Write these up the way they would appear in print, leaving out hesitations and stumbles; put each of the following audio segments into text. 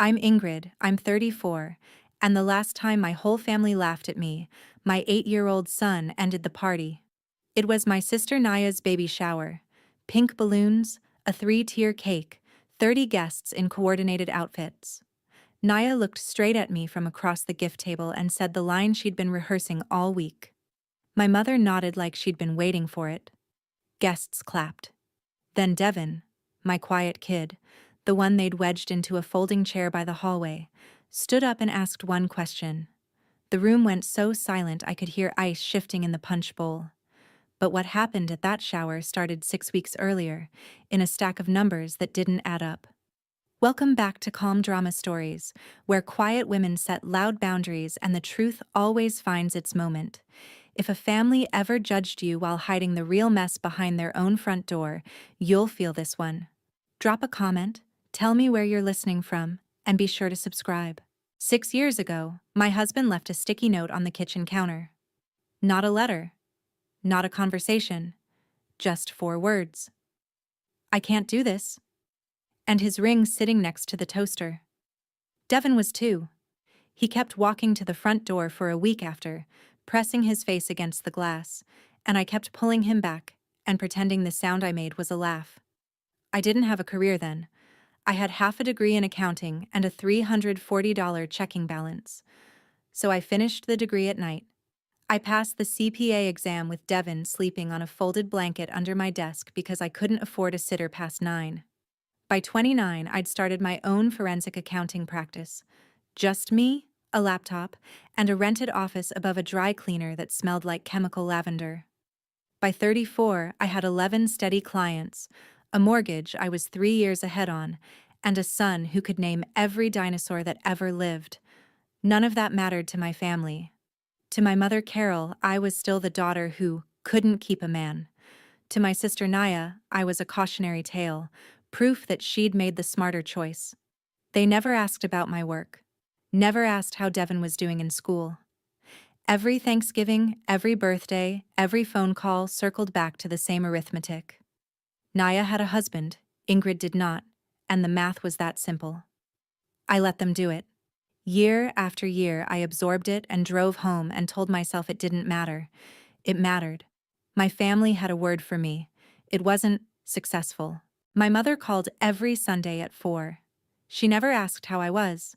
I'm Ingrid, I'm 34, and the last time my whole family laughed at me, my 8-year-old son ended the party. It was my sister Naya's baby shower. Pink balloons, a 3-tier cake, 30 guests in coordinated outfits. Naya looked straight at me from across the gift table and said the line she'd been rehearsing all week. My mother nodded like she'd been waiting for it. Guests clapped. Then Devin, my quiet kid, the one they'd wedged into a folding chair by the hallway, stood up and asked one question. The room went so silent I could hear ice shifting in the punch bowl. But what happened at that shower started 6 weeks earlier, in a stack of numbers that didn't add up. Welcome back to Calm Drama Stories, where quiet women set loud boundaries and the truth always finds its moment. If a family ever judged you while hiding the real mess behind their own front door, you'll feel this one. Drop a comment, tell me where you're listening from, and be sure to subscribe. 6 years ago, my husband left a sticky note on the kitchen counter. Not a letter. Not a conversation. Just 4 words. I can't do this. And his ring sitting next to the toaster. Devin was too. He kept walking to the front door for a week after, pressing his face against the glass, and I kept pulling him back and pretending the sound I made was a laugh. I didn't have a career then. I had half a degree in accounting and a $340 checking balance. So I finished the degree at night. I passed the CPA exam with Devin sleeping on a folded blanket under my desk because I couldn't afford a sitter past 9. By 29, I'd started my own forensic accounting practice. Just me, a laptop, and a rented office above a dry cleaner that smelled like chemical lavender. By 34, I had 11 steady clients, a mortgage I was 3 years ahead on, and a son who could name every dinosaur that ever lived. None of that mattered to my family. To my mother Carol, I was still the daughter who couldn't keep a man. To my sister Naya, I was a cautionary tale, proof that she'd made the smarter choice. They never asked about my work. Never asked how Devin was doing in school. Every Thanksgiving, every birthday, every phone call circled back to the same arithmetic. Naya had a husband, Ingrid did not, and the math was that simple. I let them do it. Year after year, I absorbed it and drove home and told myself it didn't matter. It mattered. My family had a word for me. It wasn't successful. My mother called every Sunday at 4. She never asked how I was.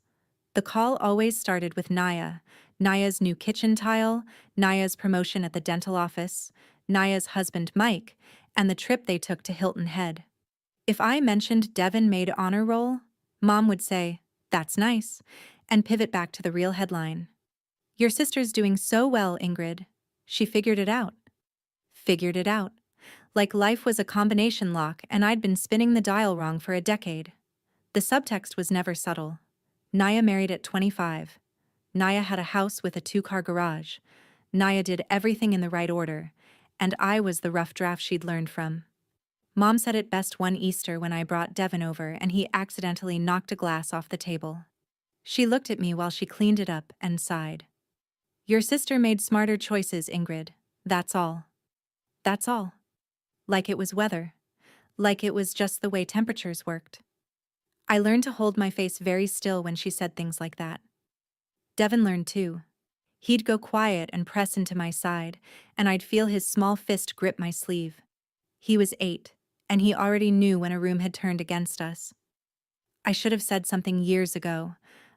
The call always started with Naya, Naya's new kitchen tile, Naya's promotion at the dental office, Naya's husband Mike, and the trip they took to Hilton Head. If I mentioned Devin made honor roll, Mom would say, "That's nice," and pivot back to the real headline. "Your sister's doing so well, Ingrid. She figured it out." Figured it out. Like life was a combination lock and I'd been spinning the dial wrong for a decade. The subtext was never subtle. Naya married at 25. Naya had a house with a 2-car garage. Naya did everything in the right order, and I was the rough draft she'd learned from. Mom said it best one Easter when I brought Devin over and he accidentally knocked a glass off the table. She looked at me while she cleaned it up and sighed. "Your sister made smarter choices, Ingrid. That's all." That's all. Like it was weather. Like it was just the way temperatures worked. I learned to hold my face very still when she said things like that. Devin learned too. He'd go quiet and press into my side, and I'd feel his small fist grip my sleeve. He was 8, and he already knew when a room had turned against us. I should have said something years ago.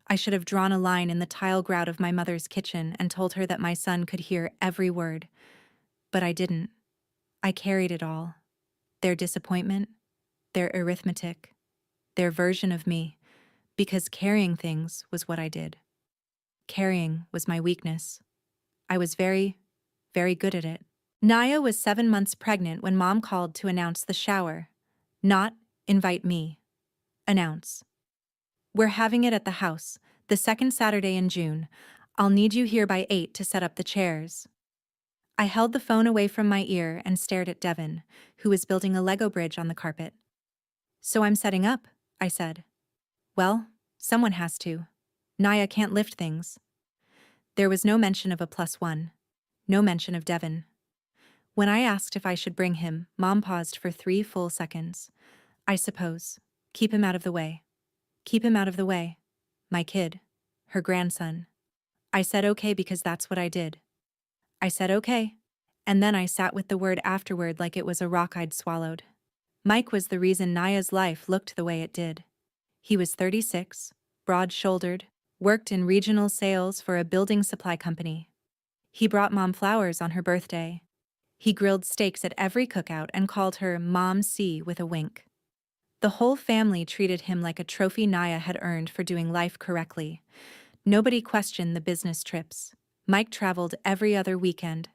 I should have drawn a line in the tile grout of my mother's kitchen and told her that my son could hear every word. But I didn't. I carried it all. Their disappointment, their arithmetic, their version of me, because carrying things was what I did. Carrying was my weakness. I was very, very good at it. Naya was 7 months pregnant when Mom called to announce the shower. Not invite me. Announce. "We're having it at the house, the second Saturday in June. I'll need you here by 8 to set up the chairs." I held the phone away from my ear and stared at Devin, who was building a Lego bridge on the carpet. "So I'm setting up," I said. "Well, someone has to. Naya can't lift things." There was no mention of a +1. No mention of Devin. When I asked if I should bring him, Mom paused for 3 full seconds. "I suppose. Keep him out of the way. Keep him out of the way." my kid. Her grandson. I said okay because that's what I did. I said okay. And then I sat with the word afterward like it was a rock I'd swallowed. Mike was the reason Naya's life looked the way it did. He was 36, broad-shouldered, worked in regional sales for a building supply company. He brought Mom flowers on her birthday. He grilled steaks at every cookout and called her Mom C with a wink. The whole family treated him like a trophy Naya had earned for doing life correctly. Nobody questioned the business trips. Mike traveled every other weekend.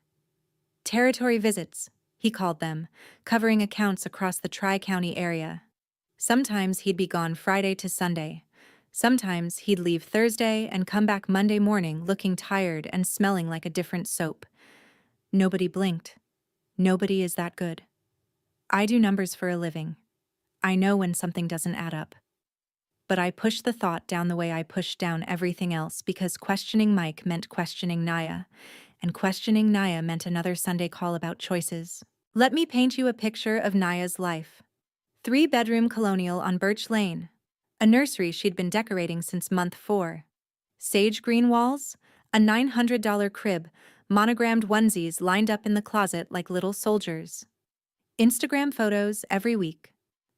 Territory visits, he called them, covering accounts across the Tri-County area. Sometimes he'd be gone Friday to Sunday. Sometimes he'd leave Thursday and come back Monday morning looking tired and smelling like a different soap. Nobody blinked. Nobody is that good. I do numbers for a living. I know when something doesn't add up. But I pushed the thought down the way I pushed down everything else because questioning Mike meant questioning Naya, and questioning Naya meant another Sunday call about choices. Let me paint you a picture of Naya's life. 3-bedroom colonial on Birch Lane. A nursery she'd been decorating since month 4. Sage green walls, a $900 crib, monogrammed onesies lined up in the closet like little soldiers. Instagram photos every week.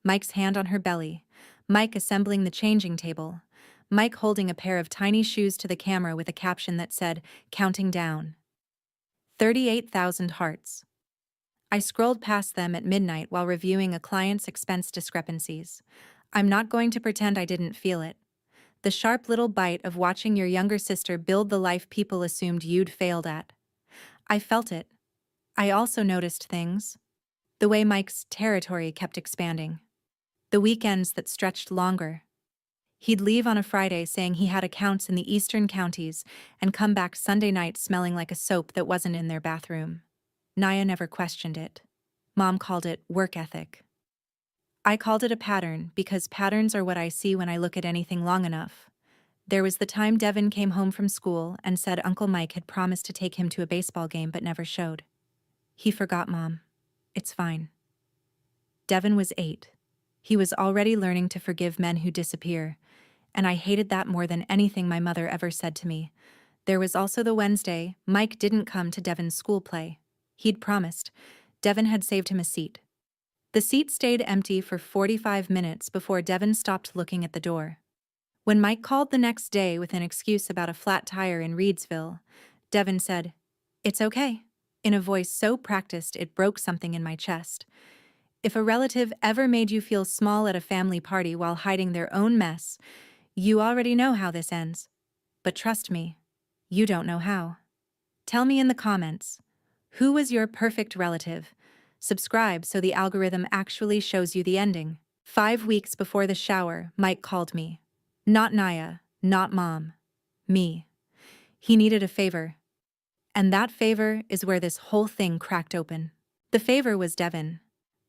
Mike's hand on her belly. Mike assembling the changing table. Mike holding a pair of tiny shoes to the camera with a caption that said, "Counting down." 38,000 hearts. I scrolled past them at midnight while reviewing a client's expense discrepancies. I'm not going to pretend I didn't feel it. The sharp little bite of watching your younger sister build the life people assumed you'd failed at. I felt it. I also noticed things. The way Mike's territory kept expanding. The weekends that stretched longer. He'd leave on a Friday saying he had accounts in the eastern counties and come back Sunday night smelling like a soap that wasn't in their bathroom. Naya never questioned it. Mom called it work ethic. I called it a pattern because patterns are what I see when I look at anything long enough. There was the time Devin came home from school and said Uncle Mike had promised to take him to a baseball game but never showed. He forgot, Mom. It's fine. Devin was 8. He was already learning to forgive men who disappear, and I hated that more than anything my mother ever said to me. There was also the Wednesday Mike didn't come to Devin's school play. He'd promised. Devin had saved him a seat. The seat stayed empty for 45 minutes before Devin stopped looking at the door. When Mike called the next day with an excuse about a flat tire in Reedsville, Devin said, "It's okay," in a voice so practiced it broke something in my chest. If a relative ever made you feel small at a family party while hiding their own mess, you already know how this ends. But trust me, you don't know how. Tell me in the comments, who was your perfect relative? Subscribe so the algorithm actually shows you the ending. 5 weeks before the shower, Mike called me. Not Naya, not Mom. Me. He needed a favor. And that favor is where this whole thing cracked open. The favor was Devin.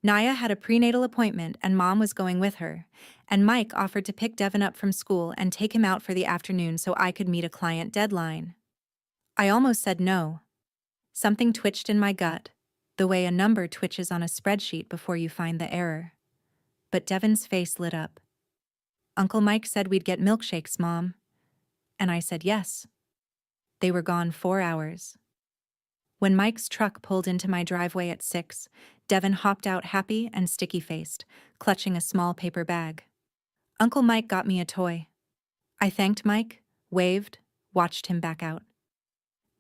Naya had a prenatal appointment and Mom was going with her, and Mike offered to pick Devin up from school and take him out for the afternoon so I could meet a client deadline. I almost said no. Something twitched in my gut, the way a number twitches on a spreadsheet before you find the error. But Devin's face lit up. Uncle Mike said we'd get milkshakes, Mom. And I said yes. They were gone 4 hours. When Mike's truck pulled into my driveway at 6, Devin hopped out happy and sticky-faced, clutching a small paper bag. Uncle Mike got me a toy. I thanked Mike, waved, watched him back out.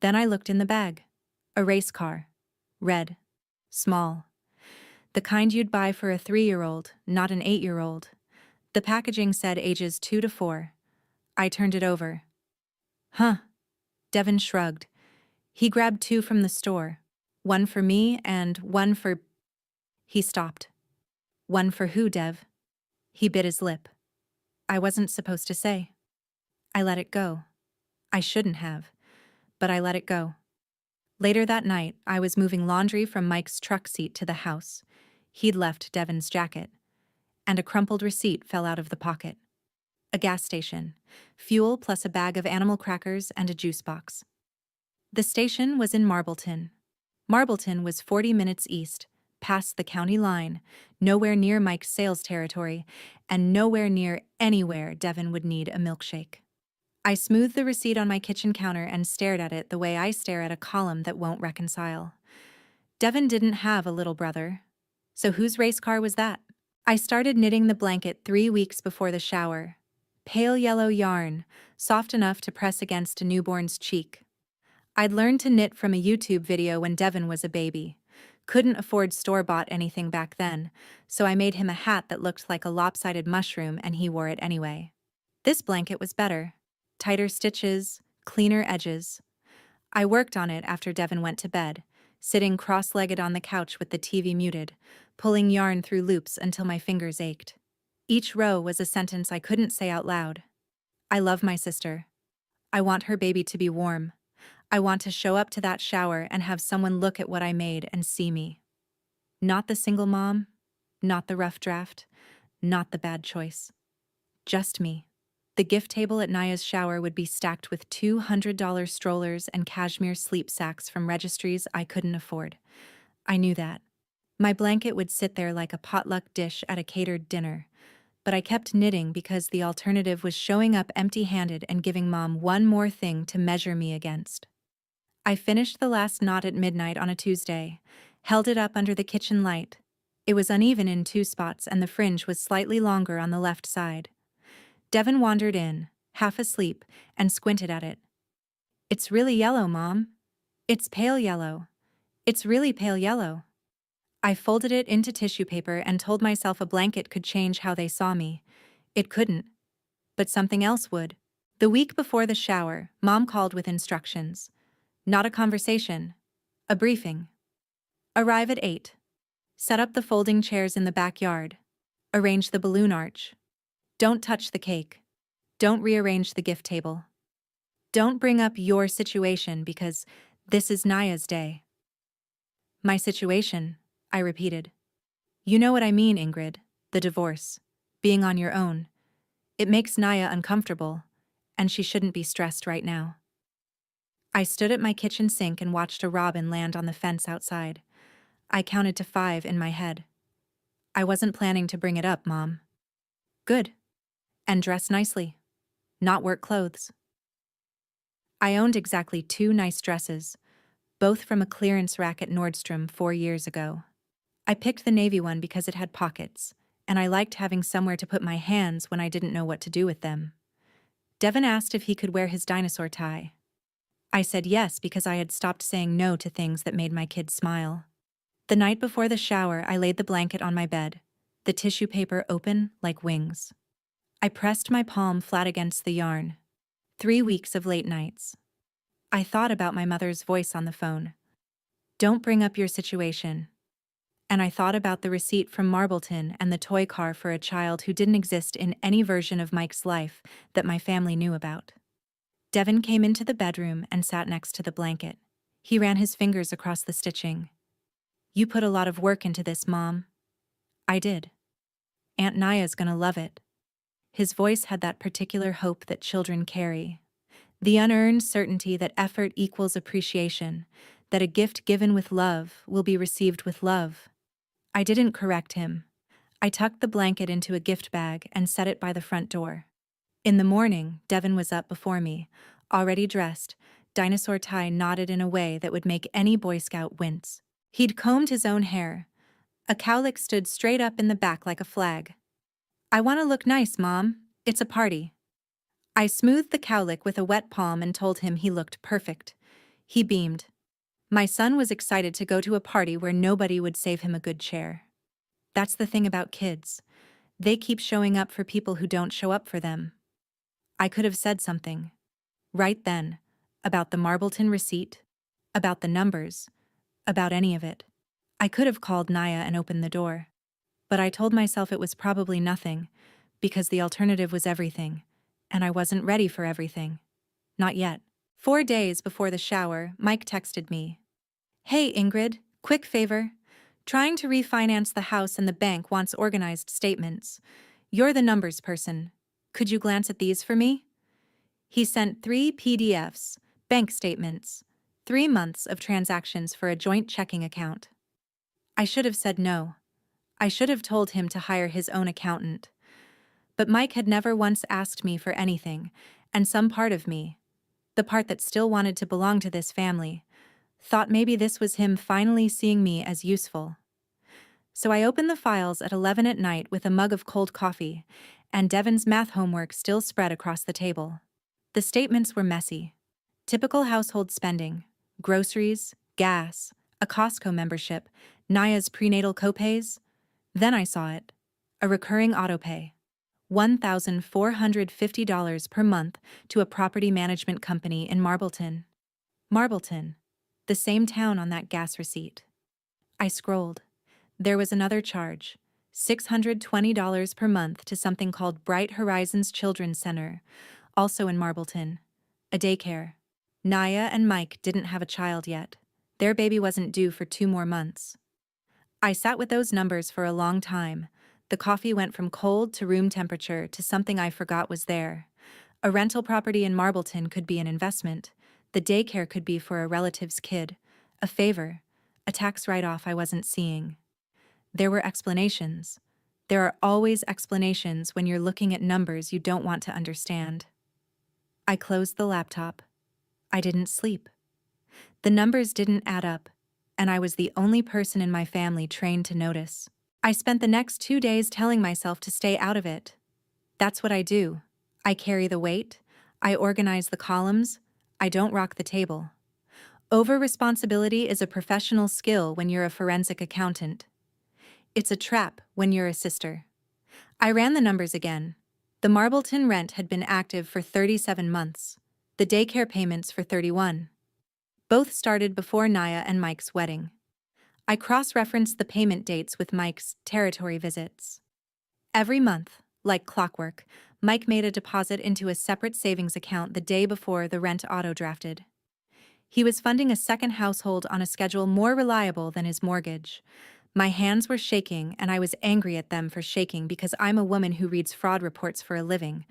Then I looked in the bag. A race car. Red. Small. The kind you'd buy for a 3-year-old, not an 8-year-old. The packaging said ages 2 to 4. I turned it over. Huh. Devin shrugged. He grabbed 2 from the store. One for me and one for... He stopped. One for who, Dev? He bit his lip. I wasn't supposed to say. I let it go. I shouldn't have, but I let it go. Later that night, I was moving laundry from Mike's truck seat to the house. He'd left Devin's jacket, and a crumpled receipt fell out of the pocket. A gas station, fuel plus a bag of animal crackers and a juice box. The station was in Marbleton. Marbleton was 40 minutes east, past the county line, nowhere near Mike's sales territory, and nowhere near anywhere Devin would need a milkshake. I smoothed the receipt on my kitchen counter and stared at it the way I stare at a column that won't reconcile. Devin didn't have a little brother. So whose race car was that? I started knitting the blanket 3 weeks before the shower. Pale yellow yarn, soft enough to press against a newborn's cheek. I'd learned to knit from a YouTube video when Devin was a baby. Couldn't afford store-bought anything back then, so I made him a hat that looked like a lopsided mushroom and he wore it anyway. This blanket was better. Tighter stitches, cleaner edges. I worked on it after Devin went to bed, sitting cross-legged on the couch with the TV muted, pulling yarn through loops until my fingers ached. Each row was a sentence I couldn't say out loud. I love my sister. I want her baby to be warm. I want to show up to that shower and have someone look at what I made and see me. Not the single mom, not the rough draft, not the bad choice. Just me. The gift table at Naya's shower would be stacked with $200 strollers and cashmere sleep sacks from registries I couldn't afford. I knew that. My blanket would sit there like a potluck dish at a catered dinner, but I kept knitting because the alternative was showing up empty-handed and giving Mom one more thing to measure me against. I finished the last knot at midnight on a Tuesday, held it up under the kitchen light. It was uneven in 2 spots and the fringe was slightly longer on the left side. Devin wandered in, half asleep, and squinted at it. "It's really yellow, Mom. It's pale yellow. It's really pale yellow." I folded it into tissue paper and told myself a blanket could change how they saw me. It couldn't. But something else would. The week before the shower, Mom called with instructions. Not a conversation. A briefing. Arrive at 8. Set up the folding chairs in the backyard. Arrange the balloon arch. Don't touch the cake. Don't rearrange the gift table. Don't bring up your situation because this is Naya's day. My situation, I repeated. You know what I mean, Ingrid. The divorce. Being on your own. It makes Naya uncomfortable, and she shouldn't be stressed right now. I stood at my kitchen sink and watched a robin land on the fence outside. I counted to 5 in my head. I wasn't planning to bring it up, Mom. Good. And dress nicely. Not work clothes. I owned exactly 2 nice dresses, both from a clearance rack at Nordstrom 4 years ago. I picked the navy one because it had pockets, and I liked having somewhere to put my hands when I didn't know what to do with them. Devin asked if he could wear his dinosaur tie. I said yes because I had stopped saying no to things that made my kids smile. The night before the shower, I laid the blanket on my bed, the tissue paper open like wings. I pressed my palm flat against the yarn. 3 weeks of late nights. I thought about my mother's voice on the phone. Don't bring up your situation. And I thought about the receipt from Marbleton and the toy car for a child who didn't exist in any version of Mike's life that my family knew about. Devin came into the bedroom and sat next to the blanket. He ran his fingers across the stitching. You put a lot of work into this, Mom. I did. Aunt Naya's gonna love it. His voice had that particular hope that children carry. The unearned certainty that effort equals appreciation, that a gift given with love will be received with love. I didn't correct him. I tucked the blanket into a gift bag and set it by the front door. In the morning, Devin was up before me, already dressed, dinosaur tie knotted in a way that would make any Boy Scout wince. He'd combed his own hair. A cowlick stood straight up in the back like a flag. I want to look nice, Mom. It's a party. I smoothed the cowlick with a wet palm and told him he looked perfect. He beamed. My son was excited to go to a party where nobody would save him a good chair. That's the thing about kids. They keep showing up for people who don't show up for them. I could have said something. Right then. About the Marbleton receipt. About the numbers. About any of it. I could have called Naya and opened the door. But I told myself it was probably nothing, because the alternative was everything, and I wasn't ready for everything. Not yet. 4 days before the shower, Mike texted me. Hey, Ingrid, quick favor. Trying to refinance the house and the bank wants organized statements. You're the numbers person. Could you glance at these for me? He sent 3 PDFs, bank statements, 3 months of transactions for a joint checking account. I should have said no. I should have told him to hire his own accountant. But Mike had never once asked me for anything, And some part of me, the part that still wanted to belong to this family, thought maybe this was him finally seeing me as useful. So I opened the files at 11 at night with a mug of cold coffee, and Devon's math homework still spread across the table. The statements were messy. Typical household spending: groceries, gas, a Costco membership, Naya's prenatal copays. Then I saw it. A recurring autopay. $1,450 per month to a property management company in Marbleton. Marbleton, the same town on that gas receipt. I scrolled. There was another charge, $620 per month to something called Bright Horizons Children's Center, also in Marbleton. A daycare. Naya and Mike didn't have a child yet. Their baby wasn't due for 2 more months. I sat with those numbers for a long time. The coffee went from cold to room temperature to something I forgot was there. A rental property in Marbleton could be an investment. The daycare could be for a relative's kid. A favor. A tax write-off I wasn't seeing. There were explanations. There are always explanations when you're looking at numbers you don't want to understand. I closed the laptop. I didn't sleep. The numbers didn't add up, and I was the only person in my family trained to notice. I spent the next 2 days telling myself to stay out of it. That's what I do. I carry the weight. I organize the columns. I don't rock the table. Over-responsibility is a professional skill when you're a forensic accountant. It's a trap when you're a sister. I ran the numbers again. The Marbleton rent had been active for 37 months. The daycare payments for 31. Both started before Naya and Mike's wedding. I cross-referenced the payment dates with Mike's territory visits. Every month, like clockwork, Mike made a deposit into a separate savings account the day before the rent auto-drafted. He was funding a second household on a schedule more reliable than his mortgage. My hands were shaking, and I was angry at them for shaking because I'm a woman who reads fraud reports for a living.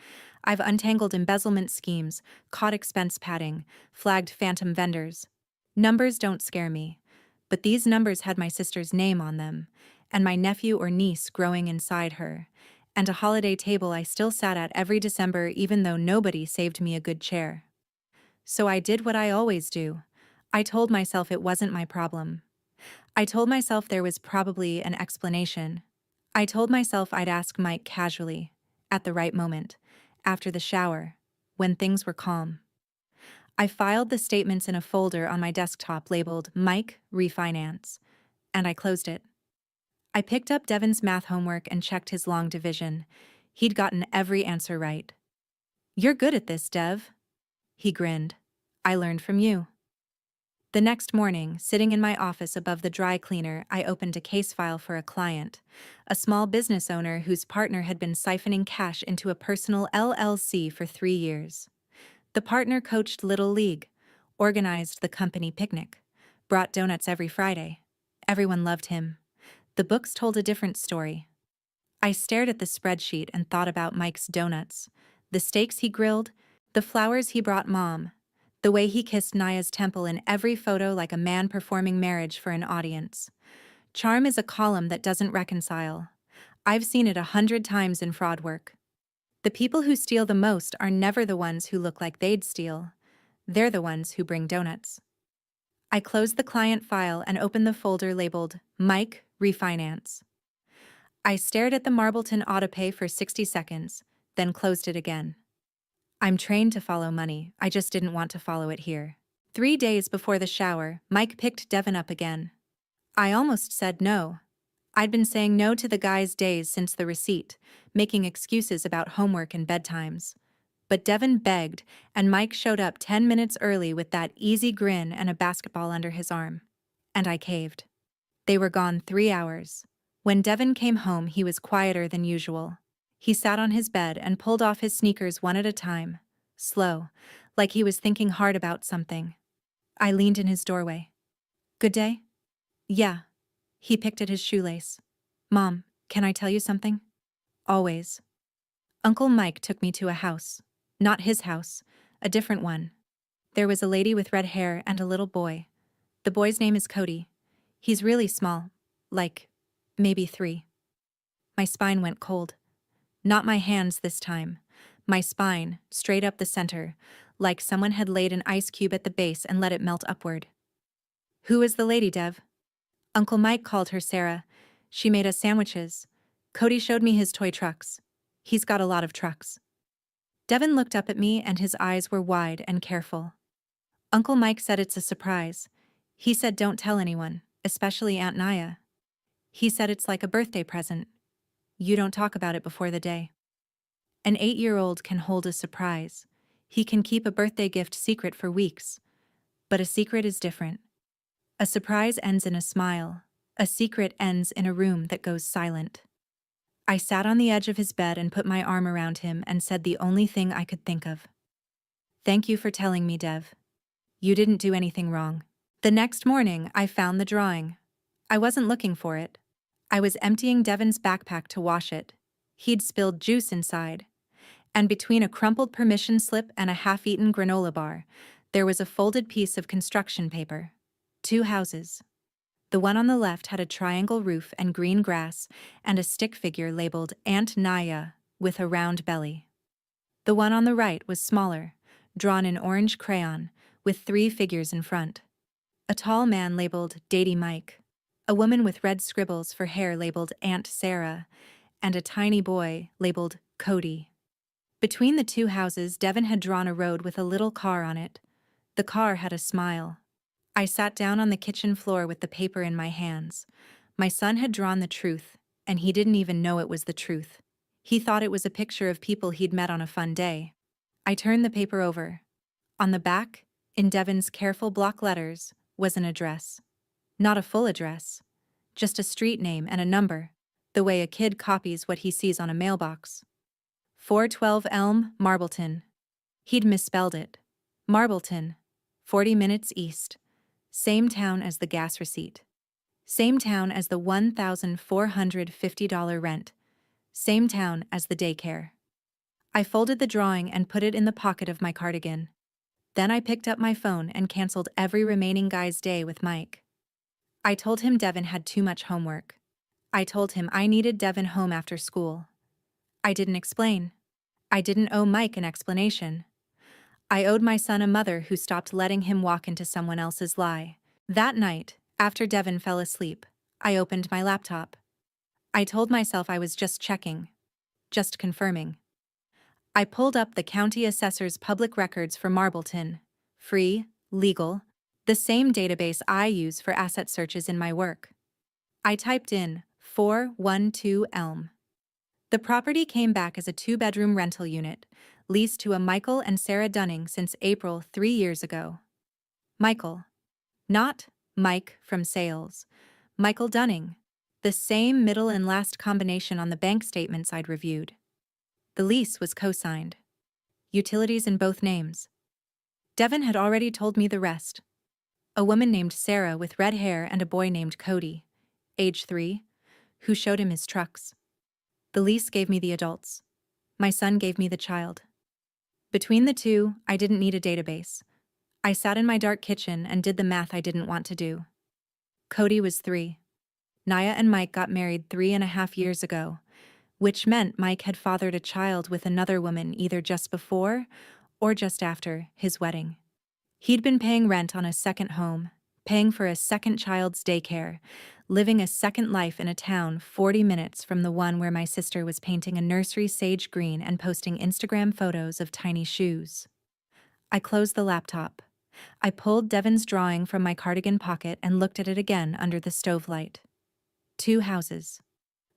I've untangled embezzlement schemes, caught expense padding, flagged phantom vendors. Numbers don't scare me, but these numbers had my sister's name on them, and my nephew or niece growing inside her, and a holiday table I still sat at every December even though nobody saved me a good chair. So I did what I always do. I told myself it wasn't my problem. I told myself there was probably an explanation. I told myself I'd ask Mike casually, at the right moment, after the shower, when things were calm. I filed the statements in a folder on my desktop labeled Mike Refinance, and I closed it. I picked up Devon's math homework and checked his long division. He'd gotten every answer right. "You're good at this, Dev." He grinned. "I learned from you." The next morning, sitting in my office above the dry cleaner, I opened a case file for a client, a small business owner whose partner had been siphoning cash into a personal LLC for 3 years. The partner coached Little League, organized the company picnic, brought donuts every Friday. Everyone loved him. The books told a different story. I stared at the spreadsheet and thought about Mike's donuts, the steaks he grilled, the flowers he brought Mom, the way he kissed Naya's temple in every photo like a man performing marriage for an audience. Charm is a column that doesn't reconcile. I've seen it 100 times in fraud work. The people who steal the most are never the ones who look like they'd steal. They're the ones who bring donuts. I closed the client file and opened the folder labeled Mike Refinance. I stared at the Marbleton autopay for 60 seconds, then closed it again. I'm trained to follow money, I just didn't want to follow it here. 3 days before the shower, Mike picked Devon up again. I almost said no. I'd been saying no to the guy's days since the receipt, making excuses about homework and bedtimes. But Devon begged, and Mike showed up 10 minutes early with that easy grin and a basketball under his arm. And I caved. They were gone 3 hours. When Devon came home, he was quieter than usual. He sat on his bed and pulled off his sneakers one at a time, slow, like he was thinking hard about something. I leaned in his doorway. "Good day?" "Yeah." He picked at his shoelace. "Mom, can I tell you something?" "Always." Uncle Mike took me to a house. Not his house, a different one. There was a lady with red hair and a little boy. The boy's name is Cody. He's really small, like, maybe 3. My spine went cold. Not my hands this time. My spine, straight up the center, like someone had laid an ice cube at the base and let it melt upward. Who is the lady, Dev? Uncle Mike called her Sarah. She made us sandwiches. Cody showed me his toy trucks. He's got a lot of trucks. Devin looked up at me and his eyes were wide and careful. Uncle Mike said it's a surprise. He said don't tell anyone, especially Aunt Naya. He said it's like a birthday present. You don't talk about it before the day. An 8-year-old can hold a surprise. He can keep a birthday gift secret for weeks. But a secret is different. A surprise ends in a smile. A secret ends in a room that goes silent. I sat on the edge of his bed and put my arm around him and said the only thing I could think of. Thank you for telling me, Dev. You didn't do anything wrong. The next morning, I found the drawing. I wasn't looking for it. I was emptying Devin's backpack to wash it. He'd spilled juice inside. And between a crumpled permission slip and a half-eaten granola bar, there was a folded piece of construction paper. 2 houses. The one on the left had a triangle roof and green grass, and a stick figure labeled Aunt Naya with a round belly. The one on the right was smaller, drawn in orange crayon, with 3 figures in front. A tall man labeled Daddy Mike, a woman with red scribbles for hair labeled Aunt Sarah, and a tiny boy labeled Cody. Between the 2 houses, Devin had drawn a road with a little car on it. The car had a smile. I sat down on the kitchen floor with the paper in my hands. My son had drawn the truth, and he didn't even know it was the truth. He thought it was a picture of people he'd met on a fun day. I turned the paper over. On the back, in Devin's careful block letters, was an address. Not a full address. Just a street name and a number, the way a kid copies what he sees on a mailbox. 412 Elm, Marbleton. He'd misspelled it. Marbleton, 40 minutes east. Same town as the gas receipt. Same town as the $1,450 rent. Same town as the daycare. I folded the drawing and put it in the pocket of my cardigan. Then I picked up my phone and canceled every remaining guy's day with Mike. I told him Devin had too much homework. I told him I needed Devin home after school. I didn't explain. I didn't owe Mike an explanation. I owed my son a mother who stopped letting him walk into someone else's lie. That night, after Devin fell asleep, I opened my laptop. I told myself I was just checking. Just confirming. I pulled up the county assessor's public records for Marbleton. Free, legal, the same database I use for asset searches in my work. I typed in 412 Elm. The property came back as a 2-bedroom rental unit, leased to a Michael and Sarah Dunning since April 3 years ago. Michael. Not Mike from sales. Michael Dunning. The same middle and last combination on the bank statements I'd reviewed. The lease was co-signed. Utilities in both names. Devin had already told me the rest. A woman named Sarah with red hair and a boy named Cody, age 3, who showed him his trucks. The lease gave me the adults. My son gave me the child. Between the 2, I didn't need a database. I sat in my dark kitchen and did the math I didn't want to do. Cody was 3. Naya and Mike got married 3.5 years ago, which meant Mike had fathered a child with another woman either just before or just after his wedding. He'd been paying rent on a second home, paying for a second child's daycare, living a second life in a town 40 minutes from the one where my sister was painting a nursery sage green and posting Instagram photos of tiny shoes. I closed the laptop. I pulled Devin's drawing from my cardigan pocket and looked at it again under the stove light. 2 houses.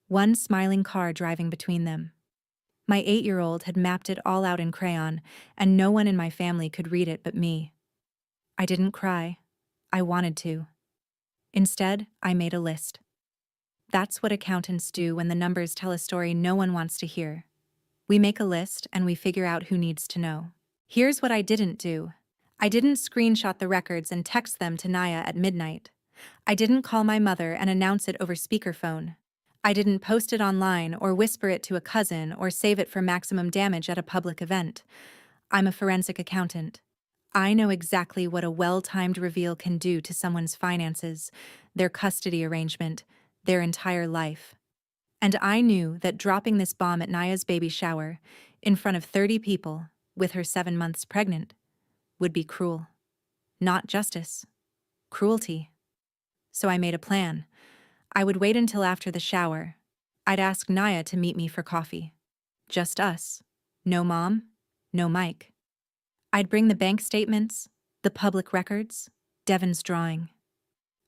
1 smiling car driving between them. My 8-year-old had mapped it all out in crayon, and no one in my family could read it but me. I didn't cry. I wanted to. Instead, I made a list. That's what accountants do when the numbers tell a story no one wants to hear. We make a list and we figure out who needs to know. Here's what I didn't do. I didn't screenshot the records and text them to Naya at midnight. I didn't call my mother and announce it over speakerphone. I didn't post it online or whisper it to a cousin or save it for maximum damage at a public event. I'm a forensic accountant. I know exactly what a well-timed reveal can do to someone's finances, their custody arrangement, their entire life. And I knew that dropping this bomb at Naya's baby shower, in front of 30 people, with her 7 months pregnant, would be cruel. Not justice. Cruelty. So I made a plan. I would wait until after the shower. I'd ask Naya to meet me for coffee. Just us. No mom, no Mike. I'd bring the bank statements, the public records, Devon's drawing.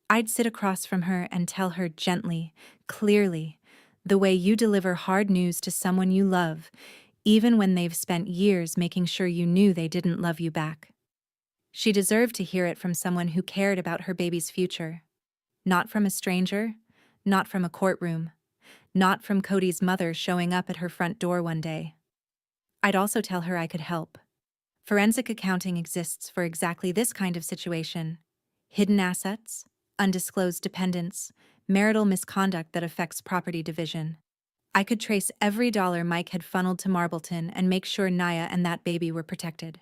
I'd sit across from her and tell her gently, clearly, the way you deliver hard news to someone you love, even when they've spent years making sure you knew they didn't love you back. She deserved to hear it from someone who cared about her baby's future. Not from a stranger, not from a courtroom, not from Cody's mother showing up at her front door one day. I'd also tell her I could help. Forensic accounting exists for exactly this kind of situation. Hidden assets, undisclosed dependents, marital misconduct that affects property division. I could trace every dollar Mike had funneled to Marbleton and make sure Naya and that baby were protected.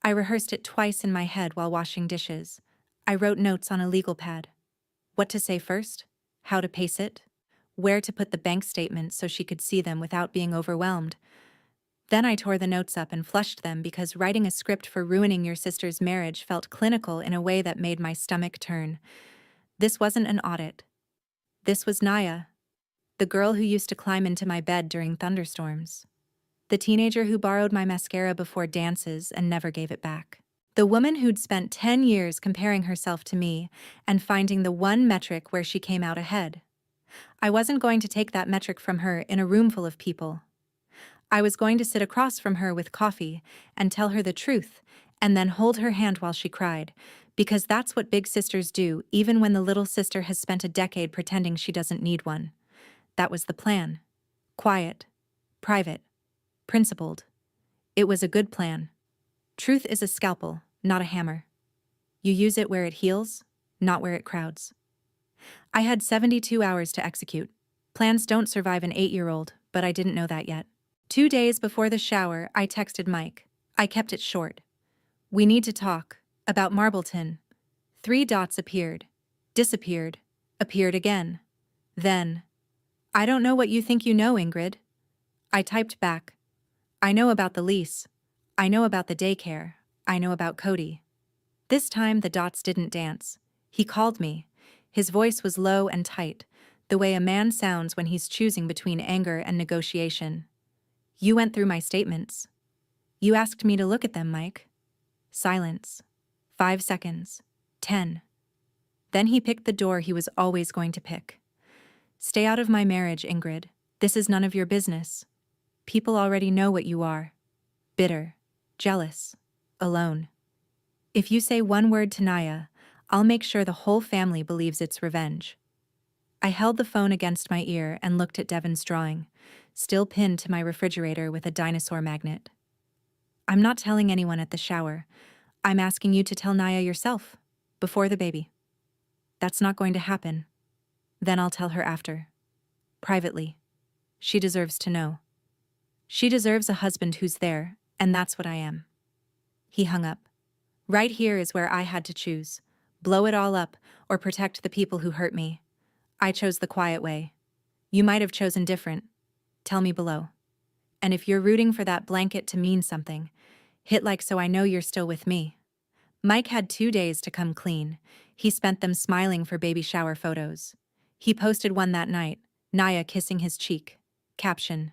I rehearsed it twice in my head while washing dishes. I wrote notes on a legal pad. What to say first, how to pace it, where to put the bank statements so she could see them without being overwhelmed. Then I tore the notes up and flushed them because writing a script for ruining your sister's marriage felt clinical in a way that made my stomach turn. This wasn't an audit. This was Naya, the girl who used to climb into my bed during thunderstorms. The teenager who borrowed my mascara before dances and never gave it back. The woman who'd spent 10 years comparing herself to me and finding the one metric where she came out ahead. I wasn't going to take that metric from her in a room full of people. I was going to sit across from her with coffee and tell her the truth and then hold her hand while she cried, because that's what big sisters do even when the little sister has spent a decade pretending she doesn't need one. That was the plan. Quiet, private, principled. It was a good plan. Truth is a scalpel, not a hammer. You use it where it heals, not where it crowds. I had 72 hours to execute. Plans don't survive an 8-year-old, but I didn't know that yet. 2 days before the shower, I texted Mike. I kept it short. We need to talk. About Marbleton. 3 dots appeared. Disappeared. Appeared again. Then. I don't know what you think you know, Ingrid. I typed back. I know about the lease. I know about the daycare. I know about Cody. This time the dots didn't dance. He called me. His voice was low and tight, the way a man sounds when he's choosing between anger and negotiation. You went through my statements. You asked me to look at them, Mike. Silence. 5 seconds. 10. Then he picked the door he was always going to pick. Stay out of my marriage, Ingrid. This is none of your business. People already know what you are. Bitter. Jealous. Alone. If you say one word to Naya, I'll make sure the whole family believes it's revenge. I held the phone against my ear and looked at Devon's drawing, still pinned to my refrigerator with a dinosaur magnet. I'm not telling anyone at the shower. I'm asking you to tell Naya yourself, before the baby. That's not going to happen. Then I'll tell her after. Privately. She deserves to know. She deserves a husband who's there, and that's what I am. He hung up. Right here is where I had to choose. Blow it all up, or protect the people who hurt me. I chose the quiet way. You might have chosen different. Tell me below. And if you're rooting for that blanket to mean something, hit like so I know you're still with me. Mike had 2 days to come clean. He spent them smiling for baby shower photos. He posted one that night, Naya kissing his cheek. Caption.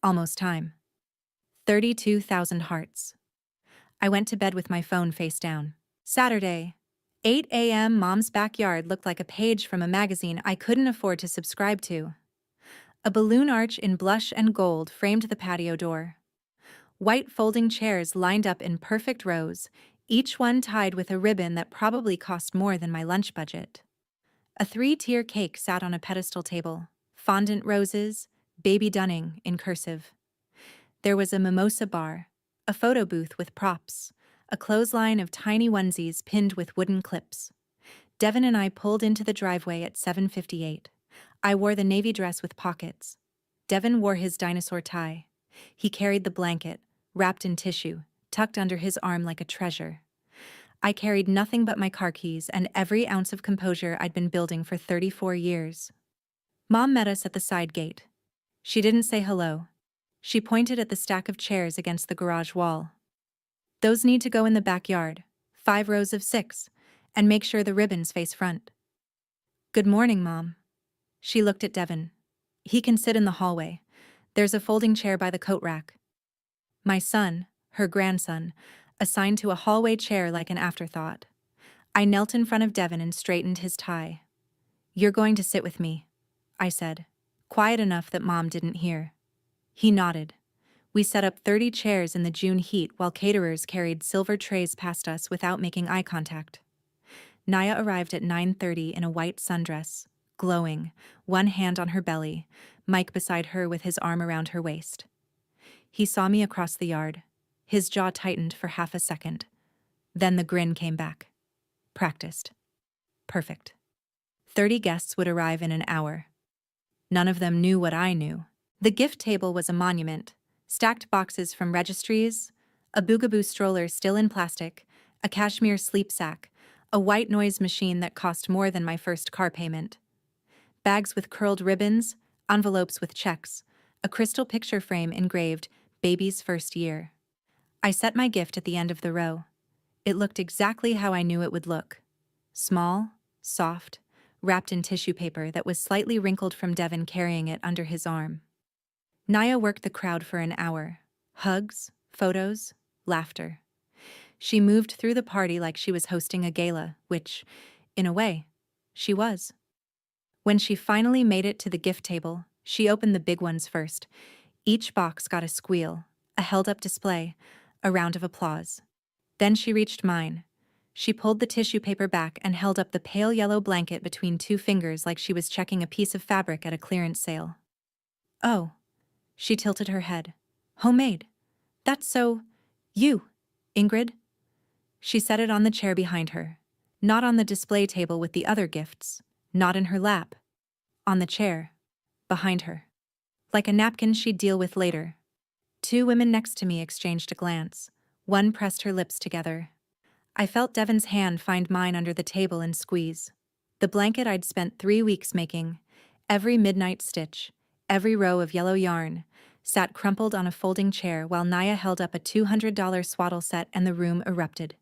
Almost time. 32,000 hearts. I went to bed with my phone face down. Saturday. 8 a.m. Mom's backyard looked like a page from a magazine I couldn't afford to subscribe to. A balloon arch in blush and gold framed the patio door. White folding chairs lined up in perfect rows, each one tied with a ribbon that probably cost more than my lunch budget. A 3-tier cake sat on a pedestal table. Fondant roses, Baby Dunning in cursive. There was a mimosa bar, a photo booth with props, a clothesline of tiny onesies pinned with wooden clips. Devon and I pulled into the driveway at 7:58. I wore the navy dress with pockets. Devon wore his dinosaur tie. He carried the blanket, wrapped in tissue, tucked under his arm like a treasure. I carried nothing but my car keys and every ounce of composure I'd been building for 34 years. Mom met us at the side gate. She didn't say hello. She pointed at the stack of chairs against the garage wall. Those need to go in the backyard, 5 rows of 6, and make sure the ribbons face front. Good morning, Mom. She looked at Devin. He can sit in the hallway. There's a folding chair by the coat rack. My son, her grandson, assigned to a hallway chair like an afterthought. I knelt in front of Devin and straightened his tie. You're going to sit with me, I said, quiet enough that Mom didn't hear. He nodded. We set up 30 chairs in the June heat while caterers carried silver trays past us without making eye contact. Naya arrived at 9:30 in a white sundress, glowing, one hand on her belly, Mike beside her with his arm around her waist. He saw me across the yard. His jaw tightened for half a second. Then the grin came back. Practiced. Perfect. 30 guests would arrive in an hour. None of them knew what I knew. The gift table was a monument. Stacked boxes from registries, a Boogaboo stroller still in plastic, a cashmere sleep sack, a white noise machine that cost more than my first car payment. Bags with curled ribbons, envelopes with checks, a crystal picture frame engraved, "Baby's first year." I set my gift at the end of the row. It looked exactly how I knew it would look. Small, soft, wrapped in tissue paper that was slightly wrinkled from Devin carrying it under his arm. Naya worked the crowd for an hour. Hugs, photos, laughter. She moved through the party like she was hosting a gala, which, in a way, she was. When she finally made it to the gift table, she opened the big ones first. Each box got a squeal, a held-up display, a round of applause. Then she reached mine. She pulled the tissue paper back and held up the pale yellow blanket between 2 fingers like she was checking a piece of fabric at a clearance sale. Oh. She tilted her head. Homemade. That's so... you, Ingrid. She set it on the chair behind her. Not on the display table with the other gifts. Not in her lap. On the chair. Behind her. Like a napkin she'd deal with later. 2 women next to me exchanged a glance. One pressed her lips together. I felt Devin's hand find mine under the table and squeeze. The blanket I'd spent 3 weeks making, every midnight stitch, every row of yellow yarn, sat crumpled on a folding chair while Naya held up a $200 swaddle set and the room erupted.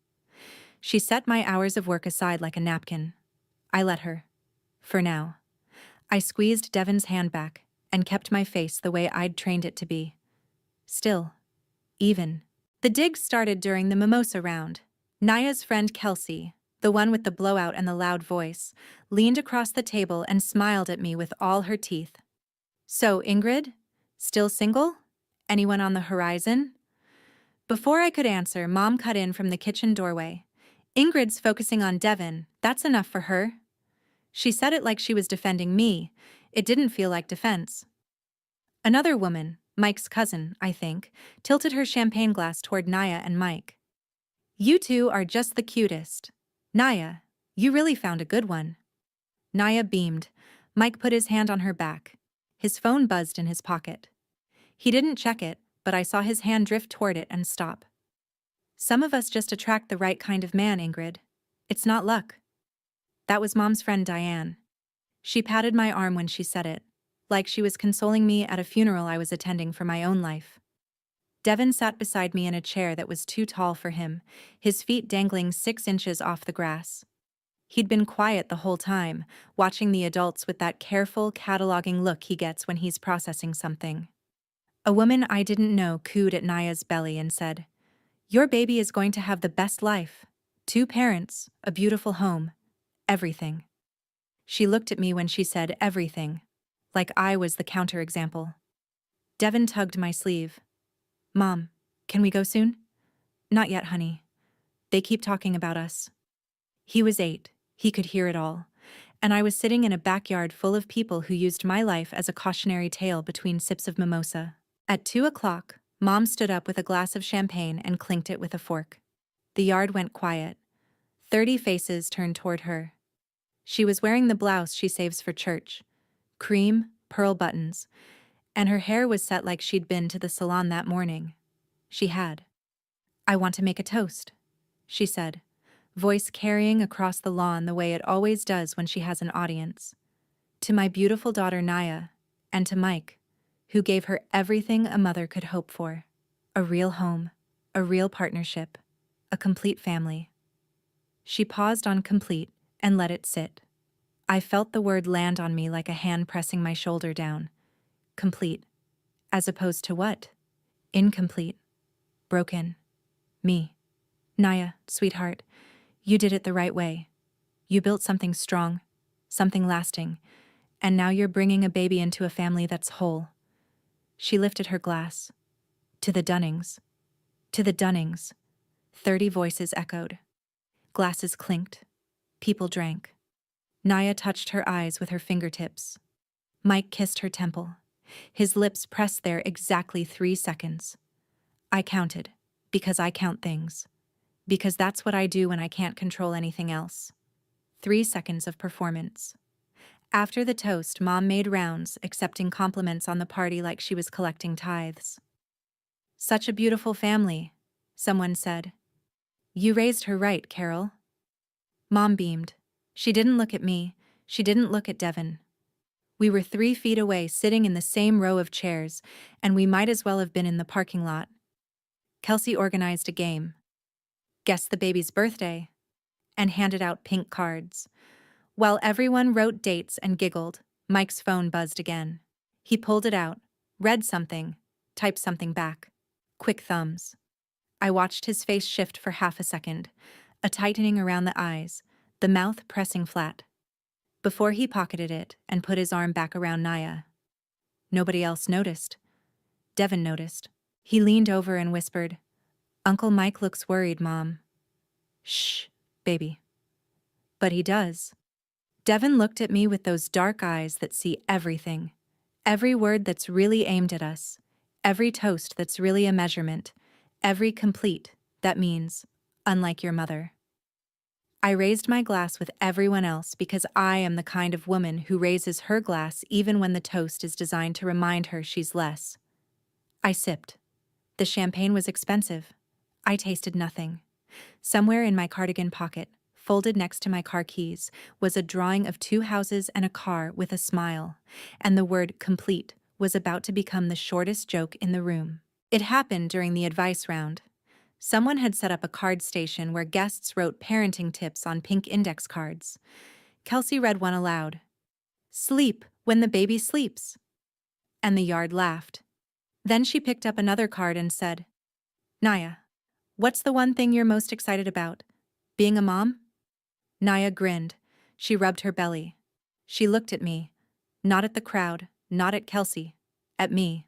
She set my hours of work aside like a napkin. I let her. For now. I squeezed Devin's hand back and kept my face the way I'd trained it to be. Still. Even. The digs started during the mimosa round. Naya's friend Kelsey, the one with the blowout and the loud voice, leaned across the table and smiled at me with all her teeth. So, Ingrid? Still single? Anyone on the horizon? Before I could answer, Mom cut in from the kitchen doorway. Ingrid's focusing on Devin, that's enough for her. She said it like she was defending me. It didn't feel like defense. Another woman, Mike's cousin, I think, tilted her champagne glass toward Naya and Mike. You two are just the cutest. Naya, you really found a good one. Naya beamed. Mike put his hand on her back. His phone buzzed in his pocket. He didn't check it, but I saw his hand drift toward it and stop. Some of us just attract the right kind of man, Ingrid. It's not luck. That was Mom's friend Diane. She patted my arm when she said it, like she was consoling me at a funeral I was attending for my own life. Devin sat beside me in a chair that was too tall for him, his feet dangling 6 inches off the grass. He'd been quiet the whole time, watching the adults with that careful, cataloging look he gets when he's processing something. A woman I didn't know cooed at Naya's belly and said, "Your baby is going to have the best life. 2 parents, a beautiful home, everything." She looked at me when she said everything, like I was the counterexample. Devin tugged my sleeve. Mom, can we go soon? Not yet, honey. They keep talking about us. He was 8, he could hear it all, and I was sitting in a backyard full of people who used my life as a cautionary tale between sips of mimosa. At 2 o'clock, Mom stood up with a glass of champagne and clinked it with a fork. The yard went quiet. 30 faces turned toward her. She was wearing the blouse she saves for church. Cream, pearl buttons, and her hair was set like she'd been to the salon that morning. She had. "I want to make a toast," she said, voice carrying across the lawn the way it always does when she has an audience. "To my beautiful daughter Naya, and to Mike, who gave her everything a mother could hope for: a real home, a real partnership, a complete family. She paused on complete and let it sit. I felt the word land on me like a hand pressing my shoulder down. Complete. As opposed to what? Incomplete. Broken. Me. Naya, sweetheart, you did it the right way. You built something strong, something lasting, and now you're bringing a baby into a family that's whole. She lifted her glass. To the Dunnings. To the Dunnings. 30 voices echoed. Glasses clinked. People drank. Naya touched her eyes with her fingertips. Mike kissed her temple. His lips pressed there exactly 3 seconds. I counted, because I count things. Because that's what I do when I can't control anything else. 3 seconds of performance. After the toast, Mom made rounds, accepting compliments on the party like she was collecting tithes. Such a beautiful family, someone said. You raised her right, Carol. Mom beamed. She didn't look at me. She didn't look at Devin. We were 3 feet away, sitting in the same row of chairs, and we might as well have been in the parking lot. Kelsey organized a game. Guess the baby's birthday, and handed out pink cards. While everyone wrote dates and giggled, Mike's phone buzzed again. He pulled it out, read something, typed something back. Quick thumbs. I watched his face shift for half a second, a tightening around the eyes, the mouth pressing flat. Before he pocketed it and put his arm back around Naya. Nobody else noticed. Devin noticed. He leaned over and whispered, Uncle Mike looks worried, Mom. Shh, baby. But he does. Devin looked at me with those dark eyes that see everything. Every word that's really aimed at us. Every toast that's really a measurement. Every complete that means, unlike your mother. I raised my glass with everyone else because I am the kind of woman who raises her glass even when the toast is designed to remind her she's less. I sipped. The champagne was expensive. I tasted nothing. Somewhere in my cardigan pocket, folded next to my car keys, was a drawing of 2 houses and a car with a smile, and the word complete was about to become the shortest joke in the room. It happened during the advice round. Someone had set up a card station where guests wrote parenting tips on pink index cards. Kelsey read one aloud. Sleep when the baby sleeps. And the yard laughed. Then she picked up another card and said, Naya, what's the one thing you're most excited about? Being a mom? Naya grinned. She rubbed her belly. She looked at me. Not at the crowd, not at Kelsey. At me.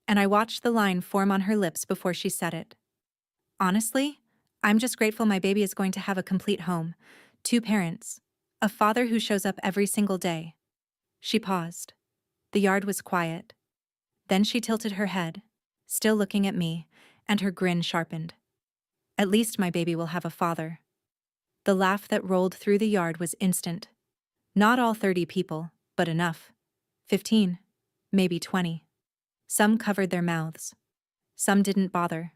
And I watched the line form on her lips before she said it. Honestly, I'm just grateful my baby is going to have a complete home. 2 parents. A father who shows up every single day. She paused. The yard was quiet. Then she tilted her head, still looking at me, and her grin sharpened. At least my baby will have a father. The laugh that rolled through the yard was instant. Not all 30 people, but enough. 15, maybe 20. Some covered their mouths. Some didn't bother.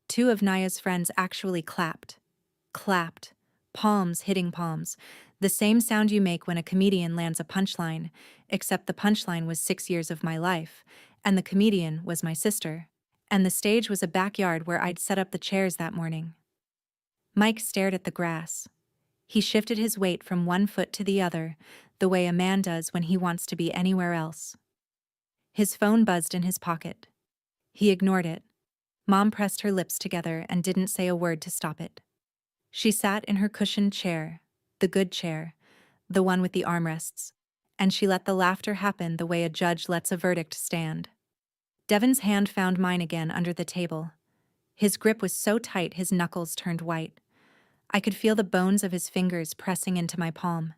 2 of Naya's friends actually clapped. Clapped. Palms hitting palms. The same sound you make when a comedian lands a punchline, except the punchline was 6 years of my life, and the comedian was my sister, and the stage was a backyard where I'd set up the chairs that morning. Mike stared at the grass. He shifted his weight from one foot to the other, the way a man does when he wants to be anywhere else. His phone buzzed in his pocket. He ignored it. Mom pressed her lips together and didn't say a word to stop it. She sat in her cushioned chair, the good chair, the one with the armrests, and she let the laughter happen the way a judge lets a verdict stand. Devin's hand found mine again under the table. His grip was so tight his knuckles turned white. I could feel the bones of his fingers pressing into my palm.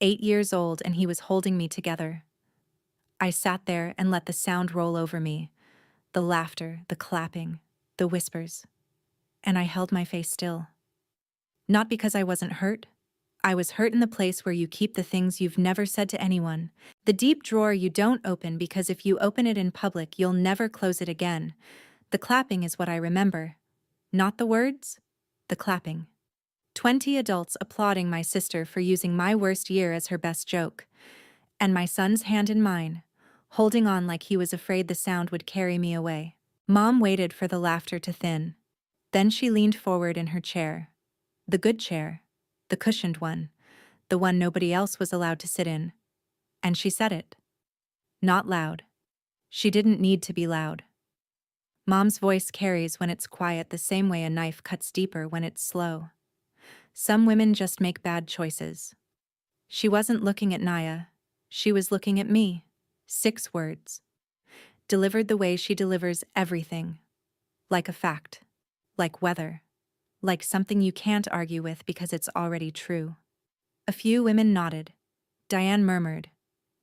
8 years old, and he was holding me together. I sat there and let the sound roll over me. The laughter, the clapping, the whispers. And I held my face still. Not because I wasn't hurt. I was hurt in the place where you keep the things you've never said to anyone. The deep drawer you don't open because if you open it in public, you'll never close it again. The clapping is what I remember. Not the words, the clapping. 20 adults applauding my sister for using my worst year as her best joke. And my son's hand in mine, holding on like he was afraid the sound would carry me away. Mom waited for the laughter to thin. Then she leaned forward in her chair. The good chair. The cushioned one. The one nobody else was allowed to sit in. And she said it. Not loud. She didn't need to be loud. Mom's voice carries when it's quiet the same way a knife cuts deeper when it's slow. Some women just make bad choices. She wasn't looking at Naya. She was looking at me. 6 words. Delivered the way she delivers everything. Like a fact. Like weather. Like something you can't argue with because it's already true. A few women nodded. Diane murmured,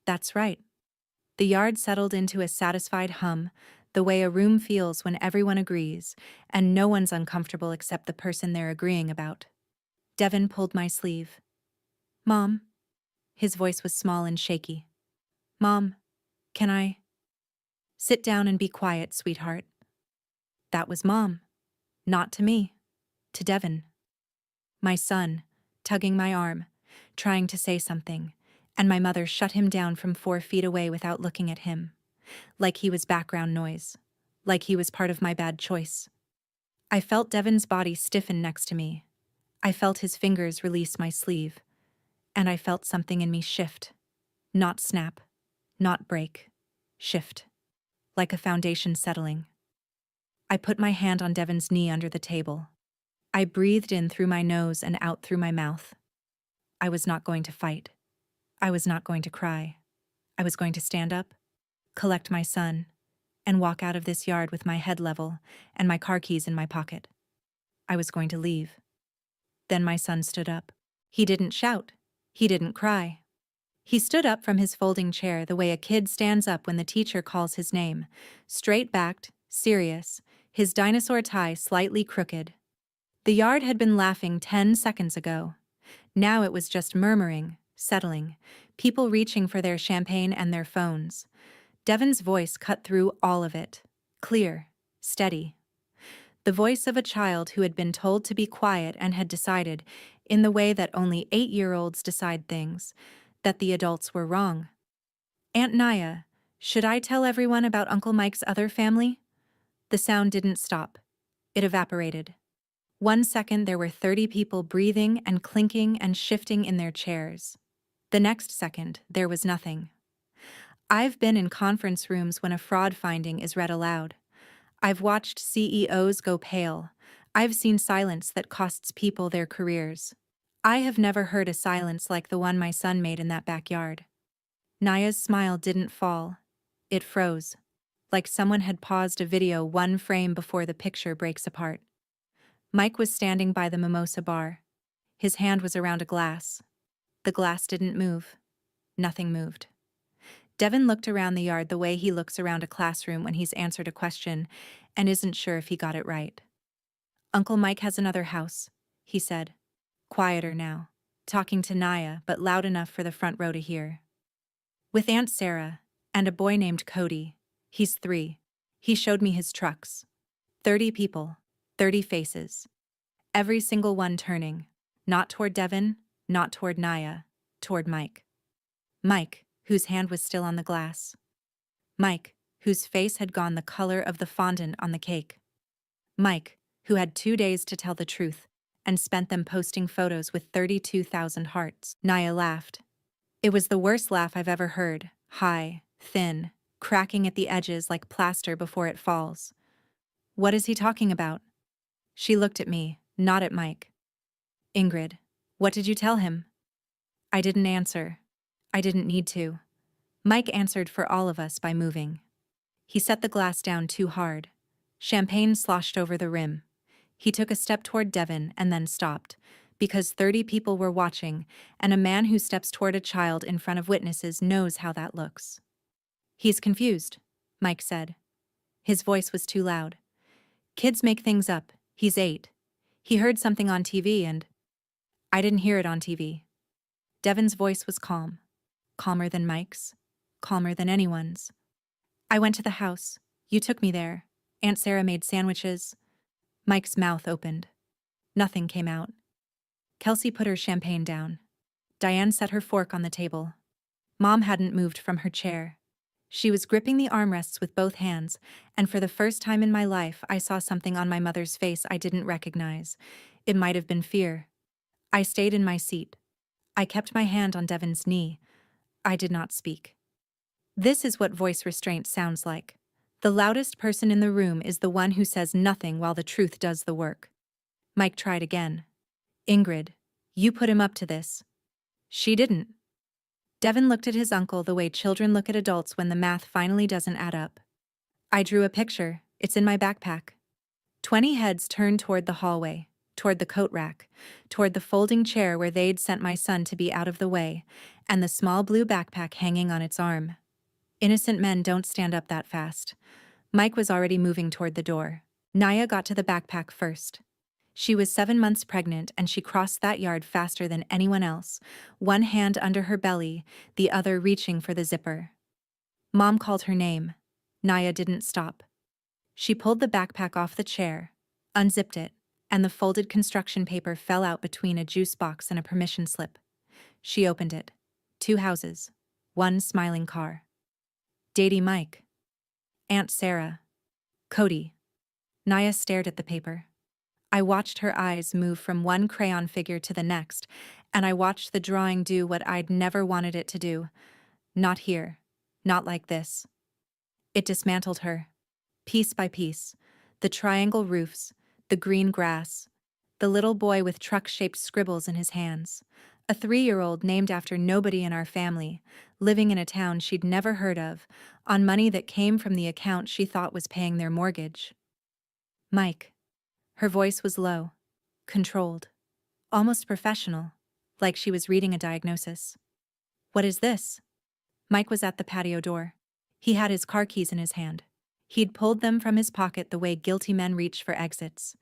"That's right." The yard settled into a satisfied hum, the way a room feels when everyone agrees, and no one's uncomfortable except the person they're agreeing about. Devin pulled my sleeve. "Mom?" His voice was small and shaky. "Mom, can I?" "Sit down and be quiet, sweetheart." That was Mom. Not to me. To Devin. My son, tugging my arm, trying to say something, and my mother shut him down from 4 feet away without looking at him. Like he was background noise. Like he was part of my bad choice. I felt Devin's body stiffen next to me. I felt his fingers release my sleeve. And I felt something in me shift. Not snap. Not break. Shift. Like a foundation settling. I put my hand on Devin's knee under the table. I breathed in through my nose and out through my mouth. I was not going to fight. I was not going to cry. I was going to stand up, collect my son, and walk out of this yard with my head level and my car keys in my pocket. I was going to leave. Then my son stood up. He didn't shout. He didn't cry. He stood up from his folding chair the way a kid stands up when the teacher calls his name, straight-backed, serious, his dinosaur tie slightly crooked. The yard had been laughing 10 seconds ago. Now it was just murmuring, settling, people reaching for their champagne and their phones. Devin's voice cut through all of it. Clear, steady. The voice of a child who had been told to be quiet and had decided, in the way that only 8-year-olds decide things, that the adults were wrong. "Aunt Naya, should I tell everyone about Uncle Mike's other family?" The sound didn't stop. It evaporated. 1 second there were 30 people breathing and clinking and shifting in their chairs. The next second, there was nothing. I've been in conference rooms when a fraud finding is read aloud. I've watched CEOs go pale. I've seen silence that costs people their careers. I have never heard a silence like the one my son made in that backyard. Naya's smile didn't fall. It froze. Like someone had paused a video 1 frame before the picture breaks apart. Mike was standing by the mimosa bar. His hand was around a glass. The glass didn't move. Nothing moved. Devin looked around the yard the way he looks around a classroom when he's answered a question and isn't sure if he got it right. "Uncle Mike has another house," he said. Quieter now, talking to Naya, but loud enough for the front row to hear. "With Aunt Sarah, and a boy named Cody. He's 3. He showed me his trucks. 30 people, 30 faces. Every single one turning, not toward Devin, not toward Naya, toward Mike. Mike, whose hand was still on the glass. Mike, whose face had gone the color of the fondant on the cake. Mike, who had 2 days to tell the truth, and spent them posting photos with 32,000 hearts." Naya laughed. It was the worst laugh I've ever heard, high, thin, cracking at the edges like plaster before it falls. "What is he talking about?" She looked at me, not at Mike. "Ingrid, what did you tell him?" I didn't answer. I didn't need to. Mike answered for all of us by moving. He set the glass down too hard. Champagne sloshed over the rim. He took a step toward Devin and then stopped, because 30 people were watching, and a man who steps toward a child in front of witnesses knows how that looks. "He's confused," Mike said. His voice was too loud. "Kids make things up. He's 8. He heard something on TV and—" "I didn't hear it on TV." Devin's voice was calm. Calmer than Mike's. Calmer than anyone's. "I went to the house. You took me there. Aunt Sarah made sandwiches." Mike's mouth opened. Nothing came out. Kelsey put her champagne down. Diane set her fork on the table. Mom hadn't moved from her chair. She was gripping the armrests with both hands, and for the first time in my life I saw something on my mother's face I didn't recognize. It might have been fear. I stayed in my seat. I kept my hand on Devon's knee. I did not speak. This is what voice restraint sounds like. The loudest person in the room is the one who says nothing while the truth does the work. Mike tried again. Ingrid, you put him up to this. She didn't. Devon looked at his uncle the way children look at adults when the math finally doesn't add up. I drew a picture. It's in my backpack. 20 heads turned toward the hallway, toward the coat rack, toward the folding chair where they'd sent my son to be out of the way, and the small blue backpack hanging on its arm. Innocent men don't stand up that fast. Mike was already moving toward the door. Naya got to the backpack first. She was 7 months pregnant and she crossed that yard faster than anyone else, one hand under her belly, the other reaching for the zipper. Mom called her name. Naya didn't stop. She pulled the backpack off the chair, unzipped it, and the folded construction paper fell out between a juice box and a permission slip. She opened it. 2 houses. 1 smiling car. Daddy Mike. Aunt Sarah. Cody. Naya stared at the paper. I watched her eyes move from one crayon figure to the next, and I watched the drawing do what I'd never wanted it to do. Not here. Not like this. It dismantled her. Piece by piece. The triangle roofs, the green grass, the little boy with truck-shaped scribbles in his hands, a 3-year-old named after nobody in our family, living in a town she'd never heard of, on money that came from the account she thought was paying their mortgage. Mike. Her voice was low, controlled, almost professional, like she was reading a diagnosis. What is this? Mike was at the patio door. He had his car keys in his hand. He'd pulled them from his pocket the way guilty men reach for exits.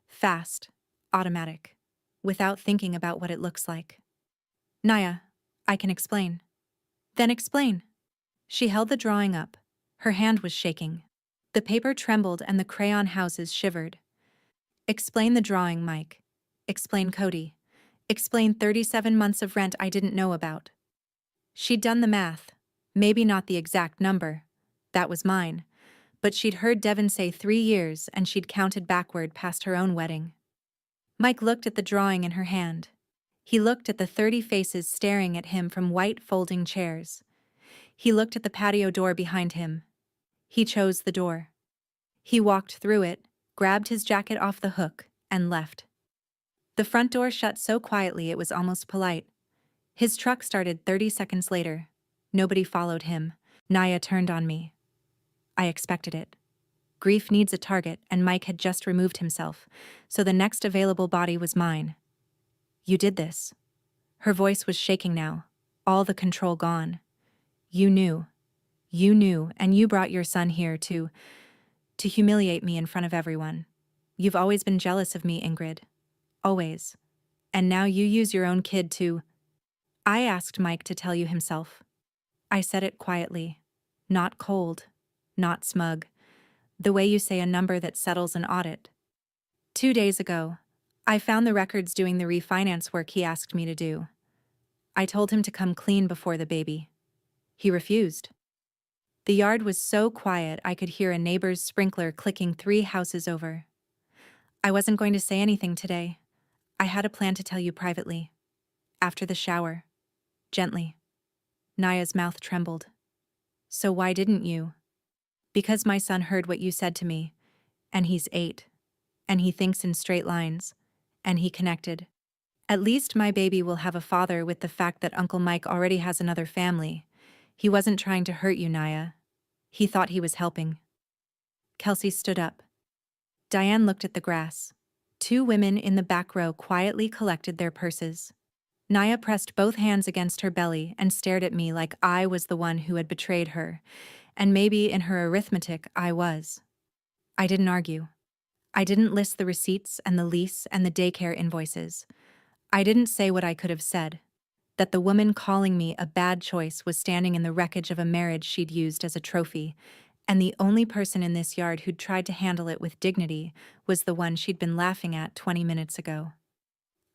Fast, automatic, without thinking about what it looks like. Naya, I can explain. Then explain. She held the drawing up. Her hand was shaking. The paper trembled and the crayon houses shivered. Explain the drawing, Mike. Explain Cody. Explain 37 months of rent I didn't know about. She'd done the math. Maybe not the exact number. That was mine. But she'd heard Devon say 3 years and she'd counted backward past her own wedding. Mike looked at the drawing in her hand. He looked at the 30 faces staring at him from white folding chairs. He looked at the patio door behind him. He chose the door. He walked through it, grabbed his jacket off the hook, and left. The front door shut so quietly it was almost polite. His truck started 30 seconds later. Nobody followed him. Naya turned on me. I expected it. Grief needs a target, and Mike had just removed himself, so the next available body was mine. You did this. Her voice was shaking now, all the control gone. You knew. You knew, and you brought your son here to humiliate me in front of everyone. You've always been jealous of me, Ingrid. Always. And now you use your own kid to... I asked Mike to tell you himself. I said it quietly. Not cold. Not smug. The way you say a number that settles an audit. 2 days ago, I found the records doing the refinance work he asked me to do. I told him to come clean before the baby. He refused. The yard was so quiet I could hear a neighbor's sprinkler clicking 3 houses over. I wasn't going to say anything today. I had a plan to tell you privately. After the shower. Gently. Naya's mouth trembled. So why didn't you? Because my son heard what you said to me. And he's 8. And he thinks in straight lines. And he connected. At least my baby will have a father with the fact that Uncle Mike already has another family. He wasn't trying to hurt you, Naya. He thought he was helping. Kelsey stood up. Diane looked at the grass. 2 women in the back row quietly collected their purses. Naya pressed both hands against her belly and stared at me like I was the one who had betrayed her, and maybe in her arithmetic I was. I didn't argue. I didn't list the receipts and the lease and the daycare invoices. I didn't say what I could have said. That the woman calling me a bad choice was standing in the wreckage of a marriage she'd used as a trophy, and the only person in this yard who'd tried to handle it with dignity was the one she'd been laughing at 20 minutes ago.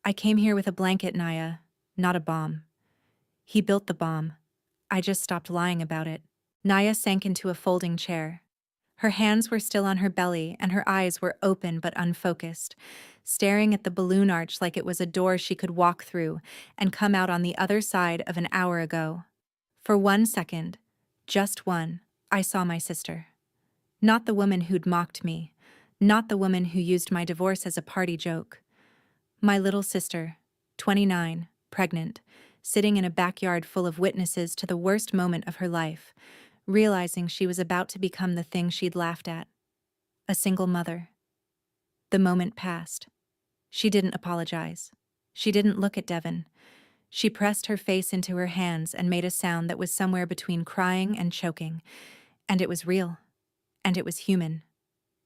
I came here with a blanket, Naya, not a bomb. He built the bomb. I just stopped lying about it. Naya sank into a folding chair. Her hands were still on her belly and her eyes were open but unfocused, staring at the balloon arch like it was a door she could walk through and come out on the other side of an hour ago. For 1 second, just one, I saw my sister. Not the woman who'd mocked me, not the woman who used my divorce as a party joke. My little sister, 29, pregnant, sitting in a backyard full of witnesses to the worst moment of her life, realizing she was about to become the thing she'd laughed at. A single mother. The moment passed. She didn't apologize. She didn't look at Devin. She pressed her face into her hands and made a sound that was somewhere between crying and choking. And it was real. And it was human.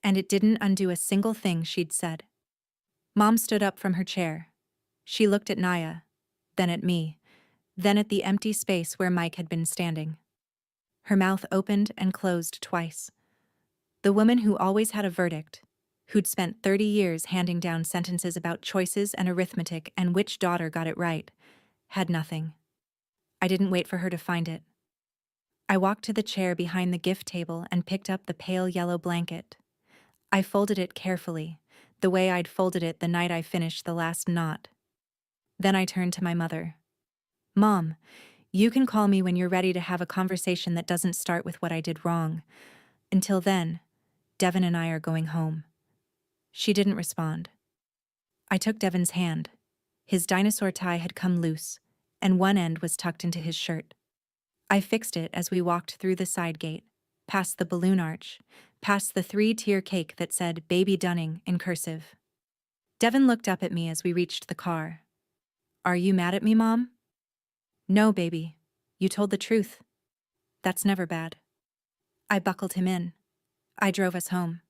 And it didn't undo a single thing she'd said. Mom stood up from her chair. She looked at Naya, then at me, then at the empty space where Mike had been standing. Her mouth opened and closed twice. The woman who always had a verdict, who'd spent 30 years handing down sentences about choices and arithmetic and which daughter got it right, had nothing. I didn't wait for her to find it. I walked to the chair behind the gift table and picked up the pale yellow blanket. I folded it carefully, the way I'd folded it the night I finished the last knot. Then I turned to my mother. Mom, you can call me when you're ready to have a conversation that doesn't start with what I did wrong. Until then, Devin and I are going home. She didn't respond. I took Devin's hand. His dinosaur tie had come loose, and one end was tucked into his shirt. I fixed it as we walked through the side gate, past the balloon arch, past the 3-tier cake that said Baby Dunning in cursive. Devin looked up at me as we reached the car. Are you mad at me, Mom? No, baby. You told the truth. That's never bad. I buckled him in. I drove us home.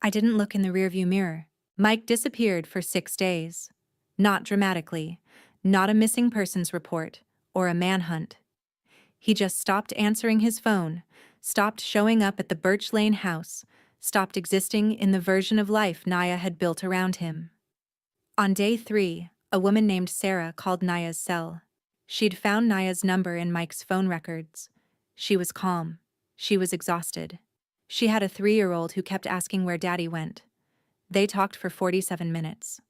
I didn't look in the rearview mirror. Mike disappeared for 6 days. Not dramatically, not a missing persons report, or a manhunt. He just stopped answering his phone, stopped showing up at the Birch Lane house, stopped existing in the version of life Naya had built around him. On day 3, a woman named Sarah called Naya's cell. She'd found Naya's number in Mike's phone records. She was calm. She was exhausted. She had a 3-year-old who kept asking where Daddy went. They talked for 47 minutes.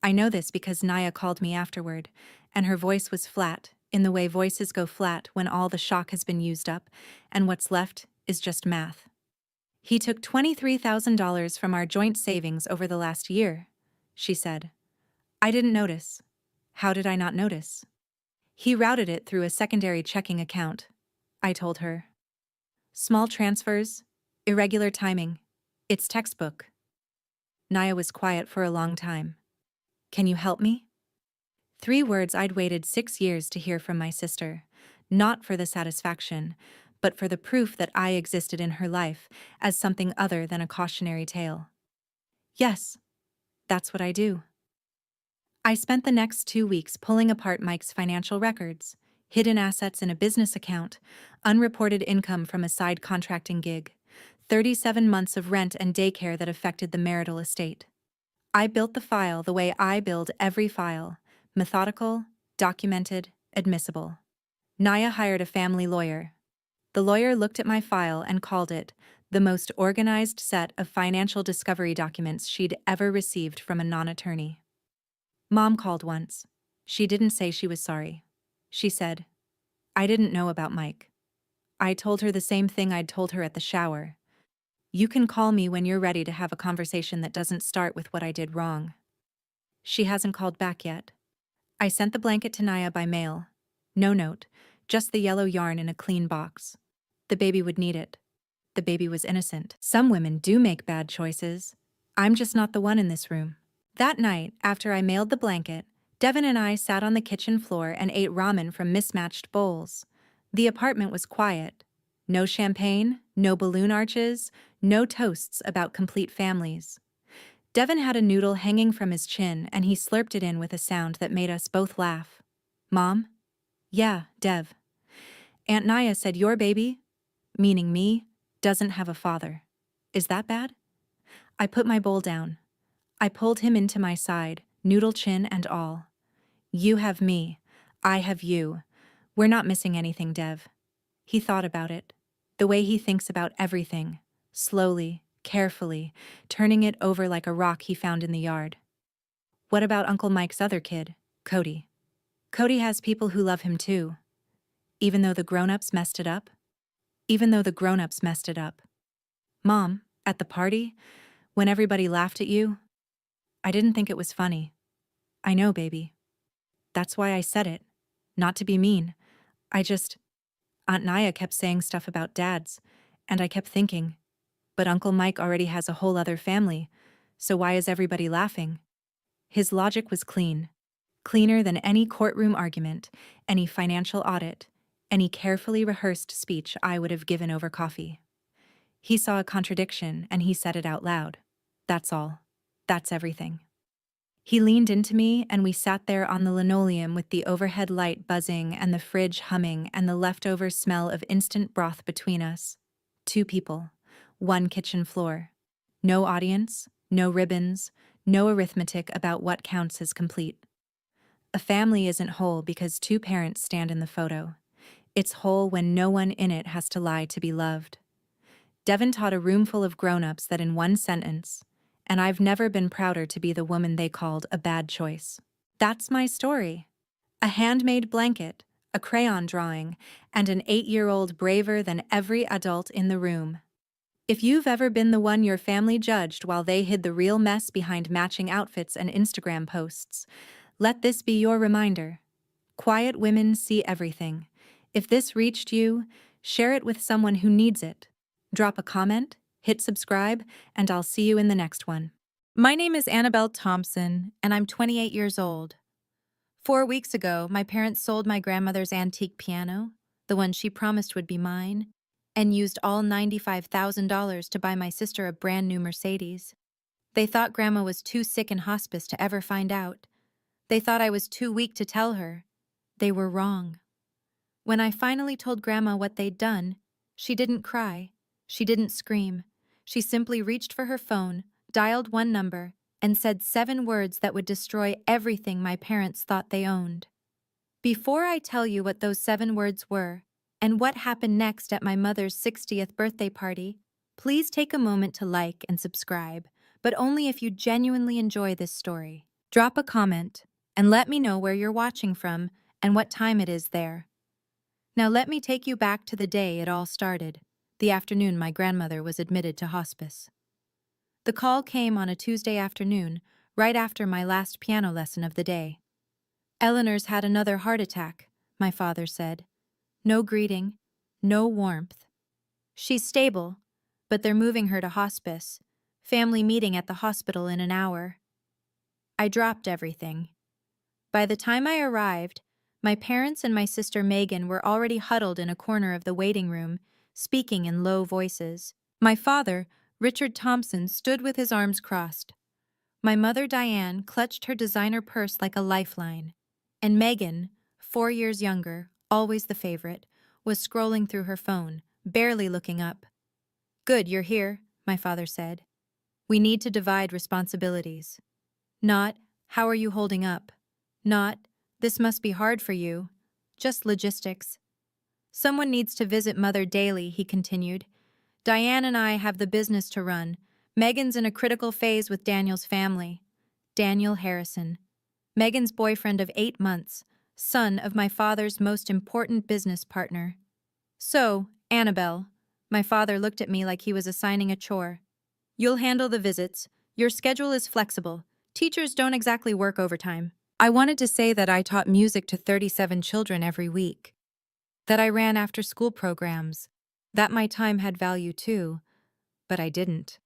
I know this because Naya called me afterward, and her voice was flat, in the way voices go flat when all the shock has been used up, and what's left is just math. He took $23,000 from our joint savings over the last year, she said. I didn't notice. How did I not notice? He routed it through a secondary checking account, I told her. Small transfers, irregular timing. It's textbook. Naya was quiet for a long time. Can you help me? 3 words I'd waited 6 years to hear from my sister, not for the satisfaction, but for the proof that I existed in her life as something other than a cautionary tale. Yes, that's what I do. I spent the next 2 weeks pulling apart Mike's financial records, hidden assets in a business account, unreported income from a side contracting gig, 37 months of rent and daycare that affected the marital estate. I built the file the way I build every file, methodical, documented, admissible. Naya hired a family lawyer. The lawyer looked at my file and called it the most organized set of financial discovery documents she'd ever received from a non-attorney. Mom called once. She didn't say she was sorry. She said, I didn't know about Mike. I told her the same thing I'd told her at the shower. You can call me when you're ready to have a conversation that doesn't start with what I did wrong. She hasn't called back yet. I sent the blanket to Naya by mail. No note, just the yellow yarn in a clean box. The baby would need it. The baby was innocent. Some women do make bad choices. I'm just not the one in this room. That night, after I mailed the blanket, Devin and I sat on the kitchen floor and ate ramen from mismatched bowls. The apartment was quiet. No champagne, no balloon arches, no toasts about complete families. Devin had a noodle hanging from his chin and he slurped it in with a sound that made us both laugh. Mom? Yeah, Dev. Aunt Naya said your baby, meaning me, doesn't have a father. Is that bad? I put my bowl down. I pulled him into my side, noodle chin and all. You have me. I have you. We're not missing anything, Dev. He thought about it. The way he thinks about everything, slowly, carefully, turning it over like a rock he found in the yard. What about Uncle Mike's other kid, Cody? Cody has people who love him too, even though the grown-ups messed it up. Even though the grown-ups messed it up. Mom, at the party, when everybody laughed at you, I didn't think it was funny. I know, baby. That's why I said it. Not to be mean. Aunt Naya kept saying stuff about dads, and I kept thinking, but Uncle Mike already has a whole other family, so why is everybody laughing? His logic was clean. Cleaner than any courtroom argument, any financial audit, any carefully rehearsed speech I would have given over coffee. He saw a contradiction and he said it out loud. That's all. That's everything. He leaned into me and we sat there on the linoleum with the overhead light buzzing and the fridge humming and the leftover smell of instant broth between us. 2 people, 1 kitchen floor. No audience, no ribbons, no arithmetic about what counts as complete. A family isn't whole because 2 parents stand in the photo. It's whole when no one in it has to lie to be loved. Devin taught a room full of grown-ups that in one sentence, and I've never been prouder to be the woman they called a bad choice. That's my story. A handmade blanket, a crayon drawing, and an 8-year-old braver than every adult in the room. If you've ever been the one your family judged while they hid the real mess behind matching outfits and Instagram posts, let this be your reminder. Quiet women see everything. If this reached you, share it with someone who needs it. Drop a comment, hit subscribe, and I'll see you in the next one. My name is Annabelle Thompson, and I'm 28 years old. 4 weeks ago, my parents sold my grandmother's antique piano, the one she promised would be mine, and used all $95,000 to buy my sister a brand new Mercedes. They thought Grandma was too sick in hospice to ever find out. They thought I was too weak to tell her. They were wrong. When I finally told Grandma what they'd done, she didn't cry. She didn't scream. She simply reached for her phone, dialed 1 number, and said 7 words that would destroy everything my parents thought they owned. Before I tell you what those 7 words were, and what happened next at my mother's 60th birthday party, please take a moment to like and subscribe, but only if you genuinely enjoy this story. Drop a comment, and let me know where you're watching from and what time it is there. Now let me take you back to the day it all started, the afternoon my grandmother was admitted to hospice. The call came on a Tuesday afternoon, right after my last piano lesson of the day. Eleanor's had another heart attack, my father said. No greeting, no warmth. She's stable, but they're moving her to hospice. Family meeting at the hospital in an hour. I dropped everything. By the time I arrived, my parents and my sister Megan were already huddled in a corner of the waiting room, speaking in low voices. My father, Richard Thompson, stood with his arms crossed. My mother Diane clutched her designer purse like a lifeline. And Megan, 4 years younger, always the favorite, was scrolling through her phone, barely looking up. Good, you're here, my father said. We need to divide responsibilities. Not, how are you holding up? Not, this must be hard for you. Just logistics. Someone needs to visit Mother daily, he continued. Diane and I have the business to run. Megan's in a critical phase with Daniel's family. Daniel Harrison. Megan's boyfriend of 8 months, son of my father's most important business partner. So, Annabelle, my father looked at me like he was assigning a chore. You'll handle the visits. Your schedule is flexible. Teachers don't exactly work overtime. I wanted to say that I taught music to 37 children every week, that I ran after-school programs, that my time had value too, but I didn't.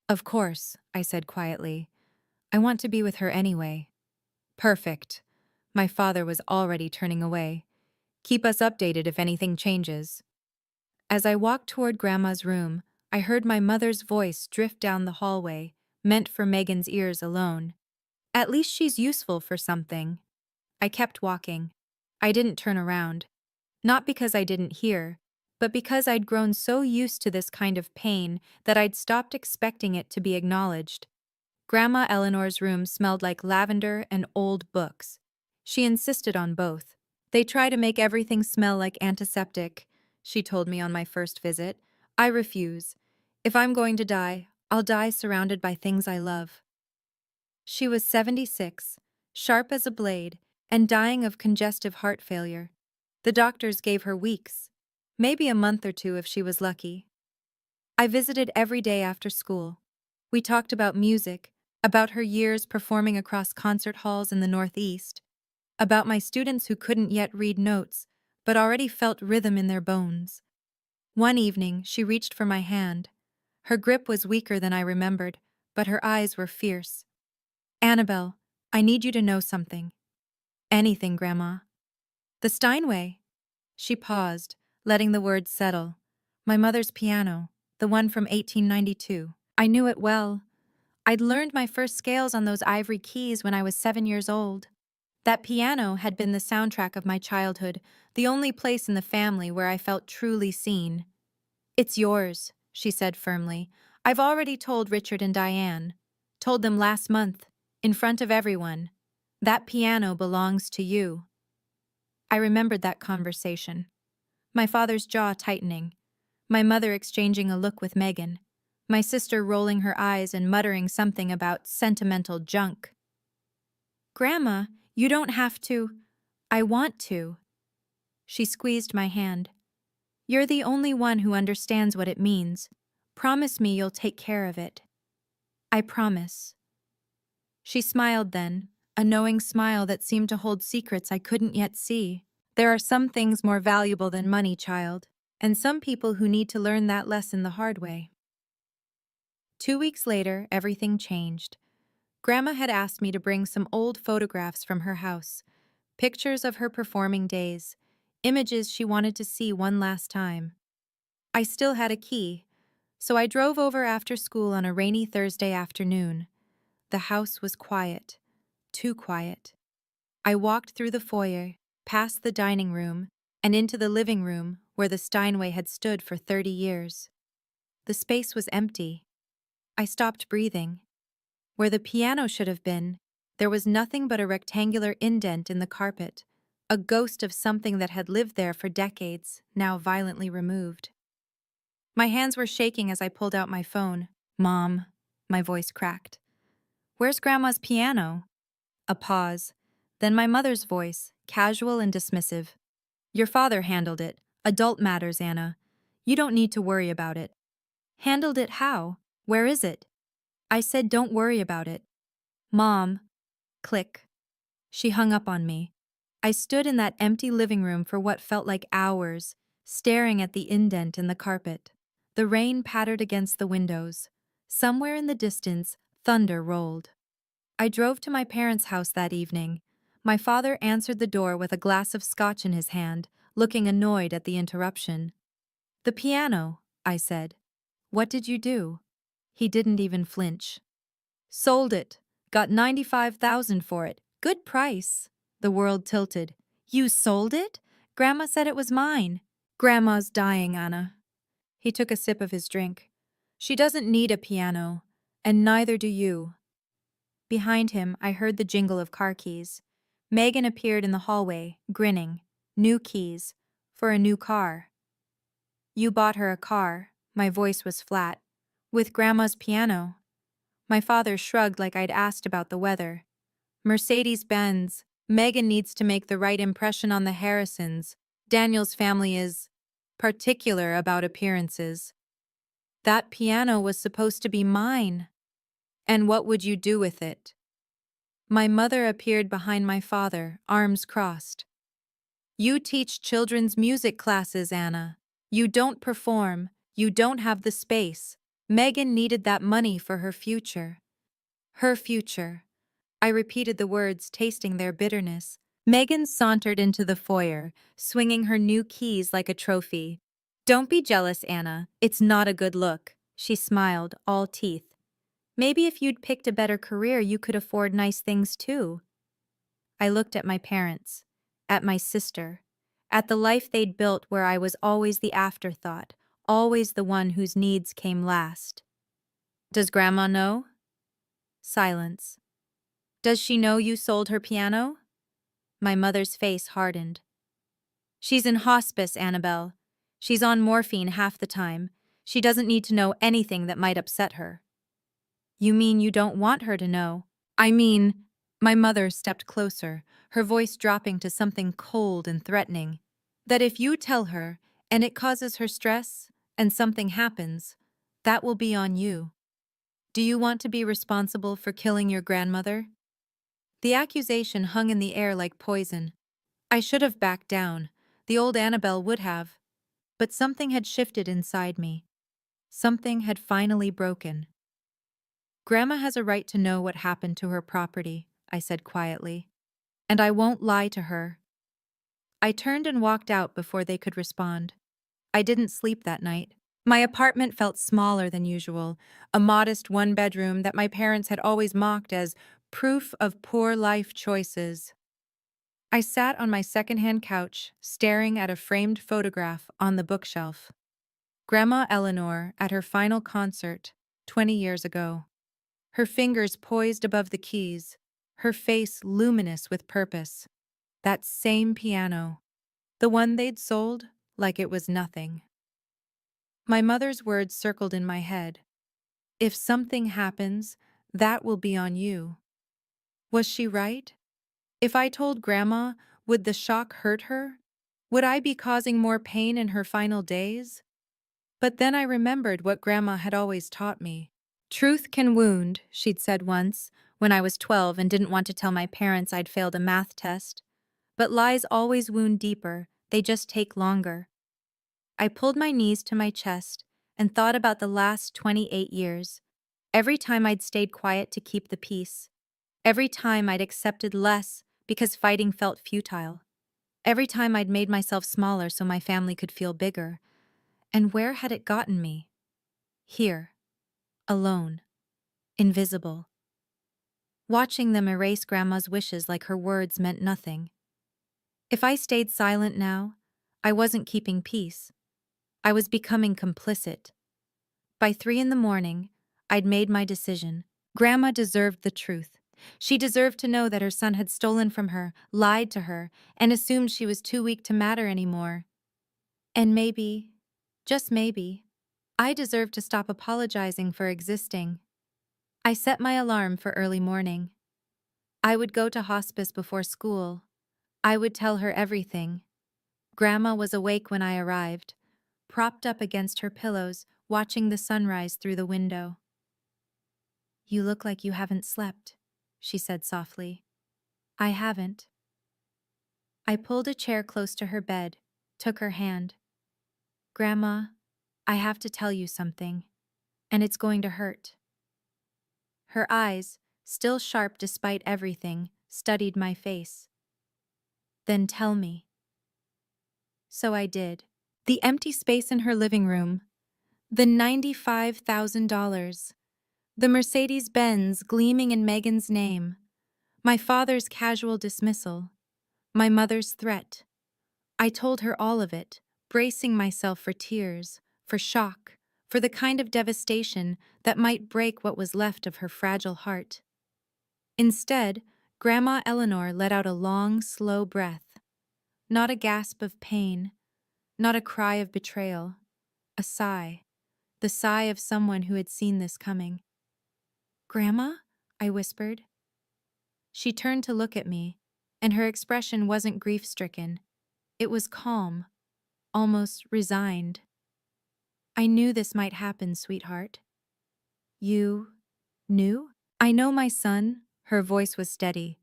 Of course, I said quietly. I want to be with her anyway. Perfect. My father was already turning away. Keep us updated if anything changes. As I walked toward Grandma's room, I heard my mother's voice drift down the hallway, meant for Megan's ears alone. At least she's useful for something. I kept walking. I didn't turn around. Not because I didn't hear, but because I'd grown so used to this kind of pain that I'd stopped expecting it to be acknowledged. Grandma Eleanor's room smelled like lavender and old books. She insisted on both. They try to make everything smell like antiseptic. she told me on my first visit. I refuse. If I'm going to die, I'll die surrounded by things I love. She was 76, sharp as a blade, and dying of congestive heart failure. The doctors gave her weeks, maybe a month or two if she was lucky. I visited every day after school. We talked about music, about her years performing across concert halls in the Northeast, about my students who couldn't yet read notes, but already felt rhythm in their bones. One evening, she reached for my hand. Her grip was weaker than I remembered, but her eyes were fierce. Annabelle, I need you to know something. Anything, Grandma. The Steinway. She paused, letting the words settle. My mother's piano, the one from 1892. I knew it well. I'd learned my first scales on those ivory keys when I was 7 years old. That piano had been the soundtrack of my childhood, the only place in the family where I felt truly seen. It's yours, she said firmly. I've already told Richard and Diane. Told them last month, in front of everyone. That piano belongs to you. I remembered that conversation. My father's jaw tightening. My mother exchanging a look with Megan. My sister rolling her eyes and muttering something about sentimental junk. Grandma, you don't have to. I want to. She squeezed my hand. You're the only one who understands what it means. Promise me you'll take care of it. I promise. She smiled then, a knowing smile that seemed to hold secrets I couldn't yet see. There are some things more valuable than money, child, and some people who need to learn that lesson the hard way. 2 weeks later, everything changed. Grandma had asked me to bring some old photographs from her house, pictures of her performing days, images she wanted to see one last time. I still had a key, so I drove over after school on a rainy Thursday afternoon. The house was quiet, too quiet. I walked through the foyer, past the dining room, and into the living room where the Steinway had stood for 30 years. The space was empty. I stopped breathing. Where the piano should have been, there was nothing but a rectangular indent in the carpet, a ghost of something that had lived there for decades, now violently removed. My hands were shaking as I pulled out my phone. Mom, my voice cracked. Where's Grandma's piano? A pause. Then my mother's voice, casual and dismissive. Your father handled it. Adult matters, Anna. You don't need to worry about it. Handled it how? Where is it? I said don't worry about it. Mom. Click. She hung up on me. I stood in that empty living room for what felt like hours, staring at the indent in the carpet. The rain pattered against the windows. Somewhere in the distance, thunder rolled. I drove to my parents' house that evening. My father answered the door with a glass of scotch in his hand, looking annoyed at the interruption. The piano, I said. What did you do? He didn't even flinch. Sold it. Got 95,000 for it. Good price. The world tilted. You sold it? Grandma said it was mine. Grandma's dying, Anna. He took a sip of his drink. She doesn't need a piano, and neither do you. Behind him, I heard the jingle of car keys. Megan appeared in the hallway, grinning. New keys. For a new car. You bought her a car. My voice was flat. With Grandma's piano. My father shrugged like I'd asked about the weather. Mercedes-Benz. Megan needs to make the right impression on the Harrisons. Daniel's family is particular about appearances. That piano was supposed to be mine. And what would you do with it? My mother appeared behind my father, arms crossed. You teach children's music classes, Anna. You don't perform. You don't have the space. Megan needed that money for her future. Her future. I repeated the words, tasting their bitterness. Megan sauntered into the foyer, swinging her new keys like a trophy. Don't be jealous, Anna. It's not a good look. She smiled, all teeth. Maybe if you'd picked a better career, you could afford nice things too. I looked at my parents, at my sister, at the life they'd built where I was always the afterthought, always the one whose needs came last. Does Grandma know? Silence. Does she know you sold her piano? My mother's face hardened. She's in hospice, Annabelle. She's on morphine half the time. She doesn't need to know anything that might upset her. You mean you don't want her to know? I mean, my mother stepped closer, her voice dropping to something cold and threatening. That if you tell her, and it causes her stress, and something happens, that will be on you. Do you want to be responsible for killing your grandmother? The accusation hung in the air like poison. I should have backed down. The old Annabelle would have. But something had shifted inside me. Something had finally broken. Grandma has a right to know what happened to her property, I said quietly. And I won't lie to her. I turned and walked out before they could respond. I didn't sleep that night. My apartment felt smaller than usual, a modest one-bedroom that my parents had always mocked as proof of poor life choices. I sat on my secondhand couch, staring at a framed photograph on the bookshelf. Grandma Eleanor at her final concert, 20 years ago. Her fingers poised above the keys, her face luminous with purpose. That same piano, the one they'd sold like it was nothing. My mother's words circled in my head. If something happens, that will be on you. Was she right? If I told Grandma, would the shock hurt her? Would I be causing more pain in her final days? But then I remembered what Grandma had always taught me. Truth can wound, she'd said once, when I was 12 and didn't want to tell my parents I'd failed a math test. But lies always wound deeper, they just take longer. I pulled my knees to my chest and thought about the last 28 years. Every time I'd stayed quiet to keep the peace. Every time I'd accepted less because fighting felt futile. Every time I'd made myself smaller so my family could feel bigger. And where had it gotten me? Here. Alone. Invisible. Watching them erase Grandma's wishes like her words meant nothing. If I stayed silent now, I wasn't keeping peace. I was becoming complicit. By 3 in the morning, I'd made my decision. Grandma deserved the truth. She deserved to know that her son had stolen from her, lied to her, and assumed she was too weak to matter anymore. And maybe, just maybe, I deserved to stop apologizing for existing. I set my alarm for early morning. I would go to hospice before school. I would tell her everything. Grandma was awake when I arrived, propped up against her pillows, watching the sunrise through the window. "You look like you haven't slept," she said softly. "I haven't." I pulled a chair close to her bed, took her hand. "Grandma, I have to tell you something, and it's going to hurt." Her eyes, still sharp despite everything, studied my face. "Then tell me." So I did. The empty space in her living room, the $95,000, the Mercedes-Benz gleaming in Megan's name, my father's casual dismissal, my mother's threat. I told her all of it, bracing myself for tears, for shock, for the kind of devastation that might break what was left of her fragile heart. Instead, Grandma Eleanor let out a long, slow breath. Not a gasp of pain, not a cry of betrayal, a sigh, the sigh of someone who had seen this coming. "Grandma?" I whispered. She turned to look at me, and her expression wasn't grief-stricken. It was calm, almost resigned. "I knew this might happen, sweetheart." "You knew?" "I know my son," her voice was steady.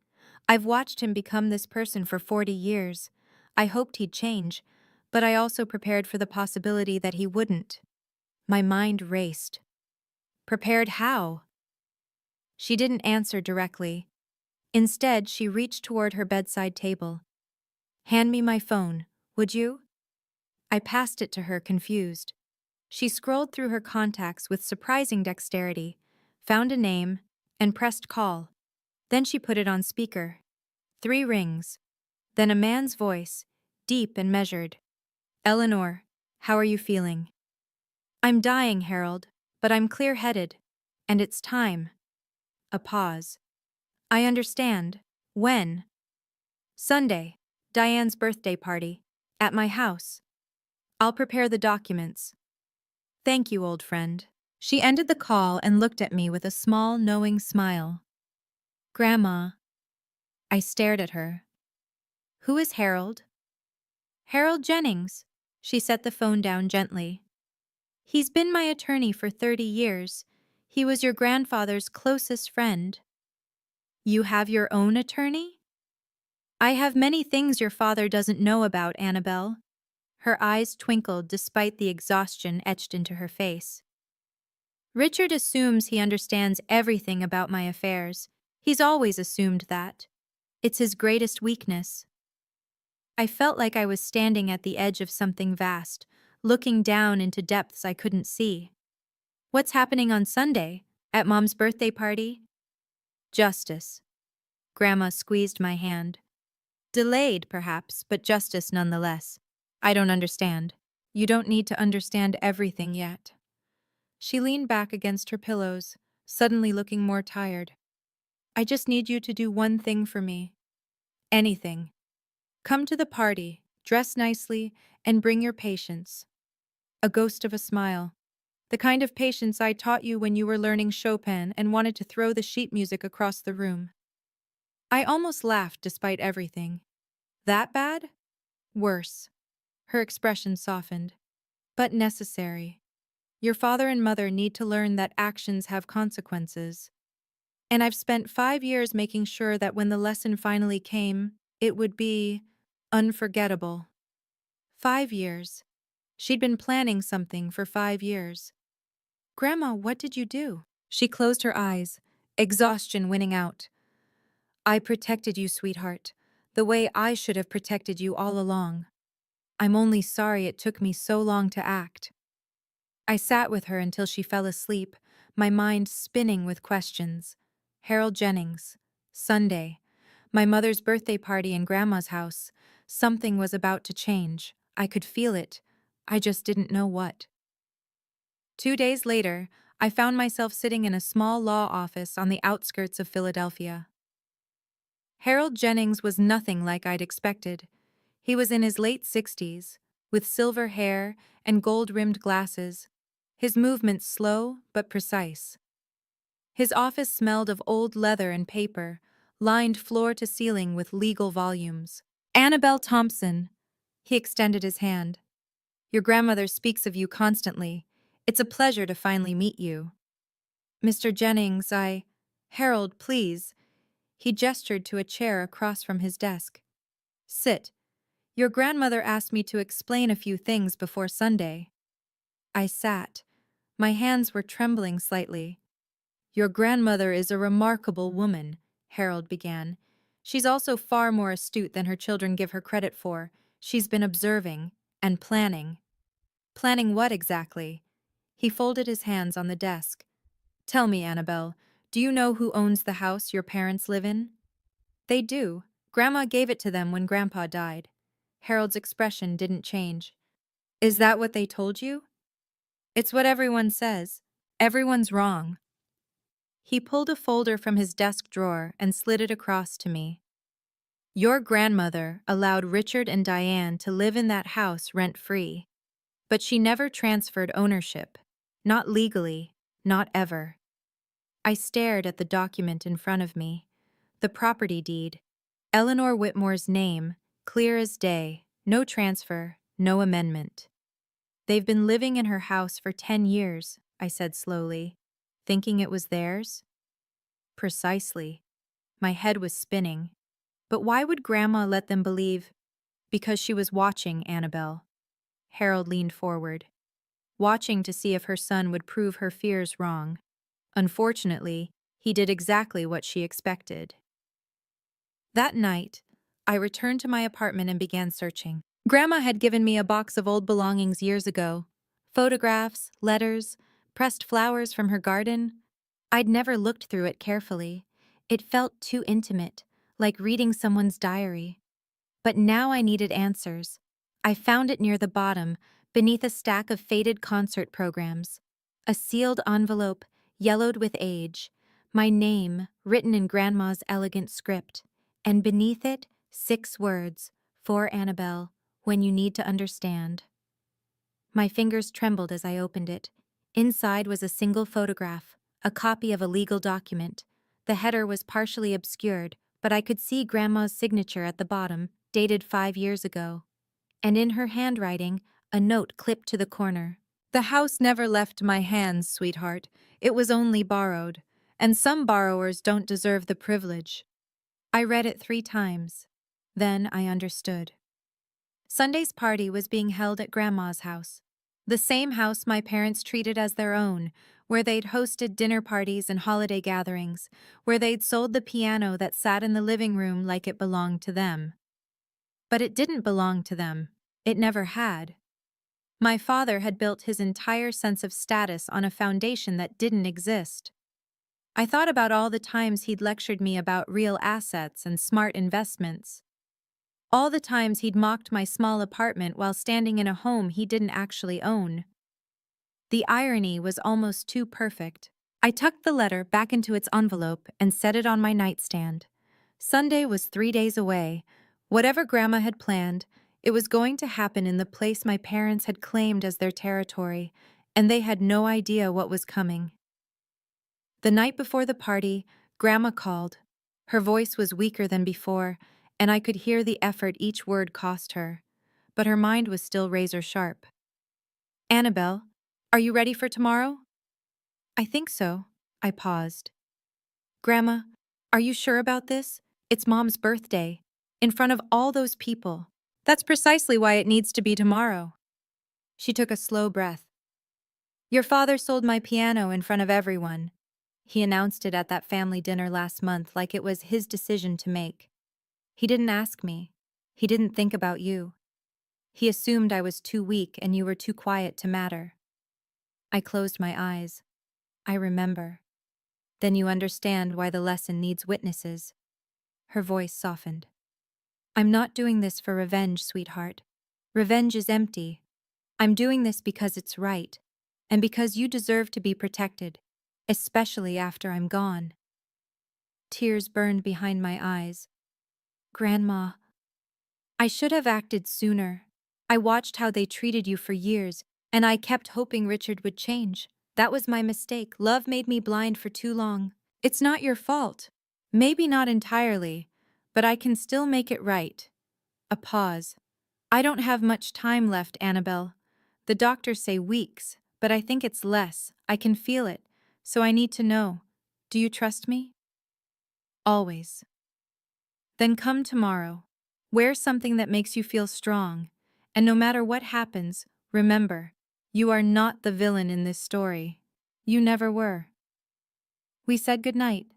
"I've watched him become this person for 40 years. I hoped he'd change, but I also prepared for the possibility that he wouldn't." My mind raced. Prepared how? She didn't answer directly. Instead, she reached toward her bedside table. "Hand me my phone, would you?" I passed it to her, confused. She scrolled through her contacts with surprising dexterity, found a name, and pressed call. Then she put it on speaker. 3 rings. Then a man's voice, deep and measured. "Eleanor, how are you feeling?" "I'm dying, Harold, but I'm clear-headed. And it's time." A pause. "I understand. When?" "Sunday. Diane's birthday party. At my house." I'll prepare the documents. Thank you, old friend. She ended the call and looked at me with a small, knowing smile. Grandma. I stared at her. Who is Harold? Harold Jennings. She set the phone down gently. He's been my attorney for 30 years. He was your grandfather's closest friend. You have your own attorney? I have many things your father doesn't know about, Annabelle. Her eyes twinkled despite the exhaustion etched into her face. Richard assumes he understands everything about my affairs. He's always assumed that. It's his greatest weakness. I felt like I was standing at the edge of something vast, looking down into depths I couldn't see. What's happening on Sunday? At Mom's birthday party? Justice. Grandma squeezed my hand. Delayed, perhaps, but justice nonetheless. I don't understand. You don't need to understand everything yet. She leaned back against her pillows, suddenly looking more tired. I just need you to do one thing for me. Anything. Come to the party, dress nicely, and bring your patience. A ghost of a smile. The kind of patience I taught you when you were learning Chopin and wanted to throw the sheet music across the room. I almost laughed despite everything. That bad? Worse. Her expression softened. But necessary. Your father and mother need to learn that actions have consequences. And I've spent 5 years making sure that when the lesson finally came, it would be unforgettable. 5 years. She'd been planning something for 5 years. Grandma, what did you do? She closed her eyes, exhaustion winning out. I protected you, sweetheart, the way I should have protected you all along. I'm only sorry it took me so long to act. I sat with her until she fell asleep, my mind spinning with questions. Harold Jennings. Sunday. My mother's birthday party in Grandma's house. Something was about to change. I could feel it. I just didn't know what. 2 days later, I found myself sitting in a small law office on the outskirts of Philadelphia. Harold Jennings was nothing like I'd expected. He was in his late 60s, with silver hair and gold-rimmed glasses, his movements slow but precise. His office smelled of old leather and paper, lined floor to ceiling with legal volumes. Annabelle Thompson. He extended his hand. Your grandmother speaks of you constantly. It's a pleasure to finally meet you. Mr. Jennings, Harold, please. He gestured to a chair across from his desk. Sit. Your grandmother asked me to explain a few things before Sunday. I sat. My hands were trembling slightly. Your grandmother is a remarkable woman, Harold began. She's also far more astute than her children give her credit for. She's been observing and planning. Planning what exactly? He folded his hands on the desk. Tell me, Annabelle, do you know who owns the house your parents live in? They do. Grandma gave it to them when Grandpa died. Harold's expression didn't change. Is that what they told you? It's what everyone says. Everyone's wrong. He pulled a folder from his desk drawer and slid it across to me. Your grandmother allowed Richard and Diane to live in that house rent-free, but she never transferred ownership. Not legally, not ever. I stared at the document in front of me. The property deed. Eleanor Whitmore's name, clear as day, no transfer, no amendment. They've been living in her house for 10 years, I said slowly, thinking it was theirs. Precisely. My head was spinning. But why would Grandma let them believe? Because she was watching Annabelle. Harold leaned forward, watching to see if her son would prove her fears wrong. Unfortunately, he did exactly what she expected. That night, I returned to my apartment and began searching. Grandma had given me a box of old belongings years ago. Photographs, letters, pressed flowers from her garden. I'd never looked through it carefully. It felt too intimate, like reading someone's diary. But now I needed answers. I found it near the bottom, beneath a stack of faded concert programs. A sealed envelope, yellowed with age. My name, written in Grandma's elegant script. And beneath it, 6 words, for Annabelle, when you need to understand. My fingers trembled as I opened it. Inside was a single photograph, a copy of a legal document. The header was partially obscured, but I could see Grandma's signature at the bottom, dated 5 years ago. And in her handwriting, a note clipped to the corner. The house never left my hands, sweetheart. It was only borrowed, and some borrowers don't deserve the privilege. I read it 3 times. Then I understood. Sunday's party was being held at Grandma's house. The same house my parents treated as their own, where they'd hosted dinner parties and holiday gatherings, where they'd sold the piano that sat in the living room like it belonged to them. But it didn't belong to them. It never had. My father had built his entire sense of status on a foundation that didn't exist. I thought about all the times he'd lectured me about real assets and smart investments. All the times he'd mocked my small apartment while standing in a home he didn't actually own. The irony was almost too perfect. I tucked the letter back into its envelope and set it on my nightstand. Sunday was 3 days away. Whatever Grandma had planned, it was going to happen in the place my parents had claimed as their territory, and they had no idea what was coming. The night before the party, Grandma called. Her voice was weaker than before, and I could hear the effort each word cost her. But her mind was still razor sharp. "Annabelle, are you ready for tomorrow?" "I think so." I paused. "Grandma, are you sure about this? It's Mom's birthday. In front of all those people. That's precisely why it needs to be tomorrow." She took a slow breath. "Your father sold my piano in front of everyone. He announced it at that family dinner last month like it was his decision to make. He didn't ask me. He didn't think about you. He assumed I was too weak and you were too quiet to matter." I closed my eyes. "I remember. Then you understand why the lesson needs witnesses." Her voice softened. "I'm not doing this for revenge, sweetheart. Revenge is empty. I'm doing this because it's right, and because you deserve to be protected, especially after I'm gone." Tears burned behind my eyes. "Grandma, I should have acted sooner. I watched how they treated you for years, and I kept hoping Richard would change. That was my mistake. Love made me blind for too long. It's not your fault. Maybe not entirely, but I can still make it right." A pause. "I don't have much time left, Annabelle. The doctors say weeks, but I think it's less. I can feel it, so I need to know. Do you trust me?" "Always." "Then come tomorrow. Wear something that makes you feel strong. And no matter what happens, remember, you are not the villain in this story. You never were." We said goodnight.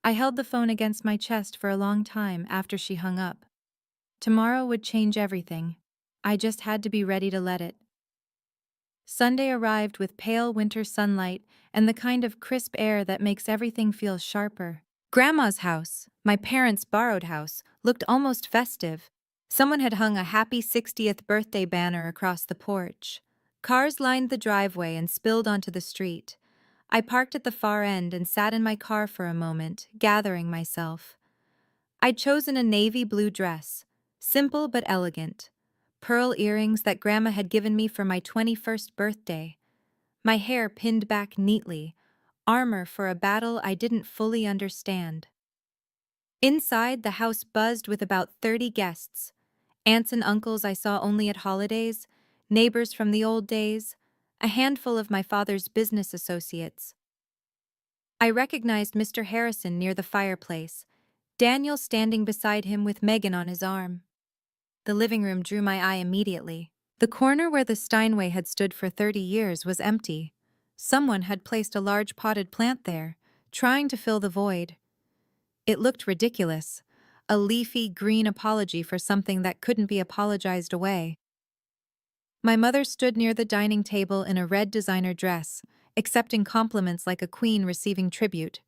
I held the phone against my chest for a long time after she hung up. Tomorrow would change everything. I just had to be ready to let it. Sunday arrived with pale winter sunlight and the kind of crisp air that makes everything feel sharper. Grandma's house, my parents' borrowed house, looked almost festive. Someone had hung a happy 60th birthday banner across the porch. Cars lined the driveway and spilled onto the street. I parked at the far end and sat in my car for a moment, gathering myself. I'd chosen a navy blue dress, simple but elegant. Pearl earrings that Grandma had given me for my 21st birthday. My hair pinned back neatly, armor for a battle I didn't fully understand. Inside, the house buzzed with about 30 guests. Aunts and uncles I saw only at holidays, neighbors from the old days, a handful of my father's business associates. I recognized Mr. Harrison near the fireplace, Daniel standing beside him with Megan on his arm. The living room drew my eye immediately. The corner where the Steinway had stood for 30 years was empty. Someone had placed a large potted plant there, trying to fill the void. It looked ridiculous, a leafy green apology for something that couldn't be apologized away. My mother stood near the dining table in a red designer dress, accepting compliments like a queen receiving tribute.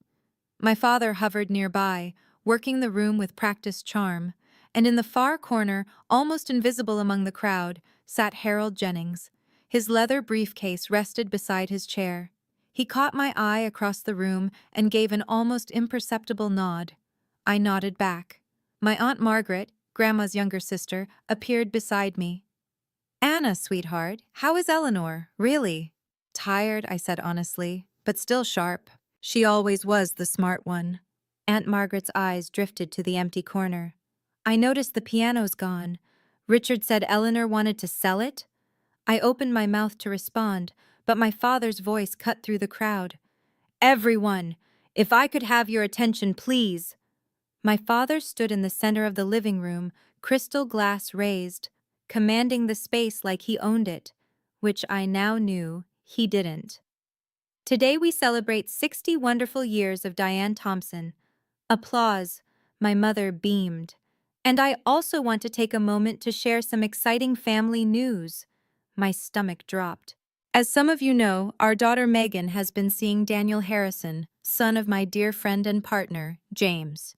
My father hovered nearby, working the room with practiced charm, and in the far corner, almost invisible among the crowd, sat Harold Jennings. His leather briefcase rested beside his chair. He caught my eye across the room and gave an almost imperceptible nod. I nodded back. My Aunt Margaret, Grandma's younger sister, appeared beside me. Anna, sweetheart, how is Eleanor? Really? Tired, I said honestly, but still sharp. She always was the smart one. Aunt Margaret's eyes drifted to the empty corner. I noticed the piano's gone. Richard said Eleanor wanted to sell it? I opened my mouth to respond, but my father's voice cut through the crowd. Everyone, if I could have your attention, please. My father stood in the center of the living room, crystal glass raised, commanding the space like he owned it, which I now knew he didn't. Today we celebrate 60 wonderful years of Diane Thompson. Applause. My mother beamed. And I also want to take a moment to share some exciting family news. My stomach dropped. As some of you know, our daughter Megan has been seeing Daniel Harrison, son of my dear friend and partner, James.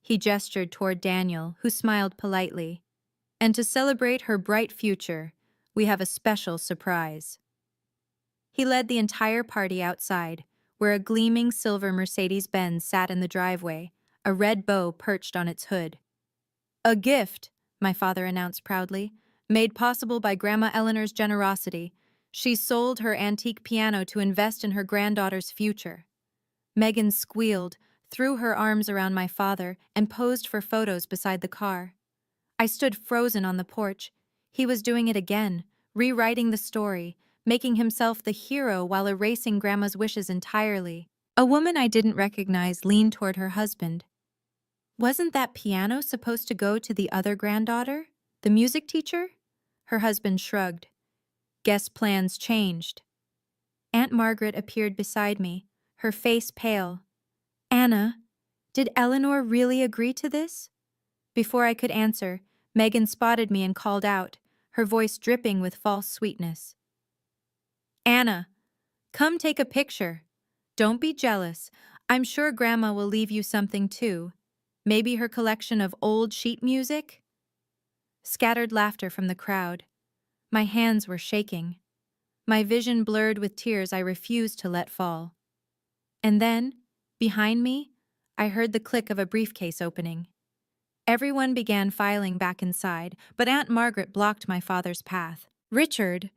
He gestured toward Daniel, who smiled politely. And to celebrate her bright future, we have a special surprise. He led the entire party outside, where a gleaming silver Mercedes-Benz sat in the driveway, a red bow perched on its hood. A gift, my father announced proudly, made possible by Grandma Eleanor's generosity. She sold her antique piano to invest in her granddaughter's future. Megan squealed, threw her arms around my father, and posed for photos beside the car. I stood frozen on the porch. He was doing it again, rewriting the story, making himself the hero while erasing Grandma's wishes entirely. A woman I didn't recognize leaned toward her husband. Wasn't that piano supposed to go to the other granddaughter? The music teacher? Her husband shrugged. Guess plans changed. Aunt Margaret appeared beside me, her face pale. Anna, did Eleanor really agree to this? Before I could answer, Megan spotted me and called out, her voice dripping with false sweetness. Anna, come take a picture. Don't be jealous. I'm sure Grandma will leave you something too. Maybe her collection of old sheet music? Scattered laughter from the crowd. My hands were shaking. My vision blurred with tears I refused to let fall. And then, behind me, I heard the click of a briefcase opening. Everyone began filing back inside, but Aunt Margaret blocked my father's path. Richard!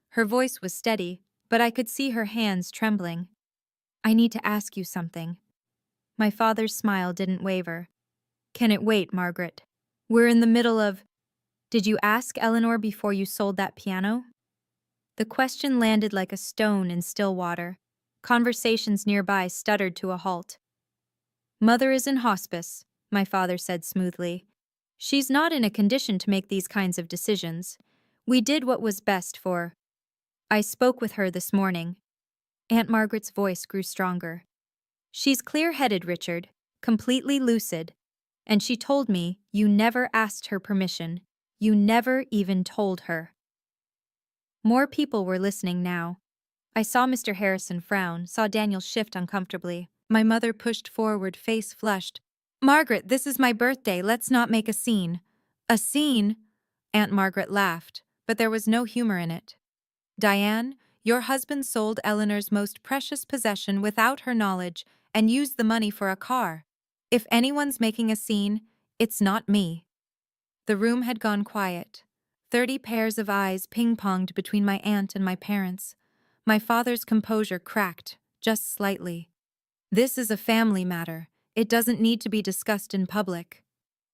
Her voice was steady, but I could see her hands trembling. I need to ask you something. My father's smile didn't waver. Can it wait, Margaret? We're in the middle of... Did you ask Eleanor before you sold that piano? The question landed like a stone in still water. Conversations nearby stuttered to a halt. Mother is in hospice, my father said smoothly. She's not in a condition to make these kinds of decisions. We did what was best for... I spoke with her this morning. Aunt Margaret's voice grew stronger. She's clear-headed, Richard, completely lucid. And she told me you never asked her permission. You never even told her. More people were listening now. I saw Mr. Harrison frown, saw Daniel shift uncomfortably. My mother pushed forward, face flushed. Margaret, this is my birthday. Let's not make a scene. A scene? Aunt Margaret laughed, but there was no humor in it. Diane, your husband sold Eleanor's most precious possession without her knowledge and used the money for a car. If anyone's making a scene, it's not me. The room had gone quiet. 30 pairs of eyes ping-ponged between my aunt and my parents. My father's composure cracked, just slightly. This is a family matter. It doesn't need to be discussed in public.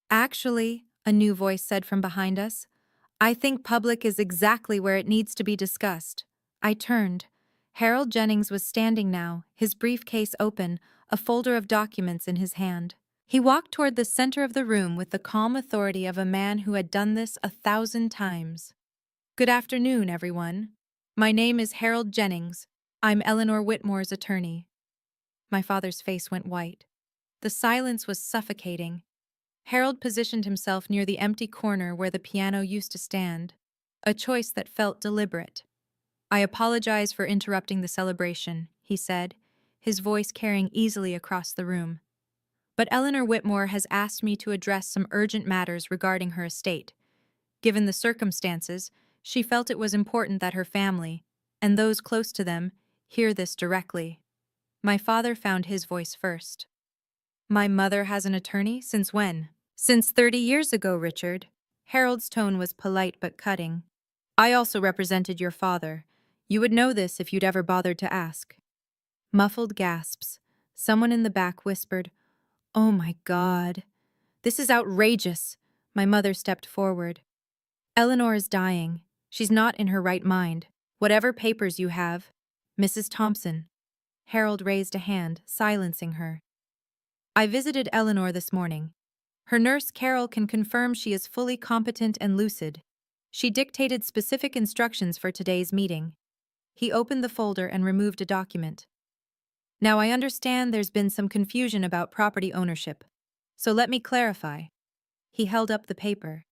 Actually, a new voice said from behind us, I think public is exactly where it needs to be discussed. I turned. Harold Jennings was standing now, his briefcase open, a folder of documents in his hand. He walked toward the center of the room with the calm authority of a man who had done this 1,000 times. Good afternoon, everyone. My name is Harold Jennings. I'm Eleanor Whitmore's attorney. My father's face went white. The silence was suffocating. Harold positioned himself near the empty corner where the piano used to stand, a choice that felt deliberate. I apologize for interrupting the celebration, he said, his voice carrying easily across the room. But Eleanor Whitmore has asked me to address some urgent matters regarding her estate. Given the circumstances, she felt it was important that her family, and those close to them, hear this directly. My father found his voice first. My mother has an attorney? Since when? Since 30 years ago, Richard. Harold's tone was polite but cutting. I also represented your father. You would know this if you'd ever bothered to ask. Muffled gasps. Someone in the back whispered, "Oh my God. This is outrageous." My mother stepped forward. "Eleanor is dying. She's not in her right mind. Whatever papers you have." "Mrs. Thompson." Harold raised a hand, silencing her. "I visited Eleanor this morning. Her nurse Carol can confirm she is fully competent and lucid. She dictated specific instructions for today's meeting." He opened the folder and removed a document. "Now I understand there's been some confusion about property ownership. So let me clarify." He held up the paper.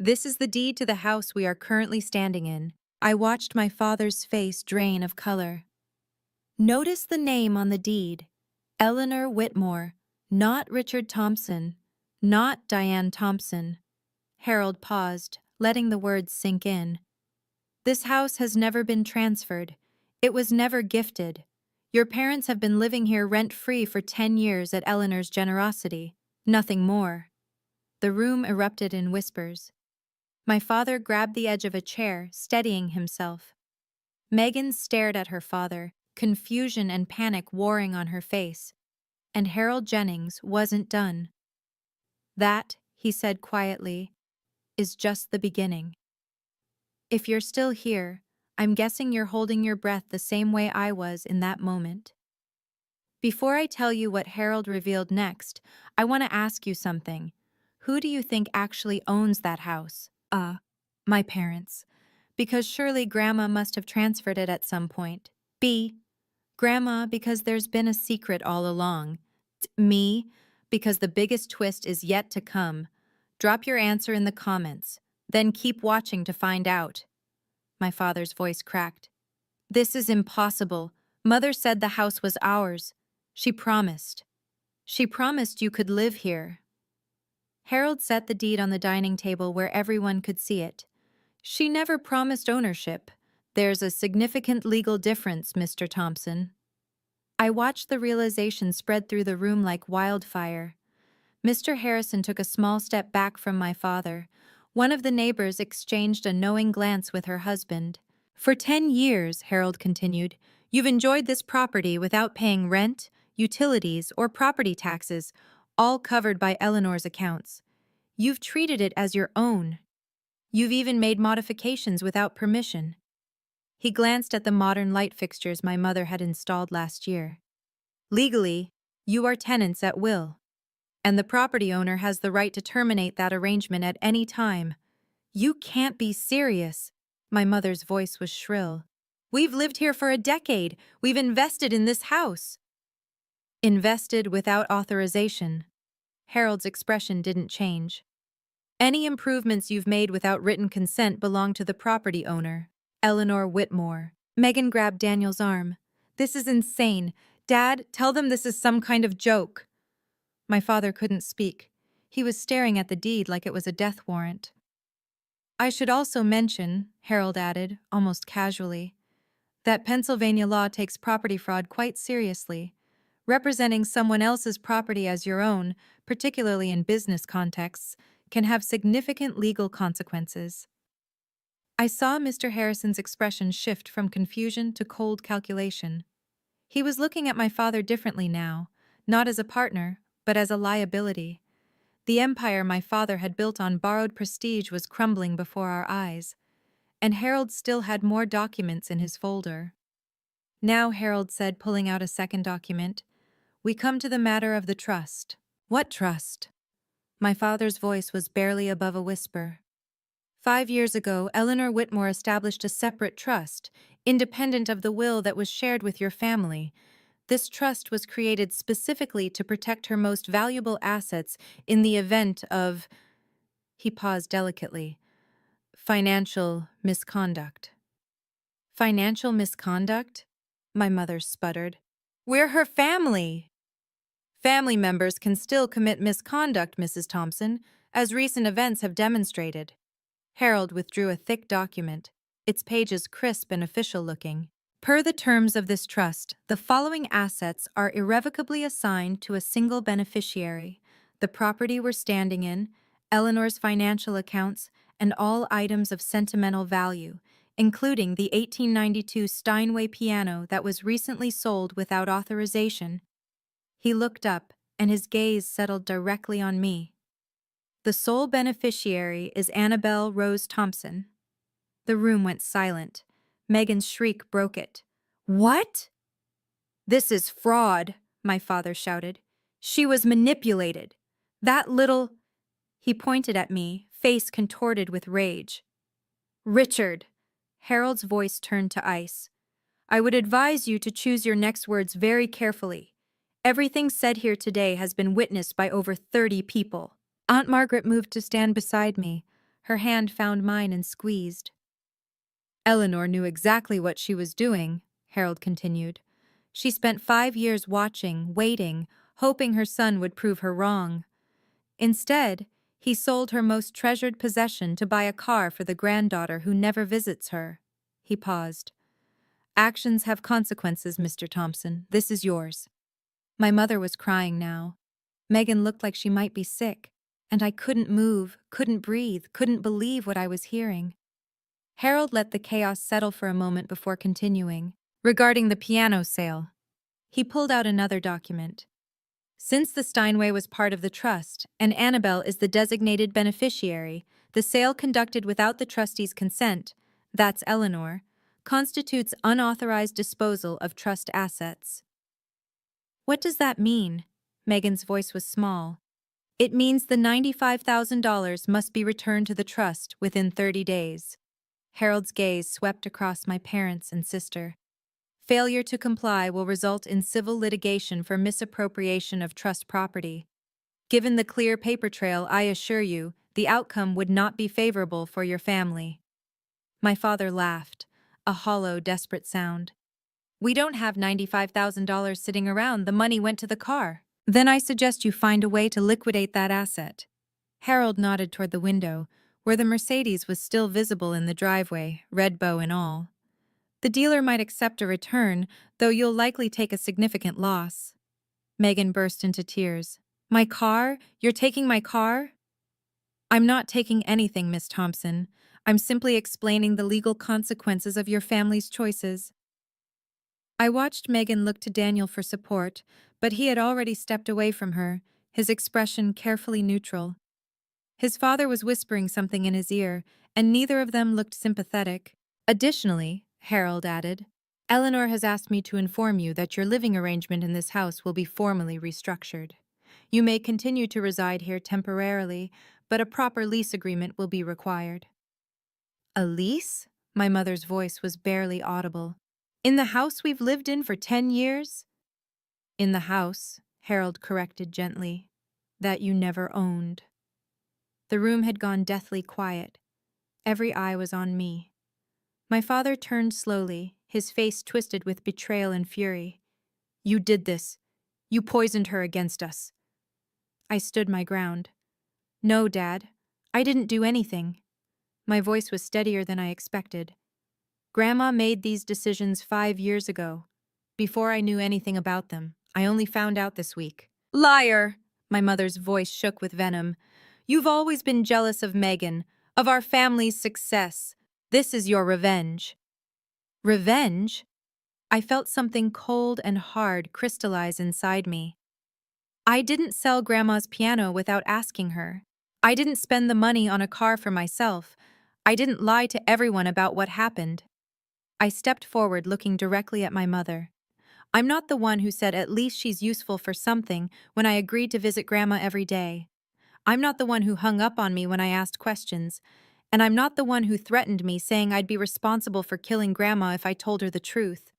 "This is the deed to the house we are currently standing in." I watched my father's face drain of color. "Notice the name on the deed. Eleanor Whitmore, not Richard Thompson, not Diane Thompson." Harold paused, letting the words sink in. "This house has never been transferred. It was never gifted. Your parents have been living here rent-free for 10 years at Eleanor's generosity. Nothing more." The room erupted in whispers. My father grabbed the edge of a chair, steadying himself. Megan stared at her father, confusion and panic warring on her face. And Harold Jennings wasn't done. "That," he said quietly, "is just the beginning. If you're still here, I'm guessing you're holding your breath the same way I was in that moment." Before I tell you what Harold revealed next, I want to ask you something. Who do you think actually owns that house? My parents. Because surely Grandma must have transferred it at some point. B. Grandma, because there's been a secret all along. Me, because the biggest twist is yet to come. Drop your answer in the comments, then keep watching to find out. My father's voice cracked. "This is impossible. Mother said the house was ours. She promised. She promised you could live here." Harold set the deed on the dining table where everyone could see it. "She never promised ownership. There's a significant legal difference, Mr. Thompson." I watched the realization spread through the room like wildfire. Mr. Harrison took a small step back from my father. One of the neighbors exchanged a knowing glance with her husband. "For 10 years, Harold continued, you've enjoyed this property without paying rent, utilities, or property taxes, all covered by Eleanor's accounts. You've treated it as your own. You've even made modifications without permission." He glanced at the modern light fixtures my mother had installed last year. "Legally, you are tenants at will, and the property owner has the right to terminate that arrangement at any time." "You can't be serious." My mother's voice was shrill. "We've lived here for a decade. We've invested in this house." "Invested without authorization." Harold's expression didn't change. "Any improvements you've made without written consent belong to the property owner, Eleanor Whitmore." Megan grabbed Daniel's arm. "This is insane. Dad, tell them this is some kind of joke." My father couldn't speak. He was staring at the deed like it was a death warrant. "I should also mention," Harold added, almost casually, "that Pennsylvania law takes property fraud quite seriously. Representing someone else's property as your own, particularly in business contexts, can have significant legal consequences." I saw Mr. Harrison's expression shift from confusion to cold calculation. He was looking at my father differently now, not as a partner, but as a liability. The empire my father had built on borrowed prestige was crumbling before our eyes, and Harold still had more documents in his folder. "Now," Harold said, pulling out a second document, "we come to the matter of the trust." "What trust?" My father's voice was barely above a whisper. 5 years ago, Eleanor Whitmore established a separate trust, independent of the will that was shared with your family. This trust was created specifically to protect her most valuable assets in the event of," he paused delicately, "financial misconduct." "Financial misconduct?" My mother sputtered. "We're her family." "Family members can still commit misconduct, Mrs. Thompson, as recent events have demonstrated." Harold withdrew a thick document, its pages crisp and official-looking. "Per the terms of this trust, the following assets are irrevocably assigned to a single beneficiary: the property we're standing in, Eleanor's financial accounts, and all items of sentimental value, including the 1892 Steinway piano that was recently sold without authorization. He looked up, and his gaze settled directly on me. The sole beneficiary is Annabelle Rose Thompson. The room went silent. Megan's shriek broke it. What? This is fraud, my father shouted. She was manipulated. That little... He pointed at me, face contorted with rage. Richard. Harold's voice turned to ice. I would advise you to choose your next words very carefully. Everything said here today has been witnessed by over 30 people. Aunt Margaret moved to stand beside me. Her hand found mine and squeezed. Eleanor knew exactly what she was doing, Harold continued. She spent 5 years watching, waiting, hoping her son would prove her wrong. Instead, he sold her most treasured possession to buy a car for the granddaughter who never visits her. He paused. Actions have consequences, Mr. Thompson. This is yours. My mother was crying now. Megan looked like she might be sick, and I couldn't move, couldn't breathe, couldn't believe what I was hearing. Harold let the chaos settle for a moment before continuing. Regarding the piano sale, he pulled out another document. Since the Steinway was part of the trust, and Annabelle is the designated beneficiary, the sale conducted without the trustee's consent, that's Eleanor, constitutes unauthorized disposal of trust assets. What does that mean? Megan's voice was small. It means the $95,000 must be returned to the trust within 30 days. Harold's gaze swept across my parents and sister. Failure to comply will result in civil litigation for misappropriation of trust property. Given the clear paper trail, I assure you, the outcome would not be favorable for your family. My father laughed, a hollow, desperate sound. We don't have $95,000 sitting around. The money went to the car. Then I suggest you find a way to liquidate that asset. Harold nodded toward the window, where the Mercedes was still visible in the driveway, red bow and all. The dealer might accept a return, though you'll likely take a significant loss. Megan burst into tears. My car? You're taking my car? I'm not taking anything, Miss Thompson. I'm simply explaining the legal consequences of your family's choices. I watched Megan look to Daniel for support, but he had already stepped away from her, his expression carefully neutral. His father was whispering something in his ear, and neither of them looked sympathetic. Additionally, Harold added, Eleanor has asked me to inform you that your living arrangement in this house will be formally restructured. You may continue to reside here temporarily, but a proper lease agreement will be required. A lease? My mother's voice was barely audible. In the house we've lived in for 10 years? In the house, Harold corrected gently, that you never owned. The room had gone deathly quiet. Every eye was on me. My father turned slowly, his face twisted with betrayal and fury. You did this. You poisoned her against us. I stood my ground. No, Dad. I didn't do anything. My voice was steadier than I expected. Grandma made these decisions 5 years ago. Before I knew anything about them, I only found out this week. Liar! My mother's voice shook with venom. You've always been jealous of Megan, of our family's success. This is your revenge. Revenge? I felt something cold and hard crystallize inside me. I didn't sell Grandma's piano without asking her. I didn't spend the money on a car for myself. I didn't lie to everyone about what happened. I stepped forward, looking directly at my mother. I'm not the one who said at least she's useful for something when I agreed to visit Grandma every day. I'm not the one who hung up on me when I asked questions. And I'm not the one who threatened me, saying I'd be responsible for killing Grandma if I told her the truth.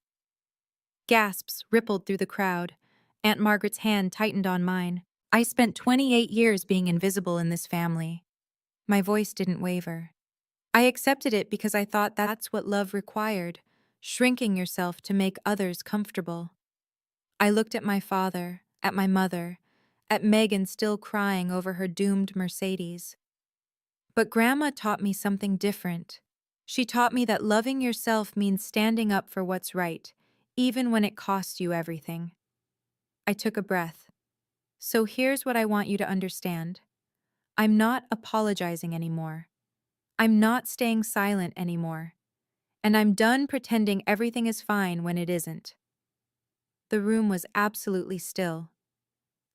Gasps rippled through the crowd. Aunt Margaret's hand tightened on mine. I spent 28 years being invisible in this family. My voice didn't waver. I accepted it because I thought that's what love required, shrinking yourself to make others comfortable. I looked at my father, at my mother, at Megan still crying over her doomed Mercedes. But Grandma taught me something different. She taught me that loving yourself means standing up for what's right, even when it costs you everything. I took a breath. So here's what I want you to understand. I'm not apologizing anymore. I'm not staying silent anymore, and I'm done pretending everything is fine when it isn't. The room was absolutely still.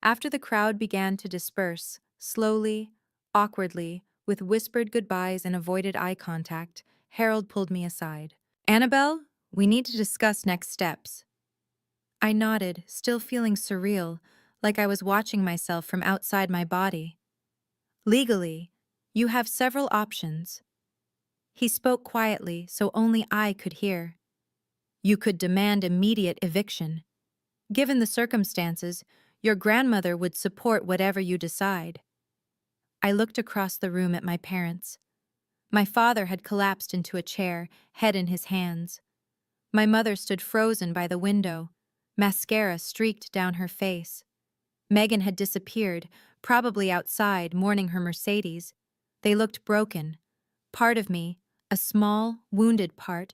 After the crowd began to disperse, slowly, awkwardly, with whispered goodbyes and avoided eye contact, Harold pulled me aside. Annabelle, we need to discuss next steps. I nodded, still feeling surreal, like I was watching myself from outside my body. Legally, you have several options. He spoke quietly so only I could hear. You could demand immediate eviction. Given the circumstances, your grandmother would support whatever you decide. I looked across the room at my parents. My father had collapsed into a chair, head in his hands. My mother stood frozen by the window, mascara streaked down her face. Megan had disappeared, probably outside, mourning her Mercedes. They looked broken. Part of me, a small, wounded part,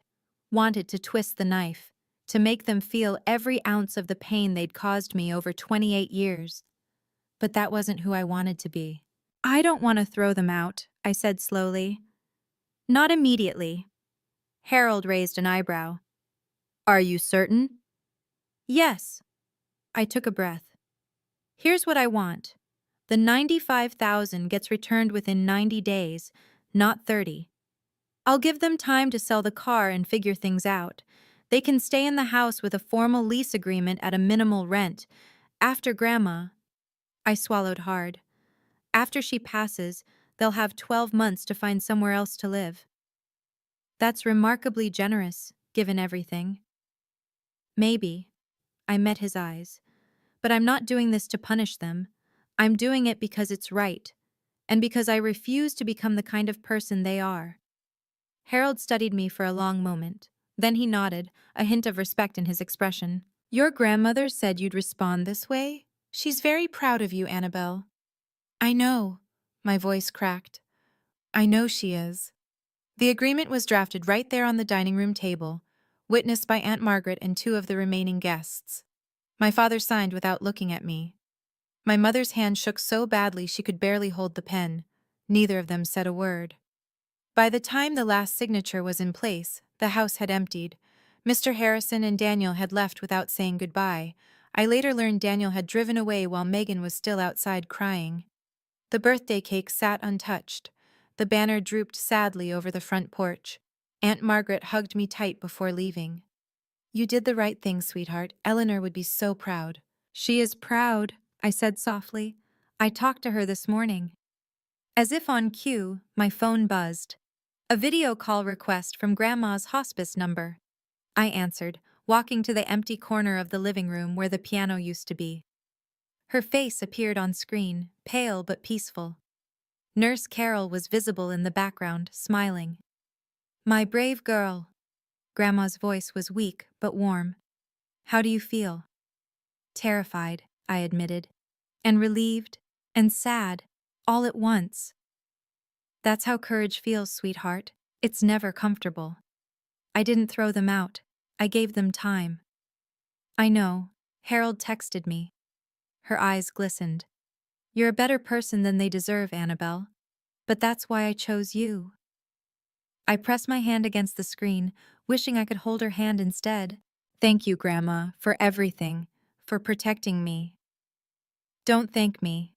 wanted to twist the knife, to make them feel every ounce of the pain they'd caused me over 28 years. But that wasn't who I wanted to be. I don't want to throw them out, I said slowly. Not immediately. Harold raised an eyebrow. Are you certain? Yes. I took a breath. Here's what I want. The 95,000 gets returned within 90 days, not 30. I'll give them time to sell the car and figure things out. They can stay in the house with a formal lease agreement at a minimal rent. After Grandma, I swallowed hard. After she passes, they'll have 12 months to find somewhere else to live. That's remarkably generous, given everything. Maybe. I met his eyes. But I'm not doing this to punish them. I'm doing it because it's right, and because I refuse to become the kind of person they are. Harold studied me for a long moment. Then he nodded, a hint of respect in his expression. Your grandmother said you'd respond this way? She's very proud of you, Annabelle. I know. My voice cracked. I know she is. The agreement was drafted right there on the dining room table, witnessed by Aunt Margaret and two of the remaining guests. My father signed without looking at me. My mother's hand shook so badly she could barely hold the pen. Neither of them said a word. By the time the last signature was in place, the house had emptied. Mr. Harrison and Daniel had left without saying goodbye. I later learned Daniel had driven away while Megan was still outside crying. The birthday cake sat untouched. The banner drooped sadly over the front porch. Aunt Margaret hugged me tight before leaving. You did the right thing, sweetheart. Eleanor would be so proud. She is proud, I said softly. I talked to her this morning. As if on cue, my phone buzzed. A video call request from Grandma's hospice number. I answered, walking to the empty corner of the living room where the piano used to be. Her face appeared on screen, pale but peaceful. Nurse Carol was visible in the background, smiling. My brave girl. Grandma's voice was weak but warm. How do you feel? Terrified, I admitted, and relieved, and sad, all at once. That's how courage feels, sweetheart. It's never comfortable. I didn't throw them out. I gave them time. I know. Harold texted me. Her eyes glistened. You're a better person than they deserve, Annabelle. But that's why I chose you. I pressed my hand against the screen, wishing I could hold her hand instead. Thank you, Grandma, for everything, for protecting me. Don't thank me.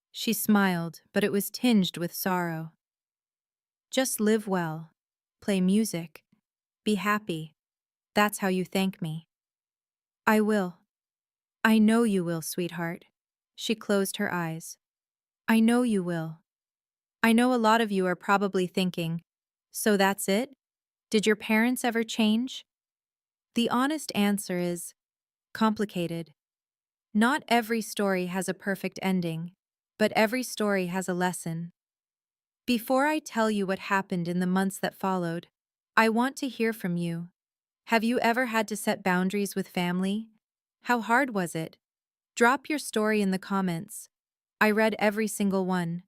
She smiled, but it was tinged with sorrow. Just live well. Play music. Be happy. That's how you thank me. I will. I know you will, sweetheart. She closed her eyes. I know you will. I know a lot of you are probably thinking, so that's it? Did your parents ever change? The honest answer is complicated. Not every story has a perfect ending, but every story has a lesson. Before I tell you what happened in the months that followed, I want to hear from you. Have you ever had to set boundaries with family? How hard was it? Drop your story in the comments. I read every single one.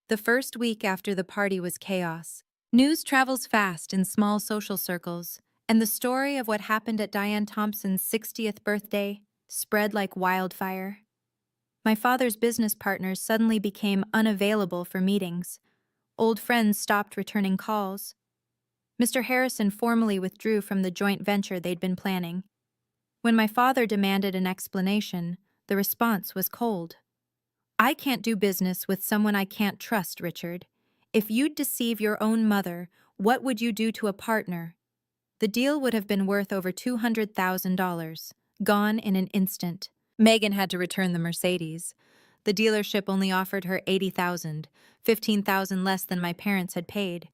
The first week after the party was chaos. News travels fast in small social circles, and the story of what happened at Diane Thompson's 60th birthday spread like wildfire. My father's business partners suddenly became unavailable for meetings. Old friends stopped returning calls. Mr. Harrison formally withdrew from the joint venture they'd been planning. When my father demanded an explanation, the response was cold. I can't do business with someone I can't trust, Richard. If you'd deceive your own mother, what would you do to a partner? The deal would have been worth over $200,000, gone in an instant. Megan had to return the Mercedes. The dealership only offered her $80,000, $15,000 less than my parents had paid.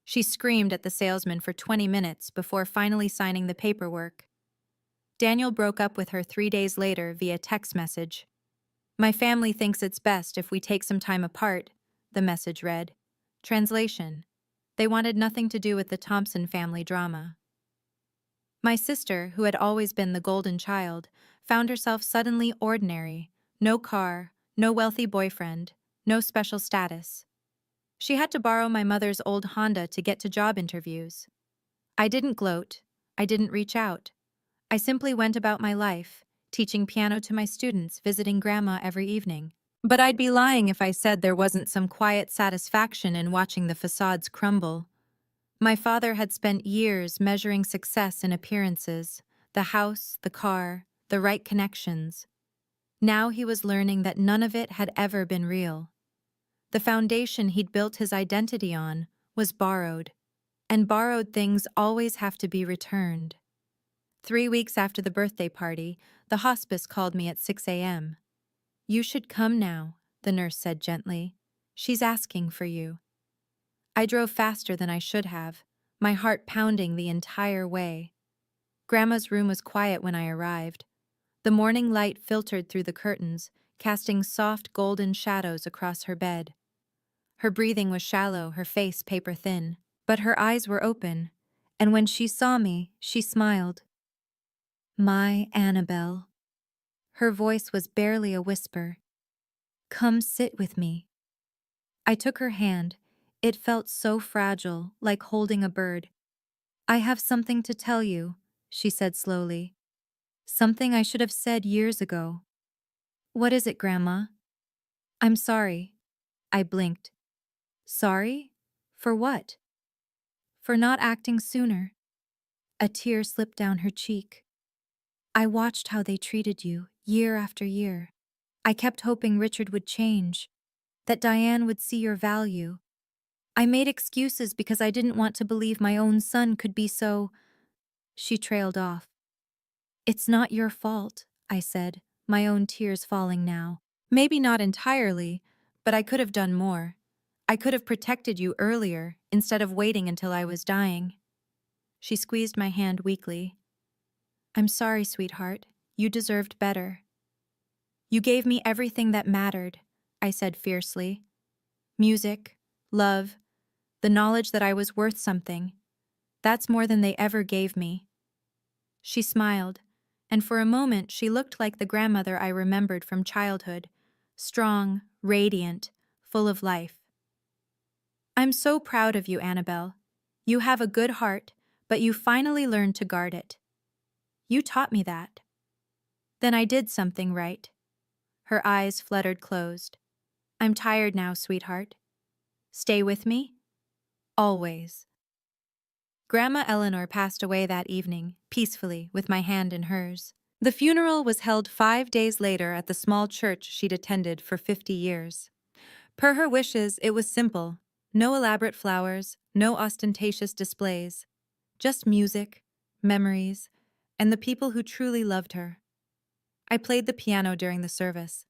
She screamed at the salesman for 20 minutes before finally signing the paperwork. Daniel broke up with her 3 days later via text message. My family thinks it's best if we take some time apart, the message read. Translation: they wanted nothing to do with the Thompson family drama. My sister, who had always been the golden child, found herself suddenly ordinary. No car, no wealthy boyfriend, no special status. She had to borrow my mother's old Honda to get to job interviews. I didn't gloat. I didn't reach out. I simply went about my life, teaching piano to my students, visiting Grandma every evening. But I'd be lying if I said there wasn't some quiet satisfaction in watching the facades crumble. My father had spent years measuring success in appearances, the house, the car, the right connections. Now he was learning that none of it had ever been real. The foundation he'd built his identity on was borrowed, and borrowed things always have to be returned. 3 weeks after the birthday party, the hospice called me at 6 a.m. You should come now, the nurse said gently. She's asking for you. I drove faster than I should have, my heart pounding the entire way. Grandma's room was quiet when I arrived. The morning light filtered through the curtains, casting soft golden shadows across her bed. Her breathing was shallow, her face paper-thin, but her eyes were open, and when she saw me, she smiled. My Annabelle. Her voice was barely a whisper. Come sit with me. I took her hand. It felt so fragile, like holding a bird. I have something to tell you, she said slowly. Something I should have said years ago. What is it, Grandma? I'm sorry. I blinked. Sorry? For what? For not acting sooner. A tear slipped down her cheek. I watched how they treated you, year after year. I kept hoping Richard would change, that Diane would see your value. I made excuses because I didn't want to believe my own son could be so... She trailed off. It's not your fault, I said, my own tears falling now. Maybe not entirely, but I could have done more. I could have protected you earlier, instead of waiting until I was dying. She squeezed my hand weakly. I'm sorry, sweetheart. You deserved better. You gave me everything that mattered, I said fiercely. Music, love, the knowledge that I was worth something. That's more than they ever gave me. She smiled, and for a moment she looked like the grandmother I remembered from childhood, strong, radiant, full of life. I'm so proud of you, Annabelle. You have a good heart, but you finally learned to guard it. You taught me that. Then I did something right. Her eyes fluttered closed. I'm tired now, sweetheart. Stay with me? Always. Grandma Eleanor passed away that evening, peacefully, with my hand in hers. The funeral was held 5 days later at the small church she'd attended for 50 years. Per her wishes, it was simple. No elaborate flowers, no ostentatious displays. Just music, memories, and the people who truly loved her. I played the piano during the service.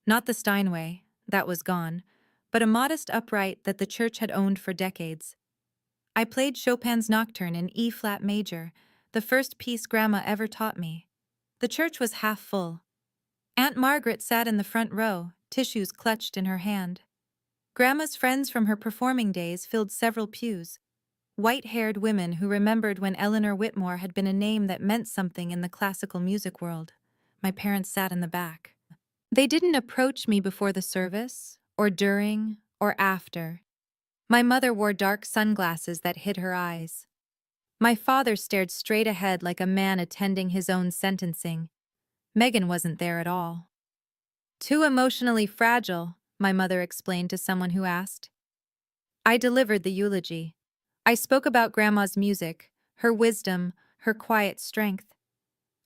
Not the Steinway, that was gone, but a modest upright that the church had owned for decades. I played Chopin's Nocturne in E-flat major, the first piece Grandma ever taught me. The church was half full. Aunt Margaret sat in the front row, tissues clutched in her hand. Grandma's friends from her performing days filled several pews. White-haired women who remembered when Eleanor Whitmore had been a name that meant something in the classical music world. My parents sat in the back. They didn't approach me before the service, or during, or after. My mother wore dark sunglasses that hid her eyes. My father stared straight ahead like a man attending his own sentencing. Megan wasn't there at all. Too emotionally fragile, my mother explained to someone who asked. I delivered the eulogy. I spoke about Grandma's music, her wisdom, her quiet strength.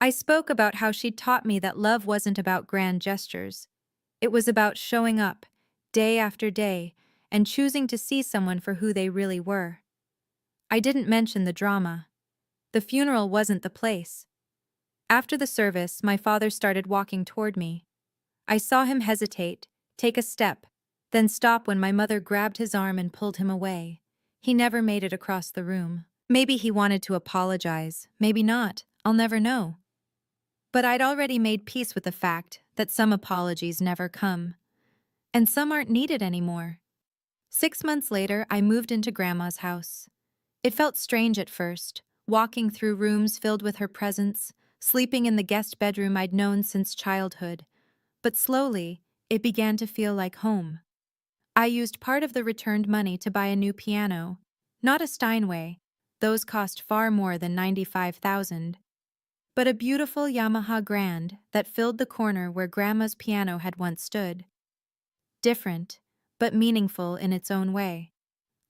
I spoke about how she'd taught me that love wasn't about grand gestures. It was about showing up, day after day, and choosing to see someone for who they really were. I didn't mention the drama. The funeral wasn't the place. After the service, my father started walking toward me. I saw him hesitate, take a step, then stop when my mother grabbed his arm and pulled him away. He never made it across the room. Maybe he wanted to apologize, maybe not. I'll never know. But I'd already made peace with the fact that some apologies never come, and some aren't needed anymore. 6 months later, I moved into Grandma's house. It felt strange at first, walking through rooms filled with her presence, sleeping in the guest bedroom I'd known since childhood. But slowly, it began to feel like home. I used part of the returned money to buy a new piano, not a Steinway, those cost far more than $95,000, but a beautiful Yamaha Grand that filled the corner where Grandma's piano had once stood. Different, but meaningful in its own way.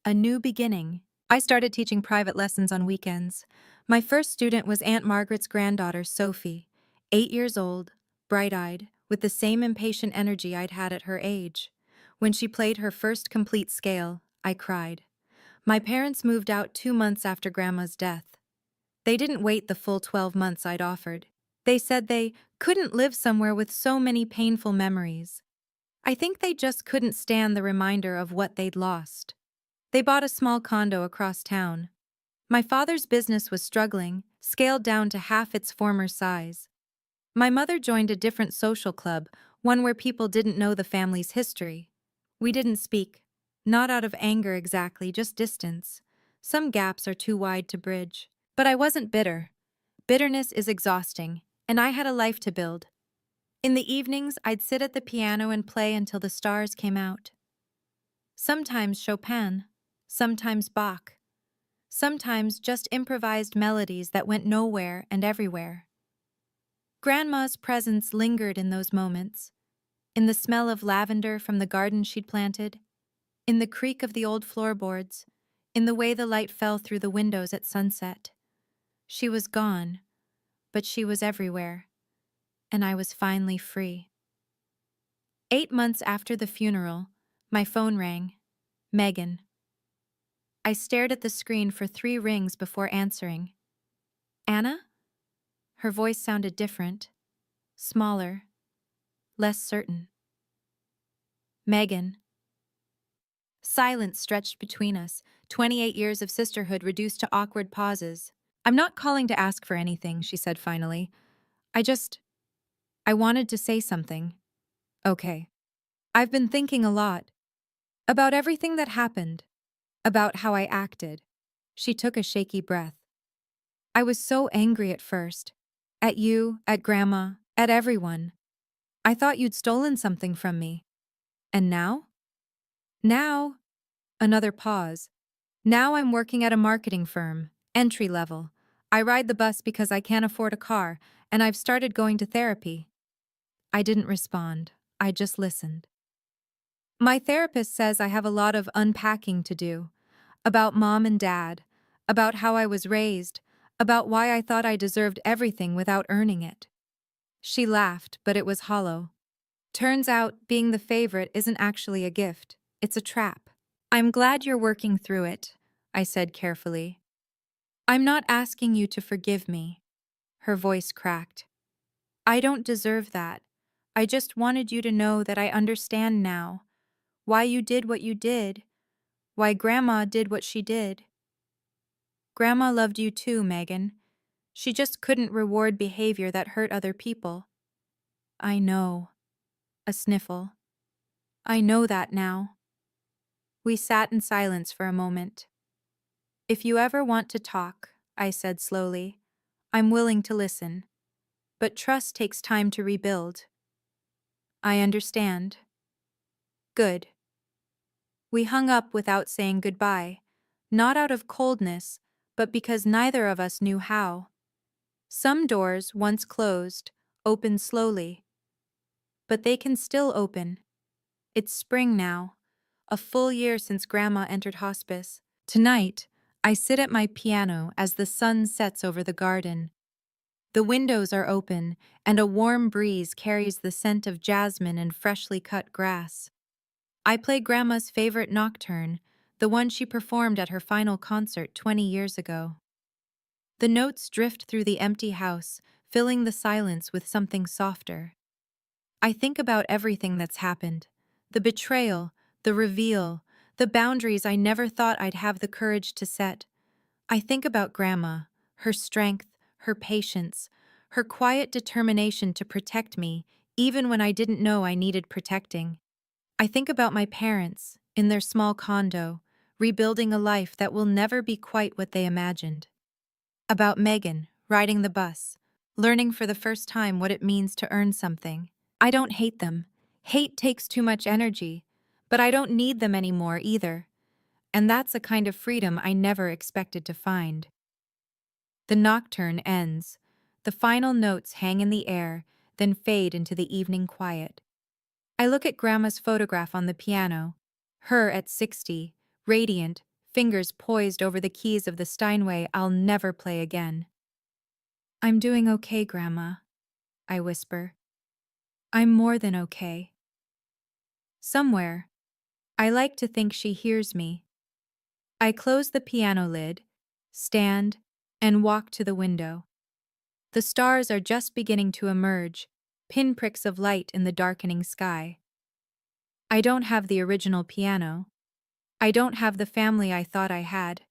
A new beginning. I started teaching private lessons on weekends. My first student was Aunt Margaret's granddaughter, Sophie, 8 years old, bright-eyed, with the same impatient energy I'd had at her age. When she played her first complete scale, I cried. My parents moved out 2 months after Grandma's death. They didn't wait the full 12 months I'd offered. They said they couldn't live somewhere with so many painful memories. I think they just couldn't stand the reminder of what they'd lost. They bought a small condo across town. My father's business was struggling, scaled down to half its former size. My mother joined a different social club, one where people didn't know the family's history. We didn't speak. Not out of anger exactly, just distance. Some gaps are too wide to bridge. But I wasn't bitter. Bitterness is exhausting, and I had a life to build. In the evenings, I'd sit at the piano and play until the stars came out. Sometimes Chopin, sometimes Bach, sometimes just improvised melodies that went nowhere and everywhere. Grandma's presence lingered in those moments, in the smell of lavender from the garden she'd planted, in the creak of the old floorboards, in the way the light fell through the windows at sunset. She was gone, but she was everywhere, and I was finally free. 8 months after the funeral, my phone rang. Megan. I stared at the screen for 3 rings before answering. Anna? Her voice sounded different, smaller, less certain. Megan. Silence stretched between us, 28 years of sisterhood reduced to awkward pauses. I'm not calling to ask for anything, she said finally. I wanted to say something. Okay. I've been thinking a lot. About everything that happened. About how I acted. She took a shaky breath. I was so angry at first. At you, at Grandma, at everyone. I thought you'd stolen something from me. And now? Now? Another pause. Now I'm working at a marketing firm, entry level. I ride the bus because I can't afford a car, and I've started going to therapy. I didn't respond. I just listened. My therapist says I have a lot of unpacking to do. About Mom and Dad, about how I was raised, about why I thought I deserved everything without earning it. She laughed, but it was hollow. Turns out, being the favorite isn't actually a gift. It's a trap. I'm glad you're working through it, I said carefully. I'm not asking you to forgive me. Her voice cracked. I don't deserve that. I just wanted you to know that I understand now. Why you did what you did. Why Grandma did what she did. Grandma loved you too, Megan. She just couldn't reward behavior that hurt other people. I know. A sniffle. I know that now. We sat in silence for a moment. If you ever want to talk, I said slowly, I'm willing to listen. But trust takes time to rebuild. I understand. Good. We hung up without saying goodbye, not out of coldness, but because neither of us knew how. Some doors, once closed, open slowly. But they can still open. It's spring now. a full year since Grandma entered hospice. Tonight, I sit at my piano as the sun sets over the garden. The windows are open, and a warm breeze carries the scent of jasmine and freshly cut grass. I play Grandma's favorite nocturne, the one she performed at her final concert 20 years ago. The notes drift through the empty house, filling the silence with something softer. I think about everything that's happened: the betrayal, the reveal, the boundaries I never thought I'd have the courage to set. I think about Grandma, her strength, her patience, her quiet determination to protect me, even when I didn't know I needed protecting. I think about my parents, in their small condo, rebuilding a life that will never be quite what they imagined. About Megan, riding the bus, learning for the first time what it means to earn something. I don't hate them. Hate takes too much energy, but I don't need them anymore either. And that's a kind of freedom I never expected to find. The nocturne ends. The final notes hang in the air, then fade into the evening quiet. I look at Grandma's photograph on the piano, her at 60, radiant, fingers poised over the keys of the Steinway I'll never play again. "I'm doing okay, Grandma," I whisper. "I'm more than okay." Somewhere, I like to think she hears me. I close the piano lid, stand, and walk to the window. The stars are just beginning to emerge, pinpricks of light in the darkening sky. I don't have the original piano. I don't have the family I thought I had.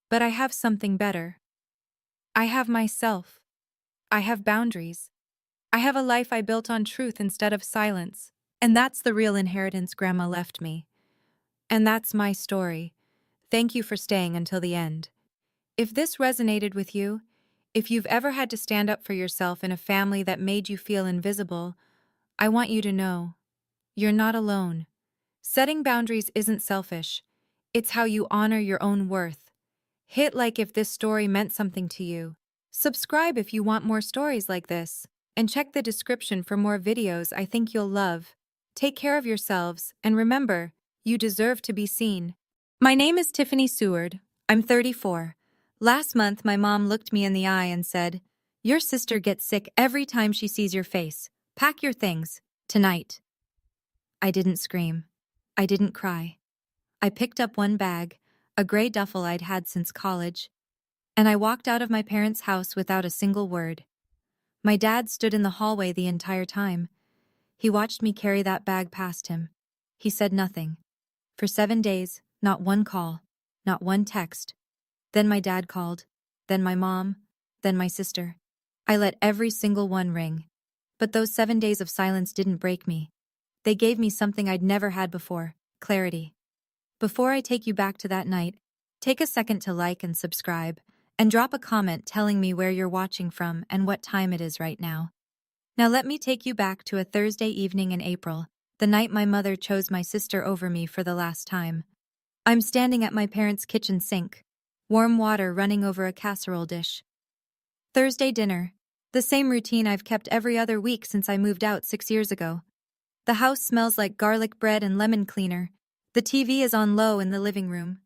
But I have something better. I have myself. I have boundaries. I have a life I built on truth instead of silence. And that's the real inheritance Grandma left me. And that's my story. Thank you for staying until the end. If this resonated with you, if you've ever had to stand up for yourself in a family that made you feel invisible, I want you to know you're not alone. Setting boundaries isn't selfish. It's how you honor your own worth. Hit like if this story meant something to you. Subscribe if you want more stories like this. And check the description for more videos I think you'll love. Take care of yourselves, and remember, you deserve to be seen. My name is Tiffany Seward. I'm 34. Last month, my mom looked me in the eye and said, "Your sister gets sick every time she sees your face. Pack your things. Tonight." I didn't scream. I didn't cry. I picked up one bag, a gray duffel I'd had since college, and I walked out of my parents' house without a single word. My dad stood in the hallway the entire time. He watched me carry that bag past him. He said nothing. For 7 days, not one call, not one text. Then my dad called, then my mom, then my sister. I let every single one ring. But those 7 days of silence didn't break me. They gave me something I'd never had before: clarity. Before I take you back to that night, take a second to like and subscribe, and drop a comment telling me where you're watching from and what time it is right now. Now let me take you back to a Thursday evening in April, the night my mother chose my sister over me for the last time. I'm standing at my parents' kitchen sink, warm water running over a casserole dish. Thursday dinner, the same routine I've kept every other week since I moved out 6 years ago. The house smells like garlic bread and lemon cleaner. The TV is on low in the living room.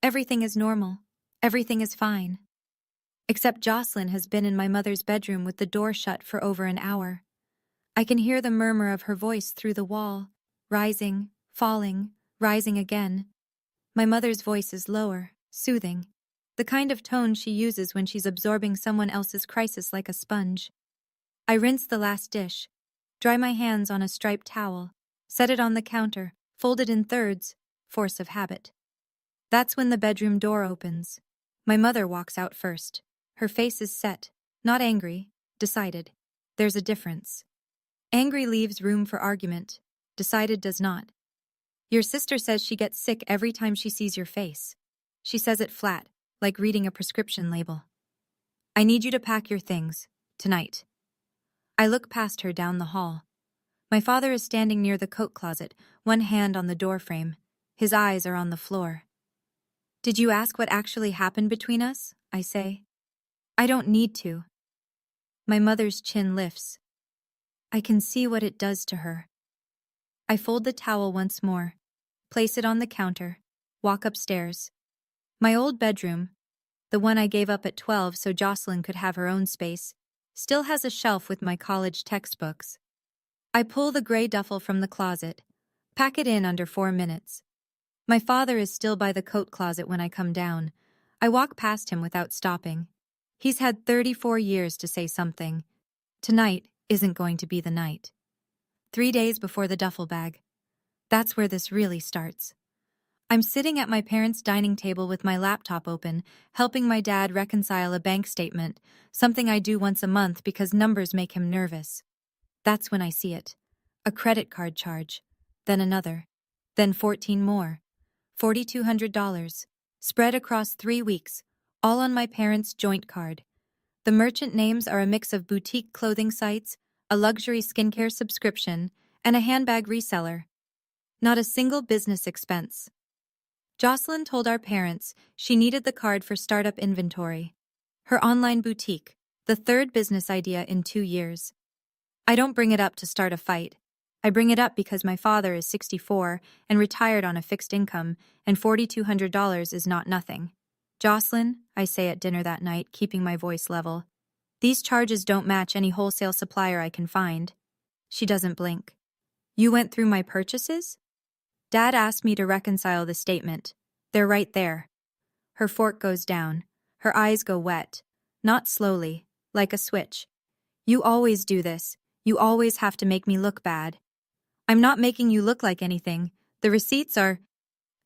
Everything is normal. Everything is fine. Except Jocelyn has been in my mother's bedroom with the door shut for over an hour. I can hear the murmur of her voice through the wall, rising, falling, rising again. My mother's voice is lower, soothing, the kind of tone she uses when she's absorbing someone else's crisis like a sponge. I rinse the last dish, dry my hands on a striped towel, set it on the counter, fold it in thirds, force of habit. That's when the bedroom door opens. My mother walks out first. Her face is set, not angry, decided. There's a difference. Angry leaves room for argument. Decided does not. "Your sister says she gets sick every time she sees your face." She says it flat, like reading a prescription label. "I need you to pack your things, tonight." I look past her down the hall. My father is standing near the coat closet, one hand on the doorframe. His eyes are on the floor. "Did you ask what actually happened between us?" I say. "I don't need to." My mother's chin lifts. I can see what it does to her. I fold the towel once more. place it on the counter, walk upstairs. My old bedroom, the one I gave up at 12 so Jocelyn could have her own space, still has a shelf with my college textbooks. I pull the gray duffel from the closet, pack it in under 4 minutes. My father is still by the coat closet when I come down. I walk past him without stopping. He's had 34 years to say something. Tonight isn't going to be the night. 3 days before the duffel bag. That's where this really starts. I'm sitting at my parents' dining table with my laptop open, helping my dad reconcile a bank statement, something I do once a month because numbers make him nervous. That's when I see it. A credit card charge. Then another. Then 14 more. $4,200. Spread across 3 weeks, all on my parents' joint card. The merchant names are a mix of boutique clothing sites, a luxury skincare subscription, and a handbag reseller. Not a single business expense. Jocelyn told our parents she needed the card for startup inventory. Her online boutique, the third business idea in 2 years. I don't bring it up to start a fight. I bring it up because my father is 64 and retired on a fixed income, and $4,200 is not nothing. Jocelyn, I say at dinner that night, keeping my voice level, these charges don't match any wholesale supplier I can find. She doesn't blink. You went through my purchases? Dad asked me to reconcile the statement. They're right there. Her fork goes down. Her eyes go wet. Not slowly, like a switch. You always do this. You always have to make me look bad. I'm not making you look like anything. The receipts are...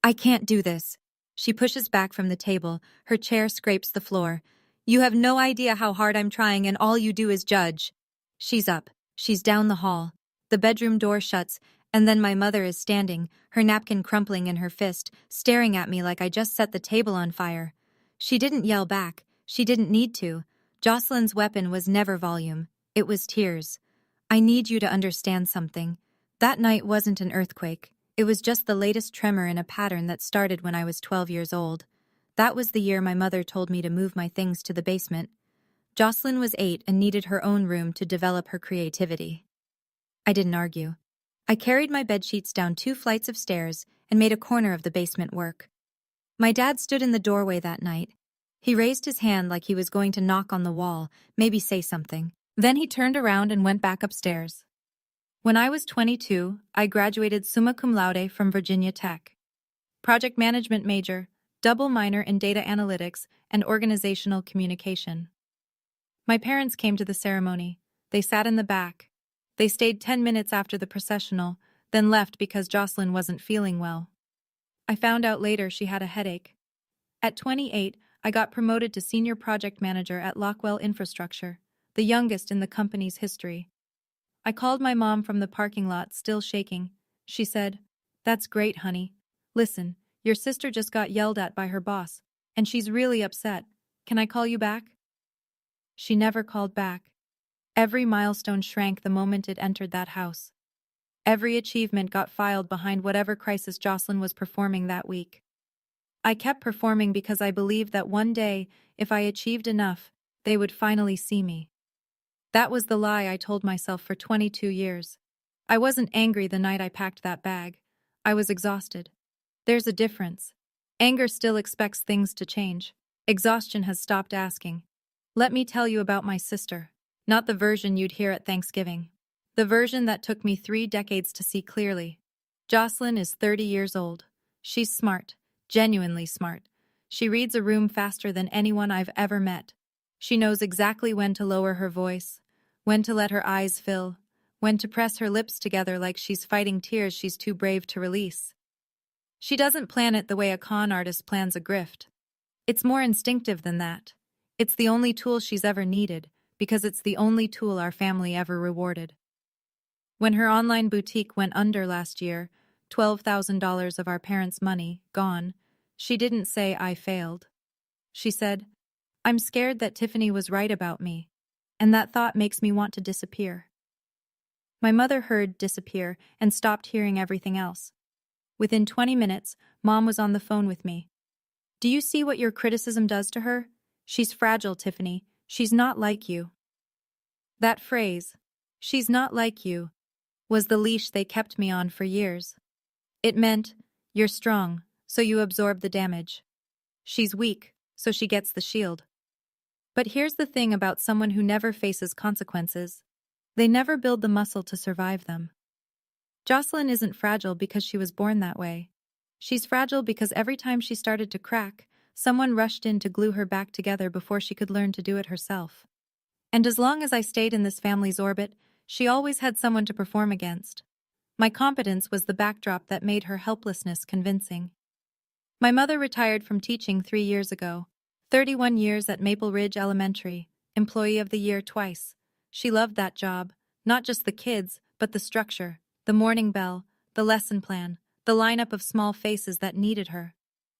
I can't do this. She pushes back from the table. Her chair scrapes the floor. You have no idea how hard I'm trying and all you do is judge. She's up. She's down the hall. The bedroom door shuts, and then my mother is standing, her napkin crumpling in her fist, staring at me like I just set the table on fire. She didn't yell back. She didn't need to. Jocelyn's weapon was never volume. It was tears. I need you to understand something. That night wasn't an earthquake. It was just the latest tremor in a pattern that started when I was 12 years old. That was the year my mother told me to move my things to the basement. Jocelyn was 8 and needed her own room to develop her creativity. I didn't argue. I carried my bedsheets down 2 flights of stairs and made a corner of the basement work. My dad stood in the doorway that night. He raised his hand like he was going to knock on the wall, maybe say something. Then he turned around and went back upstairs. When I was 22, I graduated summa cum laude from Virginia Tech. Project management major, double minor in data analytics and organizational communication. My parents came to the ceremony. They sat in the back. They stayed 10 minutes after the processional, then left because Jocelyn wasn't feeling well. I found out later she had a headache. At 28, I got promoted to senior project manager at Lockwell Infrastructure, the youngest in the company's history. I called my mom from the parking lot, still shaking. She said, "That's great, honey. Listen, your sister just got yelled at by her boss, and she's really upset. Can I call you back?" She never called back. Every milestone shrank the moment it entered that house. Every achievement got filed behind whatever crisis Jocelyn was performing that week. I kept performing because I believed that one day, if I achieved enough, they would finally see me. That was the lie I told myself for 22 years. I wasn't angry the night I packed that bag. I was exhausted. There's a difference. Anger still expects things to change. Exhaustion has stopped asking. Let me tell you about my sister. Not the version you'd hear at Thanksgiving. The version that took me 3 decades to see clearly. Jocelyn is 30 years old. She's smart, genuinely smart. She reads a room faster than anyone I've ever met. She knows exactly when to lower her voice, when to let her eyes fill, when to press her lips together like she's fighting tears she's too brave to release. She doesn't plan it the way a con artist plans a grift. It's more instinctive than that. It's the only tool she's ever needed, because it's the only tool our family ever rewarded. When her online boutique went under last year, $12,000 of our parents' money gone, she didn't say I failed. She said, "I'm scared that Tiffany was right about me, and that thought makes me want to disappear." My mother heard disappear and stopped hearing everything else. Within 20 minutes, Mom was on the phone with me. "Do you see what your criticism does to her? She's fragile, Tiffany. She's not like you." That phrase, "she's not like you," was the leash they kept me on for years. It meant, You're strong, so you absorb the damage. She's weak, so she gets the shield. But here's the thing about someone who never faces consequences. They never build the muscle to survive them. Jocelyn isn't fragile because she was born that way. She's fragile because every time she started to crack, someone rushed in to glue her back together before she could learn to do it herself. And as long as I stayed in this family's orbit, she always had someone to perform against. My competence was the backdrop that made her helplessness convincing. My mother retired from teaching 3 years ago, 31 years at Maple Ridge Elementary, Employee of the Year twice. She loved that job, not just the kids, but the structure, the morning bell, the lesson plan, the lineup of small faces that needed her.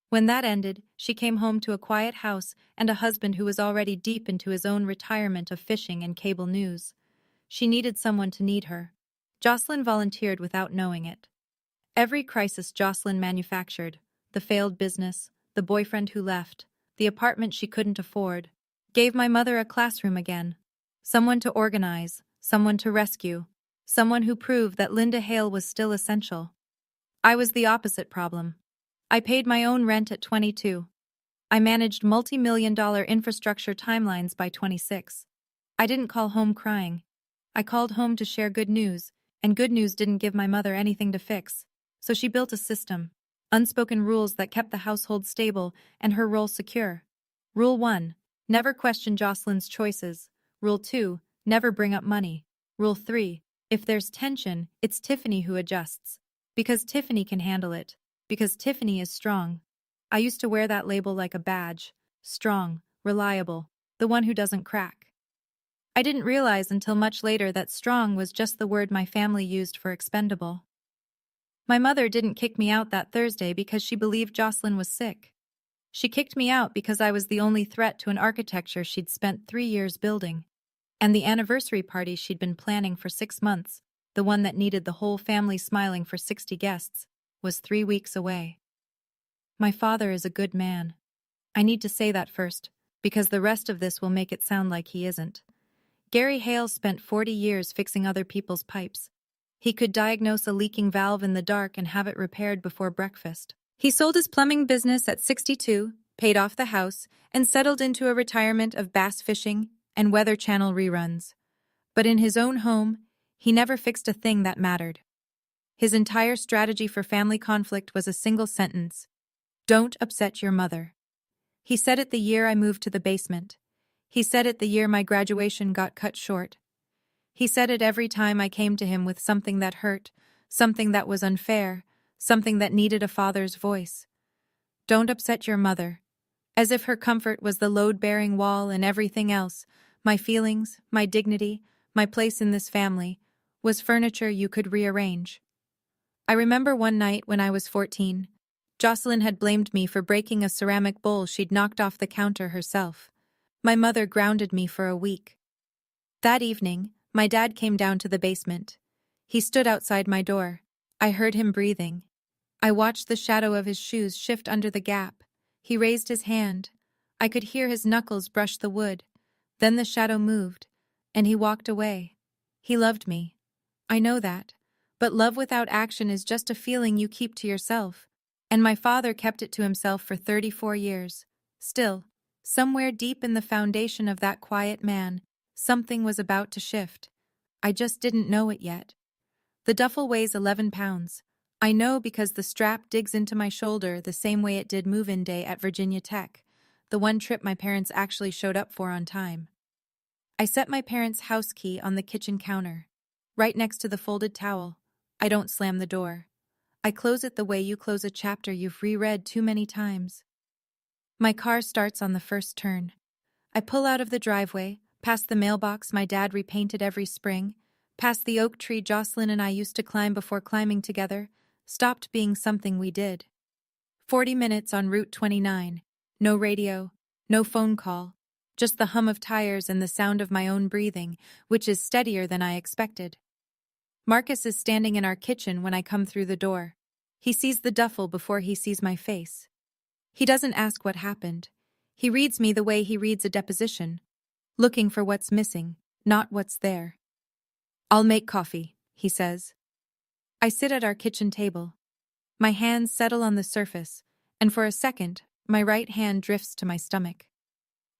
When that ended, she came home to a quiet house and a husband who was already deep into his own retirement of fishing and cable news. She needed someone to need her. Jocelyn volunteered without knowing it. Every crisis Jocelyn manufactured, the failed business, the boyfriend who left, the apartment she couldn't afford, gave my mother a classroom again. Someone to organize, someone to rescue, someone who proved that Linda Hale was still essential. I was the opposite problem. I paid my own rent at 22. I managed multi-million-dollar infrastructure timelines by 26. I didn't call home crying. I called home to share good news, and good news didn't give my mother anything to fix. So she built a system, unspoken rules that kept the household stable and her role secure. Rule 1. Never question Jocelyn's choices. Rule 2. Never bring up money. Rule 3. If there's tension, it's Tiffany who adjusts. Because Tiffany can handle it. Because Tiffany is strong. I used to wear that label like a badge. Strong, reliable, the one who doesn't crack. I didn't realize until much later that strong was just the word my family used for expendable. My mother didn't kick me out that Thursday because she believed Jocelyn was sick. She kicked me out because I was the only threat to an architecture she'd spent 3 years building. And the anniversary party she'd been planning for 6 months, the one that needed the whole family smiling for 60 guests, was 3 weeks away. My father is a good man. I need to say that first, because the rest of this will make it sound like he isn't. Gary Hale spent 40 years fixing other people's pipes. He could diagnose a leaking valve in the dark and have it repaired before breakfast. He sold his plumbing business at 62, paid off the house, and settled into a retirement of bass fishing and Weather Channel reruns. But in his own home, he never fixed a thing that mattered. His entire strategy for family conflict was a single sentence: "Don't upset your mother." He said it the year I moved to the basement. He said it the year my graduation got cut short. He said it every time I came to him with something that hurt, something that was unfair, something that needed a father's voice. Don't upset your mother. As if her comfort was the load-bearing wall and everything else, my feelings, my dignity, my place in this family, was furniture you could rearrange. I remember one night when I was 14, Jocelyn had blamed me for breaking a ceramic bowl she'd knocked off the counter herself. My mother grounded me for a week. That evening, my dad came down to the basement. He stood outside my door. I heard him breathing. I watched the shadow of his shoes shift under the gap. He raised his hand. I could hear his knuckles brush the wood. Then the shadow moved, and he walked away. He loved me. I know that. But love without action is just a feeling you keep to yourself. And my father kept it to himself for 34 years. Still, somewhere deep in the foundation of that quiet man, something was about to shift. I just didn't know it yet. The duffel weighs 11 pounds. I know because the strap digs into my shoulder the same way it did move-in day at Virginia Tech, the one trip my parents actually showed up for on time. I set my parents' house key on the kitchen counter, right next to the folded towel. I don't slam the door. I close it the way you close a chapter you've reread too many times. My car starts on the first turn. I pull out of the driveway, past the mailbox my dad repainted every spring, past the oak tree Jocelyn and I used to climb before climbing together, stopped being something we did. 40 minutes on Route 29. No radio, no phone call, just the hum of tires and the sound of my own breathing, which is steadier than I expected. Marcus is standing in our kitchen when I come through the door. He sees the duffel before he sees my face. He doesn't ask what happened. He reads me the way he reads a deposition, looking for what's missing, not what's there. "I'll make coffee," he says. I sit at our kitchen table. My hands settle on the surface, and for a second, my right hand drifts to my stomach.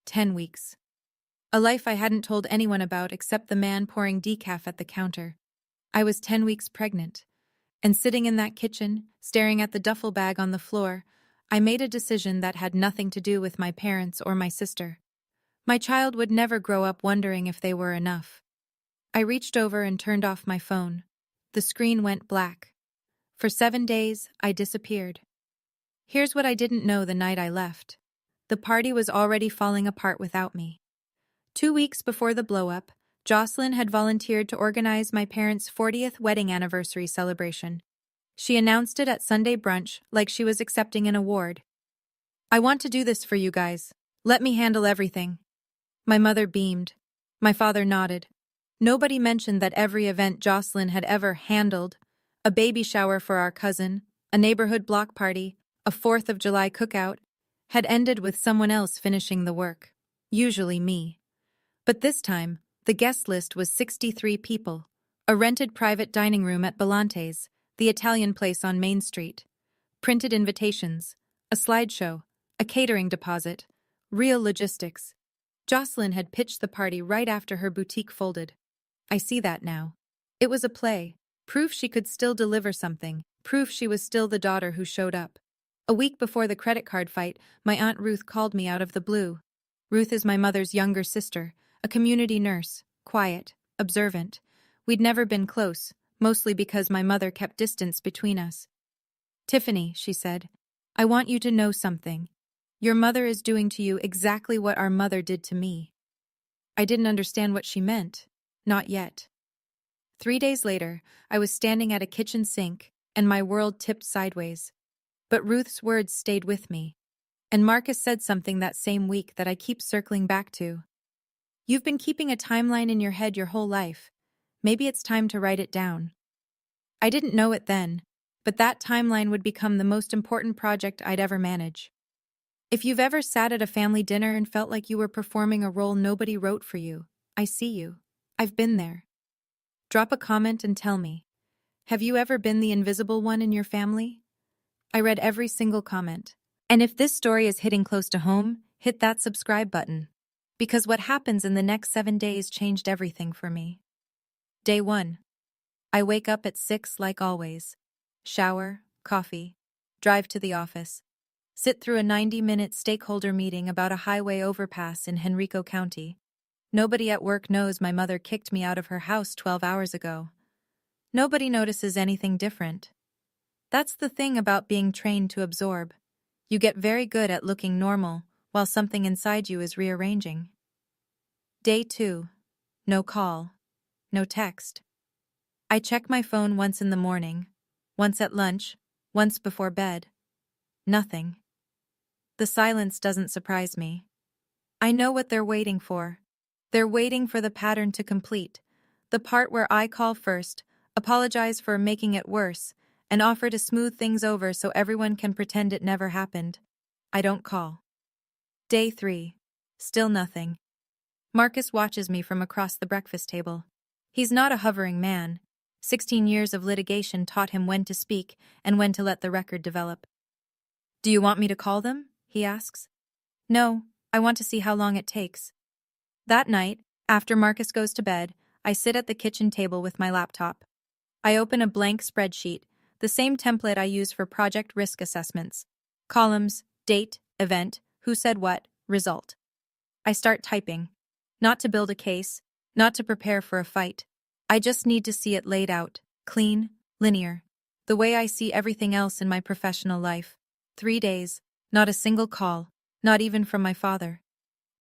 10 weeks. A life I hadn't told anyone about except the man pouring decaf at the counter. I was 10 weeks pregnant, and sitting in that kitchen, staring at the duffel bag on the floor, I made a decision that had nothing to do with my parents or my sister. My child would never grow up wondering if they were enough. I reached over and turned off my phone. The screen went black. For 7 days, I disappeared. Here's what I didn't know the night I left. The party was already falling apart without me. 2 weeks before the blow-up, Jocelyn had volunteered to organize my parents' 40th wedding anniversary celebration. She announced it at Sunday brunch like she was accepting an award. "I want to do this for you guys. Let me handle everything." My mother beamed. My father nodded. Nobody mentioned that every event Jocelyn had ever handled, a baby shower for our cousin, a neighborhood block party, a 4th of July cookout, had ended with someone else finishing the work, usually me. But this time, the guest list was 63 people, a rented private dining room at Belante's, the Italian place on Main Street, printed invitations, a slideshow, a catering deposit, real logistics. Jocelyn had pitched the party right after her boutique folded. I see that now. It was a play, proof she could still deliver something, proof she was still the daughter who showed up. A week before the credit card fight, my Aunt Ruth called me out of the blue. Ruth is my mother's younger sister, a community nurse, quiet, observant. We'd never been close, mostly because my mother kept distance between us. "Tiffany," she said, "I want you to know something. Your mother is doing to you exactly what our mother did to me." I didn't understand what she meant. Not yet. 3 days later, I was standing at a kitchen sink, and my world tipped sideways. But Ruth's words stayed with me. And Marcus said something that same week that I keep circling back to. "You've been keeping a timeline in your head your whole life. Maybe it's time to write it down." I didn't know it then, but that timeline would become the most important project I'd ever manage. If you've ever sat at a family dinner and felt like you were performing a role nobody wrote for you, I see you. I've been there. Drop a comment and tell me. Have you ever been the invisible one in your family? I read every single comment. And if this story is hitting close to home, hit that subscribe button. Because what happens in the next 7 days changed everything for me. Day 1. I wake up at 6 like always. Shower, coffee, drive to the office. Sit through a 90-minute stakeholder meeting about a highway overpass in Henrico County. Nobody at work knows my mother kicked me out of her house 12 hours ago. Nobody notices anything different. That's the thing about being trained to absorb. You get very good at looking normal, while something inside you is rearranging. Day 2. No call. No text. I check my phone once in the morning, once at lunch, once before bed. Nothing. The silence doesn't surprise me. I know what they're waiting for. They're waiting for the pattern to complete, the part where I call first, apologize for making it worse, and offer to smooth things over so everyone can pretend it never happened. I don't call. Day 3. Still nothing. Marcus watches me from across the breakfast table. He's not a hovering man. 16 years of litigation taught him when to speak and when to let the record develop. "Do you want me to call them?" he asks. "No, I want to see how long it takes." That night, after Marcus goes to bed, I sit at the kitchen table with my laptop. I open a blank spreadsheet, the same template I use for project risk assessments. Columns, date, event, who said what, result. I start typing. Not to build a case, not to prepare for a fight. I just need to see it laid out, clean, linear. The way I see everything else in my professional life. 3 days, not a single call, not even from my father.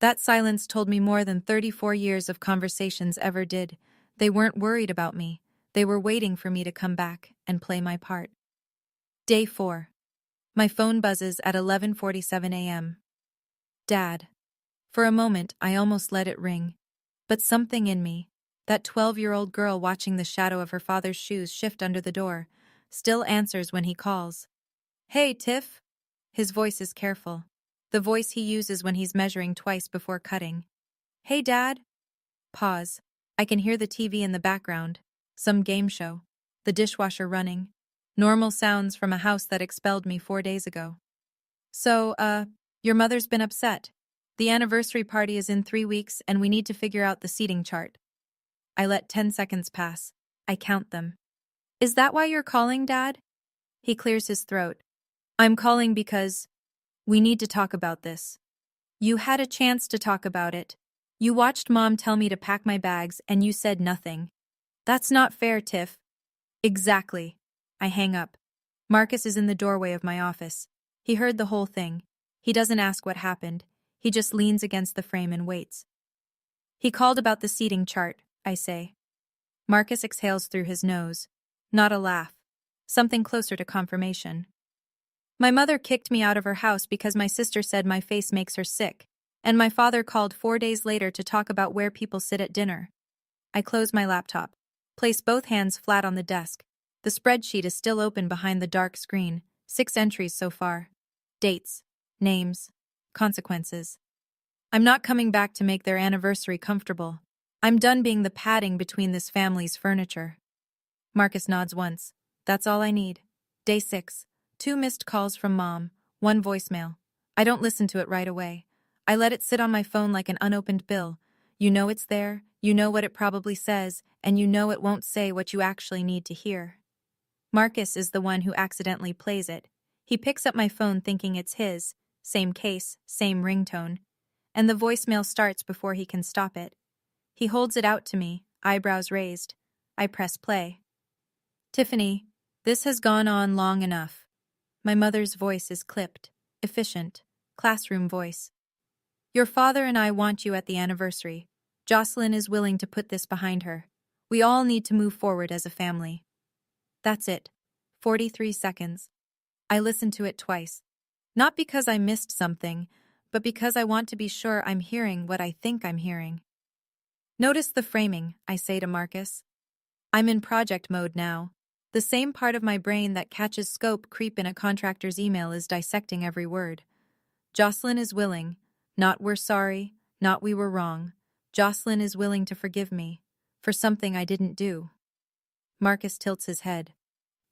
That silence told me more than 34 years of conversations ever did. They weren't worried about me. They were waiting for me to come back and play my part. Day 4. My phone buzzes at 11:47 a.m. Dad. For a moment, I almost let it ring. But something in me, that 12-year-old girl watching the shadow of her father's shoes shift under the door, still answers when he calls. "Hey, Tiff." His voice is careful. The voice he uses when he's measuring twice before cutting. "Hey, Dad." Pause. I can hear the TV in the background. Some game show. The dishwasher running. Normal sounds from a house that expelled me 4 days ago. So, your mother's been upset. The anniversary party is in 3 weeks and we need to figure out the seating chart. I let 10 seconds pass. I count them. Is that why you're calling, Dad? He clears his throat. I'm calling because we need to talk about this. You had a chance to talk about it. You watched Mom tell me to pack my bags and you said nothing. That's not fair, Tiff. Exactly. I hang up. Marcus is in the doorway of my office. He heard the whole thing. He doesn't ask what happened. He just leans against the frame and waits. He called about the seating chart, I say. Marcus exhales through his nose. Not a laugh. Something closer to confirmation. My mother kicked me out of her house because my sister said my face makes her sick, and my father called 4 days later to talk about where people sit at dinner. I close my laptop, place both hands flat on the desk. The spreadsheet is still open behind the dark screen, 6 entries so far. Dates, names, consequences. I'm not coming back to make their anniversary comfortable. I'm done being the padding between this family's furniture. Marcus nods once. That's all I need. Day 6. 2 missed calls from Mom, 1 voicemail. I don't listen to it right away. I let it sit on my phone like an unopened bill. You know it's there, you know what it probably says, and you know it won't say what you actually need to hear. Marcus is the one who accidentally plays it. He picks up my phone thinking it's his, same case, same ringtone, and the voicemail starts before he can stop it. He holds it out to me, eyebrows raised. I press play. Tiffany, this has gone on long enough. My mother's voice is clipped, efficient, classroom voice. Your father and I want you at the anniversary. Jocelyn is willing to put this behind her. We all need to move forward as a family. That's it. 43 seconds. I listened to it twice. Not because I missed something, but because I want to be sure I'm hearing what I think I'm hearing. Notice the framing, I say to Marcus. I'm in project mode now. The same part of my brain that catches scope creep in a contractor's email is dissecting every word. Jocelyn is willing. Not we're sorry, not we were wrong. Jocelyn is willing to forgive me for something I didn't do. Marcus tilts his head.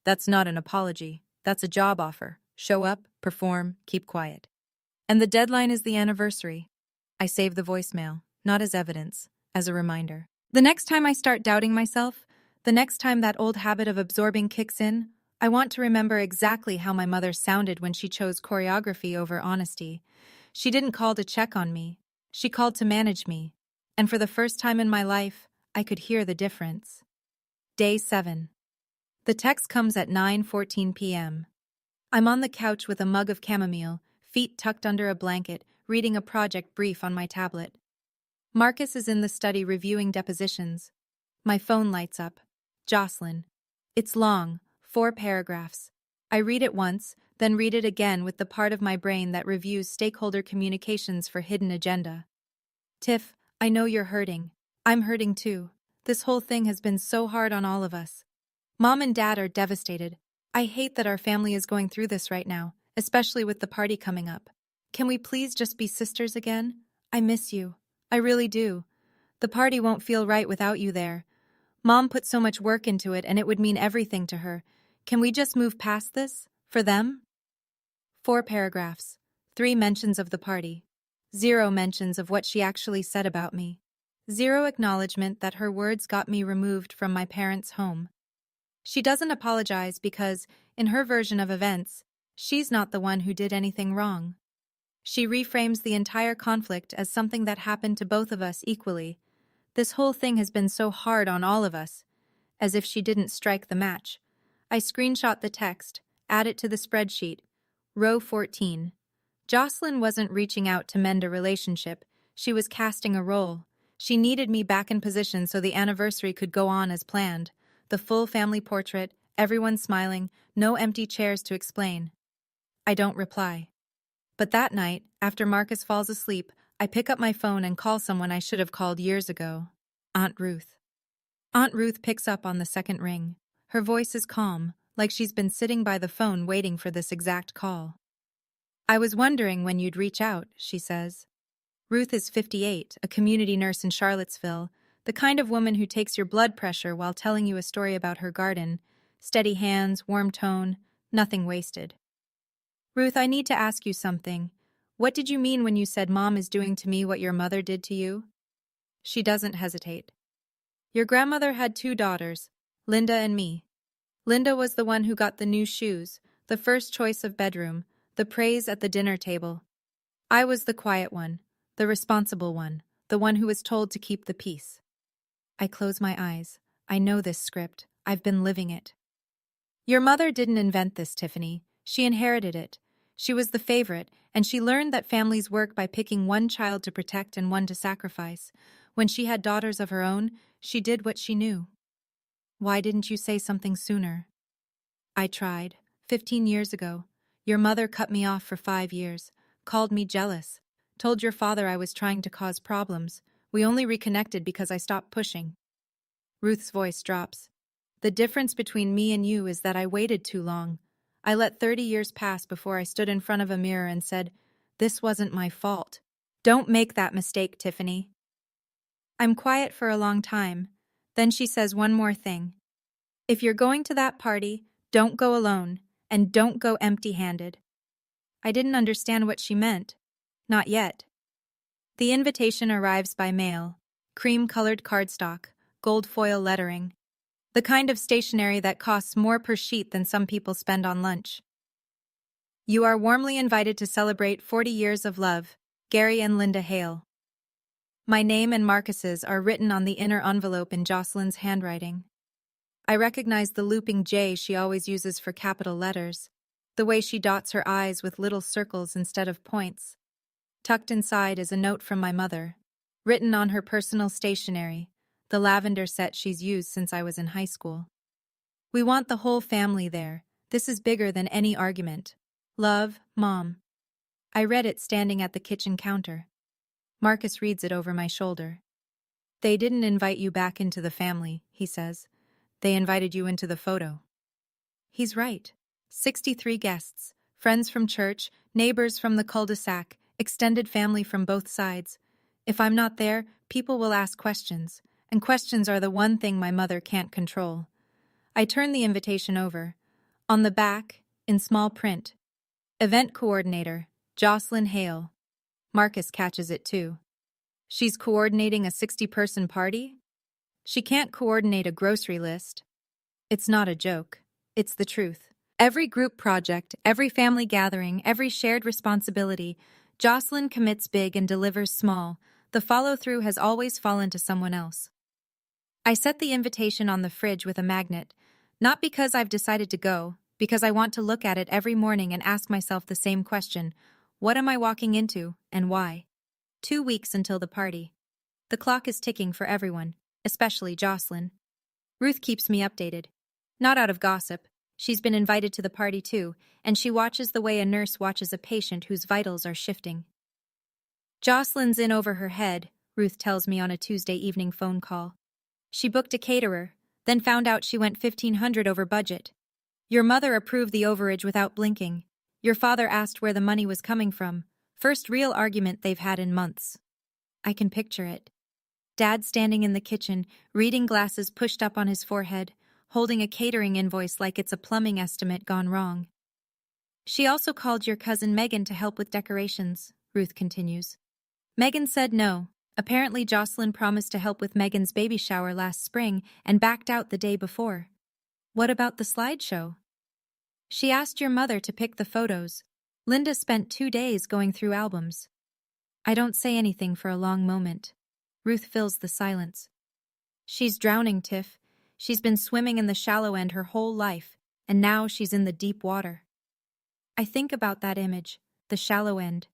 That's not an apology. That's a job offer. Show up, perform, keep quiet. And the deadline is the anniversary. I save the voicemail, not as evidence, as a reminder. The next time I start doubting myself, the next time that old habit of absorbing kicks in, I want to remember exactly how my mother sounded when she chose choreography over honesty. She didn't call to check on me. She called to manage me. And for the first time in my life, I could hear the difference. Day 7. The text comes at 9:14 p.m. I'm on the couch with a mug of chamomile, feet tucked under a blanket, reading a project brief on my tablet. Marcus is in the study reviewing depositions. My phone lights up. Jocelyn. It's long, 4 paragraphs. I read it once, then read it again with the part of my brain that reviews stakeholder communications for hidden agenda. Tiff, I know you're hurting. I'm hurting too. This whole thing has been so hard on all of us. Mom and Dad are devastated. I hate that our family is going through this right now, especially with the party coming up. Can we please just be sisters again? I miss you. I really do. The party won't feel right without you there. Mom put so much work into it and it would mean everything to her. Can we just move past this? For them? 4 paragraphs. 3 mentions of the party. 0 mentions of what she actually said about me. 0 acknowledgement that her words got me removed from my parents' home. She doesn't apologize because, in her version of events, she's not the one who did anything wrong. She reframes the entire conflict as something that happened to both of us equally. This whole thing has been so hard on all of us, as if she didn't strike the match. I screenshot the text, add it to the spreadsheet. Row 14. Jocelyn wasn't reaching out to mend a relationship. She was casting a role. She needed me back in position so the anniversary could go on as planned. The full family portrait, everyone smiling, no empty chairs to explain. I don't reply. But that night, after Marcus falls asleep, I pick up my phone and call someone I should have called years ago. Aunt Ruth. Aunt Ruth picks up on the second ring. Her voice is calm, like she's been sitting by the phone waiting for this exact call. I was wondering when you'd reach out, she says. Ruth is 58, a community nurse in Charlottesville, the kind of woman who takes your blood pressure while telling you a story about her garden, Steady hands, warm tone, nothing wasted. Ruth, I need to ask you something. What did you mean when you said Mom is doing to me what your mother did to you? She doesn't hesitate. Your grandmother had 2 daughters, Linda and me. Linda was the one who got the new shoes, the first choice of bedroom, the praise at the dinner table. I was the quiet one, the responsible one, the one who was told to keep the peace. I close my eyes. I know this script. I've been living it. Your mother didn't invent this, Tiffany. She inherited it. She was the favorite, and she learned that families work by picking one child to protect and one to sacrifice. When she had daughters of her own, she did what she knew. Why didn't you say something sooner? I tried. 15 years ago. Your mother cut me off for 5 years, called me jealous, told your father I was trying to cause problems. We only reconnected because I stopped pushing. Ruth's voice drops. The difference between me and you is that I waited too long. I let 30 years pass before I stood in front of a mirror and said, "This wasn't my fault." Don't make that mistake, Tiffany. I'm quiet for a long time. Then she says one more thing. If you're going to that party, don't go alone, and don't go empty-handed. I didn't understand what she meant. Not yet. The invitation arrives by mail. Cream-colored cardstock, gold foil lettering. The kind of stationery that costs more per sheet than some people spend on lunch. You are warmly invited to celebrate 40 years of love, Gary and Linda Hale. My name and Marcus's are written on the inner envelope in Jocelyn's handwriting. I recognize the looping J she always uses for capital letters, the way she dots her I's with little circles instead of points. Tucked inside is a note from my mother, written on her personal stationery, the lavender set she's used since I was in high school. We want the whole family there. This is bigger than any argument. Love, Mom. I read it standing at the kitchen counter. Marcus reads it over my shoulder. They didn't invite you back into the family, he says. They invited you into the photo. He's right. 63 guests, friends from church, neighbors from the cul-de-sac, extended family from both sides. If I'm not there, people will ask questions, and questions are the one thing my mother can't control. I turn the invitation over. On the back, in small print, Event Coordinator, Jocelyn Hale. Marcus catches it too. She's coordinating a 60-person party? She can't coordinate a grocery list. It's not a joke. It's the truth. Every group project, every family gathering, every shared responsibility, Jocelyn commits big and delivers small. The follow-through has always fallen to someone else. I set the invitation on the fridge with a magnet, not because I've decided to go, because I want to look at it every morning and ask myself the same question: what am I walking into, and why? 2 weeks until the party. The clock is ticking for everyone, especially Jocelyn. Ruth keeps me updated. Not out of gossip. She's been invited to the party too, and she watches the way a nurse watches a patient whose vitals are shifting. Jocelyn's in over her head, Ruth tells me on a Tuesday evening phone call. She booked a caterer, then found out she went $1,500 over budget. Your mother approved the overage without blinking. Your father asked where the money was coming from. First real argument they've had in months. I can picture it. Dad standing in the kitchen, reading glasses pushed up on his forehead, holding a catering invoice like it's a plumbing estimate gone wrong. She also called your cousin Megan to help with decorations, Ruth continues. Megan said no. Apparently Jocelyn promised to help with Megan's baby shower last spring and backed out the day before. What about the slideshow? She asked your mother to pick the photos. Linda spent 2 days going through albums. I don't say anything for a long moment. Ruth fills the silence. She's drowning, Tiff. She's been swimming in the shallow end her whole life, and now she's in the deep water. I think about that image, the shallow end.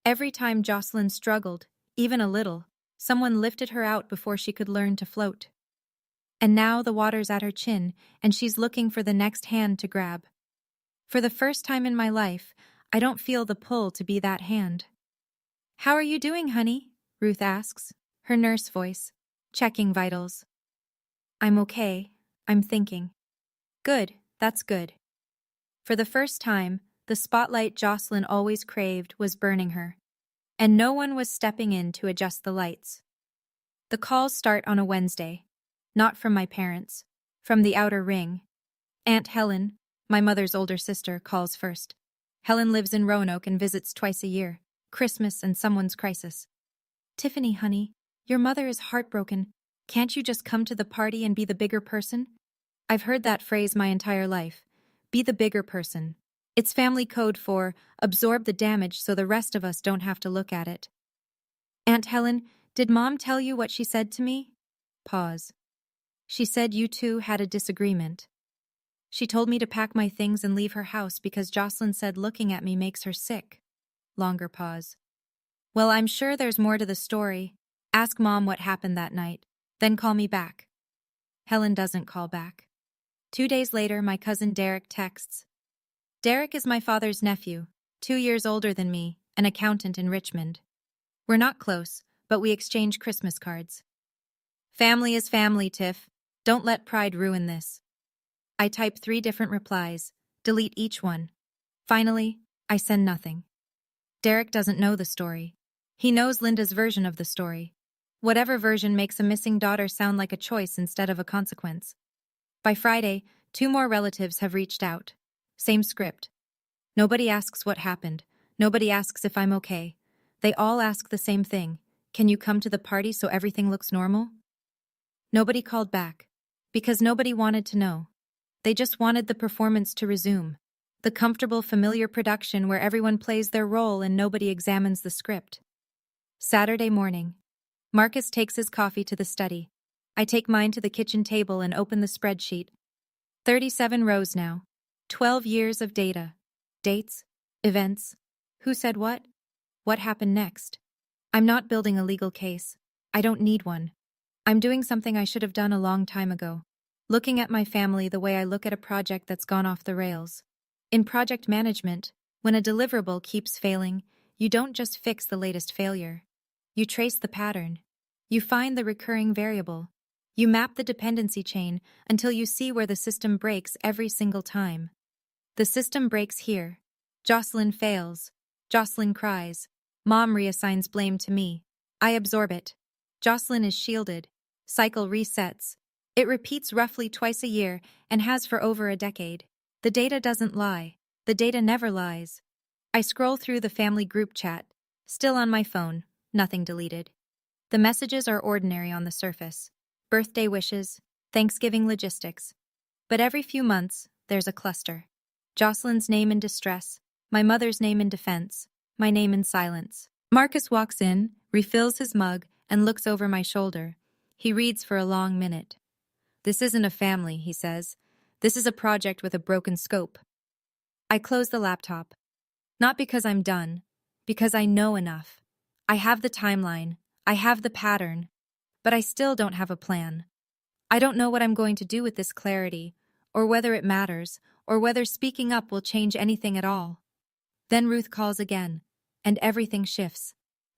Every time Jocelyn struggled, even a little, someone lifted her out before she could learn to float. And now the water's at her chin, and she's looking for the next hand to grab. For the first time in my life, I don't feel the pull to be that hand. How are you doing, honey? Ruth asks, her nurse voice, checking vitals. I'm okay. I'm thinking. Good, that's good. For the first time, the spotlight Jocelyn always craved was burning her, and no one was stepping in to adjust the lights. The calls start on a Wednesday, not from my parents, from the outer ring. Aunt Helen, my mother's older sister, calls first. Helen lives in Roanoke and visits twice a year, Christmas and someone's crisis. Tiffany, honey, your mother is heartbroken. Can't you just come to the party and be the bigger person? I've heard that phrase my entire life. Be the bigger person. It's family code for absorb the damage so the rest of us don't have to look at it. Aunt Helen, did Mom tell you what she said to me? Pause. She said you two had a disagreement. She told me to pack my things and leave her house because Jocelyn said looking at me makes her sick. Longer pause. Well, I'm sure there's more to the story. Ask Mom what happened that night. Then call me back. Helen doesn't call back. 2 days later, my cousin Derek texts. Derek is my father's nephew, 2 years older than me, an accountant in Richmond. We're not close, but we exchange Christmas cards. Family is family, Tiff. Don't let pride ruin this. I type 3 different replies, delete each one. Finally, I send nothing. Derek doesn't know the story. He knows Linda's version of the story. Whatever version makes a missing daughter sound like a choice instead of a consequence. By Friday, 2 more relatives have reached out. Same script. Nobody asks what happened. Nobody asks if I'm okay. They all ask the same thing. Can you come to the party so everything looks normal? Nobody called back. Because nobody wanted to know. They just wanted the performance to resume. The comfortable, familiar production where everyone plays their role and nobody examines the script. Saturday morning. Marcus takes his coffee to the study. I take mine to the kitchen table and open the spreadsheet. 37 rows now. 12 years of data. Dates. Events. Who said what? What happened next? I'm not building a legal case. I don't need one. I'm doing something I should have done a long time ago. Looking at my family the way I look at a project that's gone off the rails. In project management, when a deliverable keeps failing, you don't just fix the latest failure. You trace the pattern. You find the recurring variable. You map the dependency chain until you see where the system breaks every single time. The system breaks here. Jocelyn fails. Jocelyn cries. Mom reassigns blame to me. I absorb it. Jocelyn is shielded. Cycle resets. It repeats roughly twice a year and has for over a decade. The data doesn't lie. The data never lies. I scroll through the family group chat. Still on my phone. Nothing deleted. The messages are ordinary on the surface. Birthday wishes, Thanksgiving logistics. But every few months, there's a cluster. Jocelyn's name in distress, my mother's name in defense, my name in silence. Marcus walks in, refills his mug, and looks over my shoulder. He reads for a long minute. This isn't a family, he says. This is a project with a broken scope. I close the laptop. Not because I'm done, because I know enough. I have the timeline. I have the pattern. But I still don't have a plan. I don't know what I'm going to do with this clarity, or whether it matters, or whether speaking up will change anything at all. Then Ruth calls again, and everything shifts.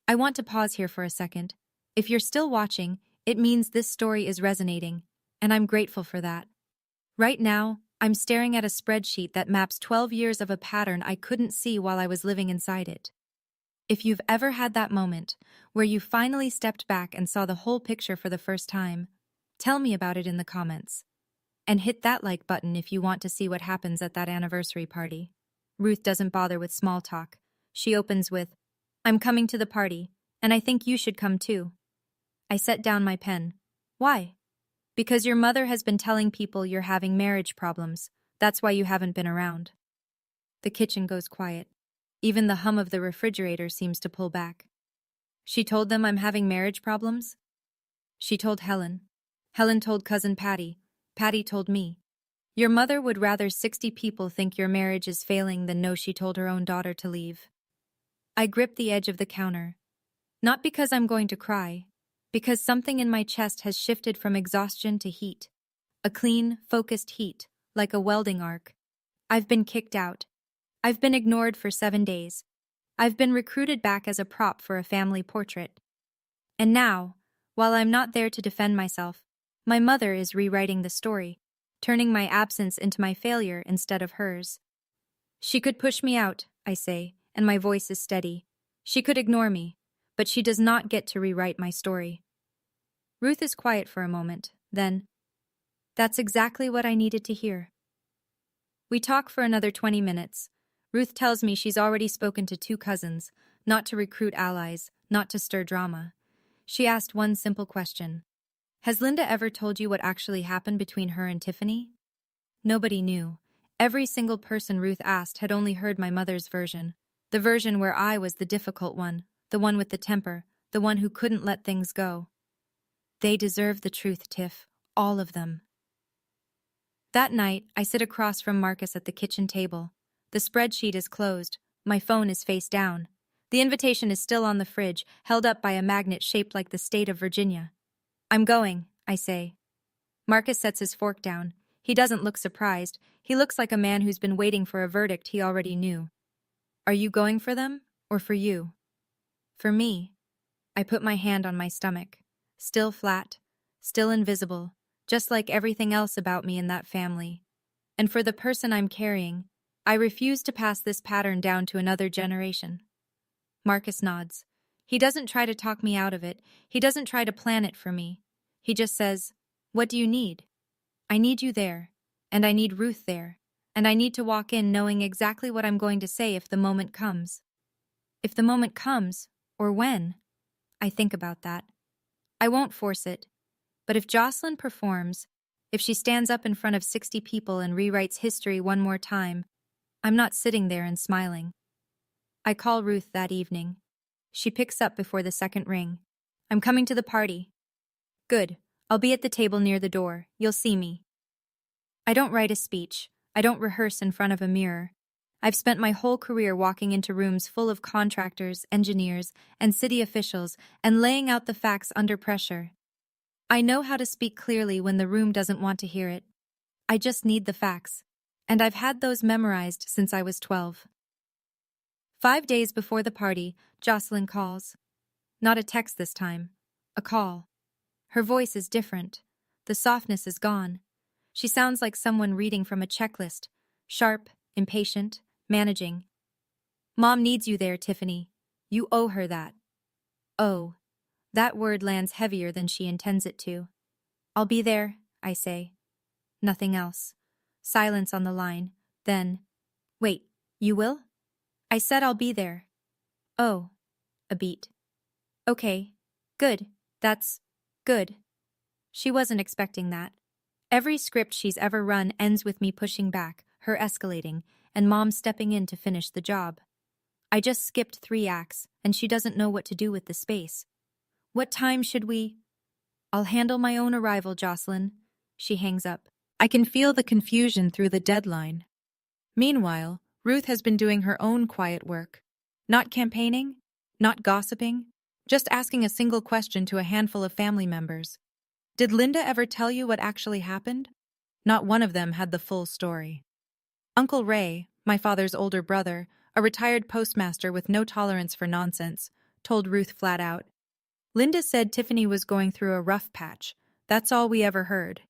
I want to pause here for a second. If you're still watching, it means this story is resonating, and I'm grateful for that. Right now, I'm staring at a spreadsheet that maps 12 years of a pattern I couldn't see while I was living inside it. If you've ever had that moment where you finally stepped back and saw the whole picture for the first time, tell me about it in the comments. And hit that like button if you want to see what happens at that anniversary party. Ruth doesn't bother with small talk. She opens with, I'm coming to the party, and I think you should come too. I set down my pen. Why? Because your mother has been telling people you're having marriage problems. That's why you haven't been around. The kitchen goes quiet. Even the hum of the refrigerator seems to pull back. She told them I'm having marriage problems? She told Helen. Helen told cousin Patty. Patty told me. Your mother would rather 60 people think your marriage is failing than know she told her own daughter to leave. I grip the edge of the counter. Not because I'm going to cry, because something in my chest has shifted from exhaustion to heat. A clean, focused heat, like a welding arc. I've been kicked out. I've been ignored for 7 days. I've been recruited back as a prop for a family portrait. And now, while I'm not there to defend myself, my mother is rewriting the story, turning my absence into my failure instead of hers. She could push me out, I say, and my voice is steady. She could ignore me, but she does not get to rewrite my story. Ruth is quiet for a moment, then, that's exactly what I needed to hear. We talk for another 20 minutes. Ruth tells me she's already spoken to 2 cousins, not to recruit allies, not to stir drama. She asked one simple question. Has Linda ever told you what actually happened between her and Tiffany? Nobody knew. Every single person Ruth asked had only heard my mother's version. The version where I was the difficult one, the one with the temper, the one who couldn't let things go. They deserve the truth, Tiff. All of them. That night, I sit across from Marcus at the kitchen table. The spreadsheet is closed. My phone is face down. The invitation is still on the fridge, held up by a magnet shaped like the state of Virginia. I'm going, I say. Marcus sets his fork down. He doesn't look surprised. He looks like a man who's been waiting for a verdict he already knew. Are you going for them, or for you? For me. I put my hand on my stomach. Still flat, still invisible, just like everything else about me in that family. And for the person I'm carrying, I refuse to pass this pattern down to another generation. Marcus nods. He doesn't try to talk me out of it. He doesn't try to plan it for me. He just says, "What do you need?" I need you there, and I need Ruth there, and I need to walk in knowing exactly what I'm going to say if the moment comes. If the moment comes, or when, I think about that. I won't force it, but if Jocelyn performs, if she stands up in front of 60 people and rewrites history one more time, I'm not sitting there and smiling. I call Ruth that evening. She picks up before the second ring. I'm coming to the party. Good. I'll be at the table near the door. You'll see me. I don't write a speech. I don't rehearse in front of a mirror. I've spent my whole career walking into rooms full of contractors, engineers, and city officials and laying out the facts under pressure. I know how to speak clearly when the room doesn't want to hear it. I just need the facts. And I've had those memorized since I was 12. 5 days before the party, Jocelyn calls. Not a text this time. A call. Her voice is different. The softness is gone. She sounds like someone reading from a checklist. Sharp, impatient, managing. Mom needs you there, Tiffany. You owe her that. Oh. That word lands heavier than she intends it to. I'll be there, I say. Nothing else. Silence on the line. Then, wait, you will? I said I'll be there. Oh. A beat. Okay. Good. That's good. She wasn't expecting that. Every script she's ever run ends with me pushing back, her escalating, and Mom stepping in to finish the job. I just skipped 3 acts, and she doesn't know what to do with the space. What time should we? I'll handle my own arrival, Jocelyn. She hangs up. I can feel the confusion through the deadline. Meanwhile, Ruth has been doing her own quiet work. Not campaigning, not gossiping, just asking a single question to a handful of family members. Did Linda ever tell you what actually happened? Not one of them had the full story. Uncle Ray, my father's older brother, a retired postmaster with no tolerance for nonsense, told Ruth flat out. Linda said Tiffany was going through a rough patch. That's all we ever heard.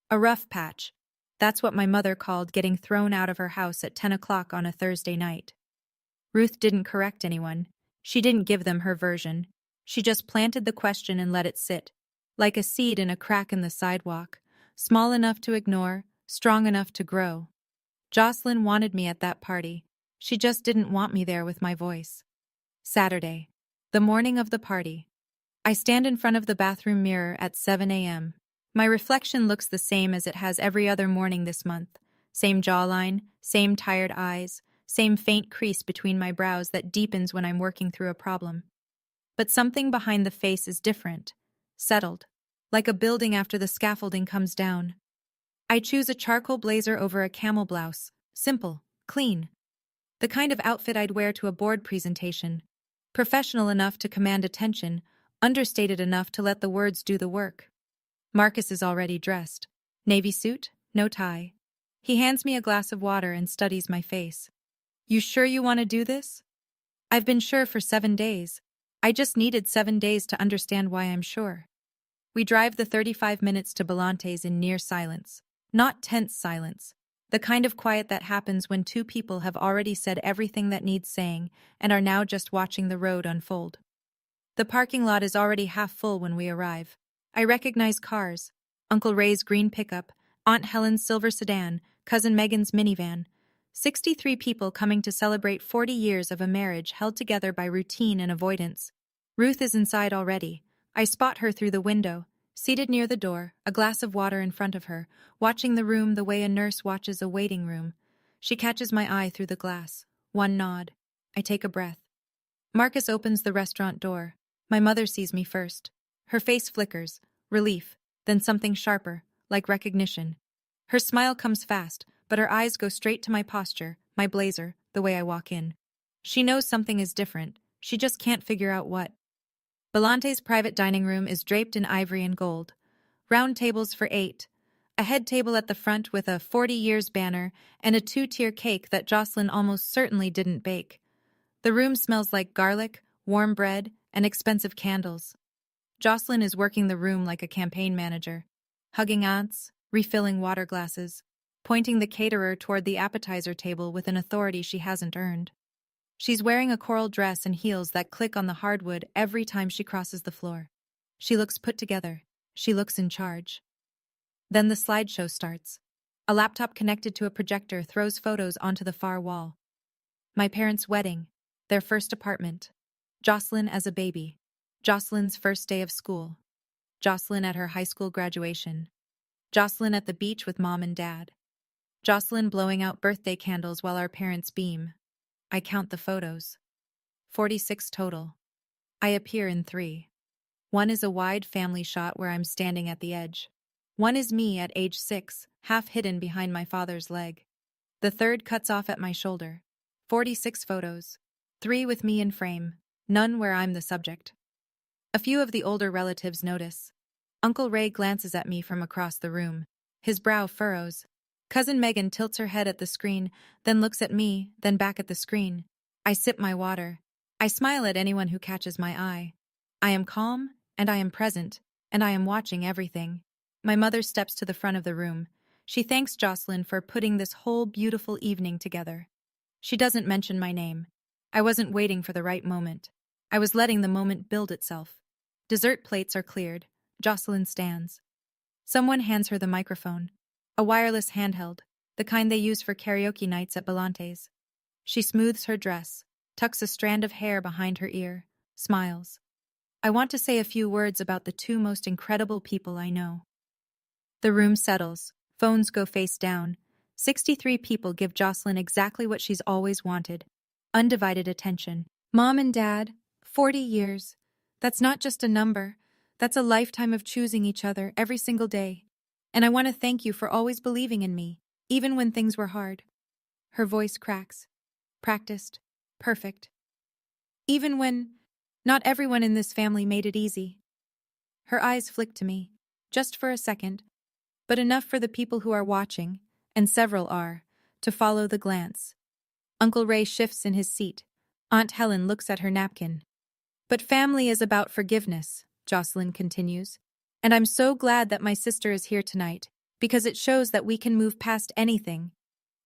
A rough patch. That's what my mother called getting thrown out of her house at 10 o'clock on a Thursday night. Ruth didn't correct anyone. She didn't give them her version. She just planted the question and let it sit, like a seed in a crack in the sidewalk, small enough to ignore, strong enough to grow. Jocelyn wanted me at that party. She just didn't want me there with my voice. Saturday, the morning of the party. I stand in front of the bathroom mirror at 7 a.m. My reflection looks the same as it has every other morning this month. Same jawline, same tired eyes, same faint crease between my brows that deepens when I'm working through a problem. But something behind the face is different, settled, like a building after the scaffolding comes down. I choose a charcoal blazer over a camel blouse, simple, clean. The kind of outfit I'd wear to a board presentation, professional enough to command attention, understated enough to let the words do the work. Marcus is already dressed. Navy suit, no tie. He hands me a glass of water and studies my face. You sure you want to do this? I've been sure for 7 days. I just needed 7 days to understand why I'm sure. We drive the 35 minutes to Belante's in near silence. Not tense silence. The kind of quiet that happens when 2 people have already said everything that needs saying and are now just watching the road unfold. The parking lot is already half full when we arrive. I recognize cars. Uncle Ray's green pickup, Aunt Helen's silver sedan, Cousin Megan's minivan. 63 people coming to celebrate 40 years of a marriage held together by routine and avoidance. Ruth is inside already. I spot her through the window, seated near the door, a glass of water in front of her, watching the room the way a nurse watches a waiting room. She catches my eye through the glass. One nod. I take a breath. Marcus opens the restaurant door. My mother sees me first. Her face flickers, relief, then something sharper, like recognition. Her smile comes fast, but her eyes go straight to my posture, my blazer, the way I walk in. She knows something is different. She just can't figure out what. Belante's private dining room is draped in ivory and gold. Round tables for 8. A head table at the front with a 40 years banner and a 2-tier cake that Jocelyn almost certainly didn't bake. The room smells like garlic, warm bread, and expensive candles. Jocelyn is working the room like a campaign manager, hugging aunts, refilling water glasses, pointing the caterer toward the appetizer table with an authority she hasn't earned. She's wearing a coral dress and heels that click on the hardwood every time she crosses the floor. She looks put together. She looks in charge. Then the slideshow starts. A laptop connected to a projector throws photos onto the far wall. My parents' wedding, their first apartment, Jocelyn as a baby, Jocelyn's first day of school, Jocelyn at her high school graduation, Jocelyn at the beach with mom and dad, Jocelyn blowing out birthday candles while our parents beam. I count the photos. 46 total. I appear in 3. One is a wide family shot where I'm standing at the edge. One is me at age 6, half hidden behind my father's leg. The third cuts off at my shoulder. 46 photos. 3 with me in frame, none where I'm the subject. A few of the older relatives notice. Uncle Ray glances at me from across the room. His brow furrows. Cousin Megan tilts her head at the screen, then looks at me, then back at the screen. I sip my water. I smile at anyone who catches my eye. I am calm, and I am present, and I am watching everything. My mother steps to the front of the room. She thanks Jocelyn for putting this whole beautiful evening together. She doesn't mention my name. I wasn't waiting for the right moment. I was letting the moment build itself. Dessert plates are cleared. Jocelyn stands. Someone hands her the microphone. A wireless handheld, the kind they use for karaoke nights at Belante's. She smooths her dress, tucks a strand of hair behind her ear, smiles. I want to say a few words about the 2 most incredible people I know. The room settles. Phones go face down. 63 people give Jocelyn exactly what she's always wanted. Undivided attention. Mom and Dad, 40 years. That's not just a number. That's a lifetime of choosing each other every single day. And I want to thank you for always believing in me, even when things were hard. Her voice cracks. Practiced. Perfect. Even when not everyone in this family made it easy. Her eyes flick to me, just for a second, but enough for the people who are watching, and several are, to follow the glance. Uncle Ray shifts in his seat. Aunt Helen looks at her napkin. But family is about forgiveness, Jocelyn continues. And I'm so glad that my sister is here tonight, because it shows that we can move past anything.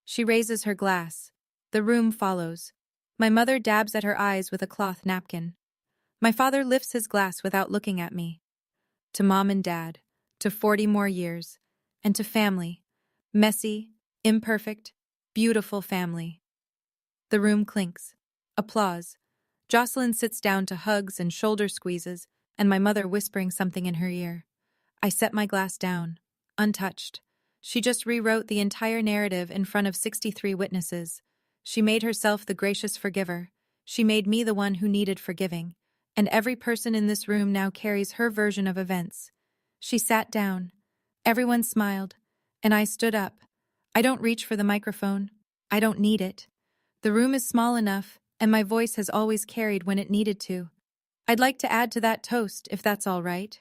She raises her glass. The room follows. My mother dabs at her eyes with a cloth napkin. My father lifts his glass without looking at me. To Mom and Dad, to 40 more years, and to family. Messy, imperfect, beautiful family. The room clinks. Applause. Jocelyn sits down to hugs and shoulder squeezes, and my mother whispering something in her ear. I set my glass down, untouched. She just rewrote the entire narrative in front of 63 witnesses. She made herself the gracious forgiver. She made me the one who needed forgiving. And every person in this room now carries her version of events. She sat down. Everyone smiled, and I stood up. I don't reach for the microphone. I don't need it. The room is small enough, and my voice has always carried when it needed to. I'd like to add to that toast, if that's all right.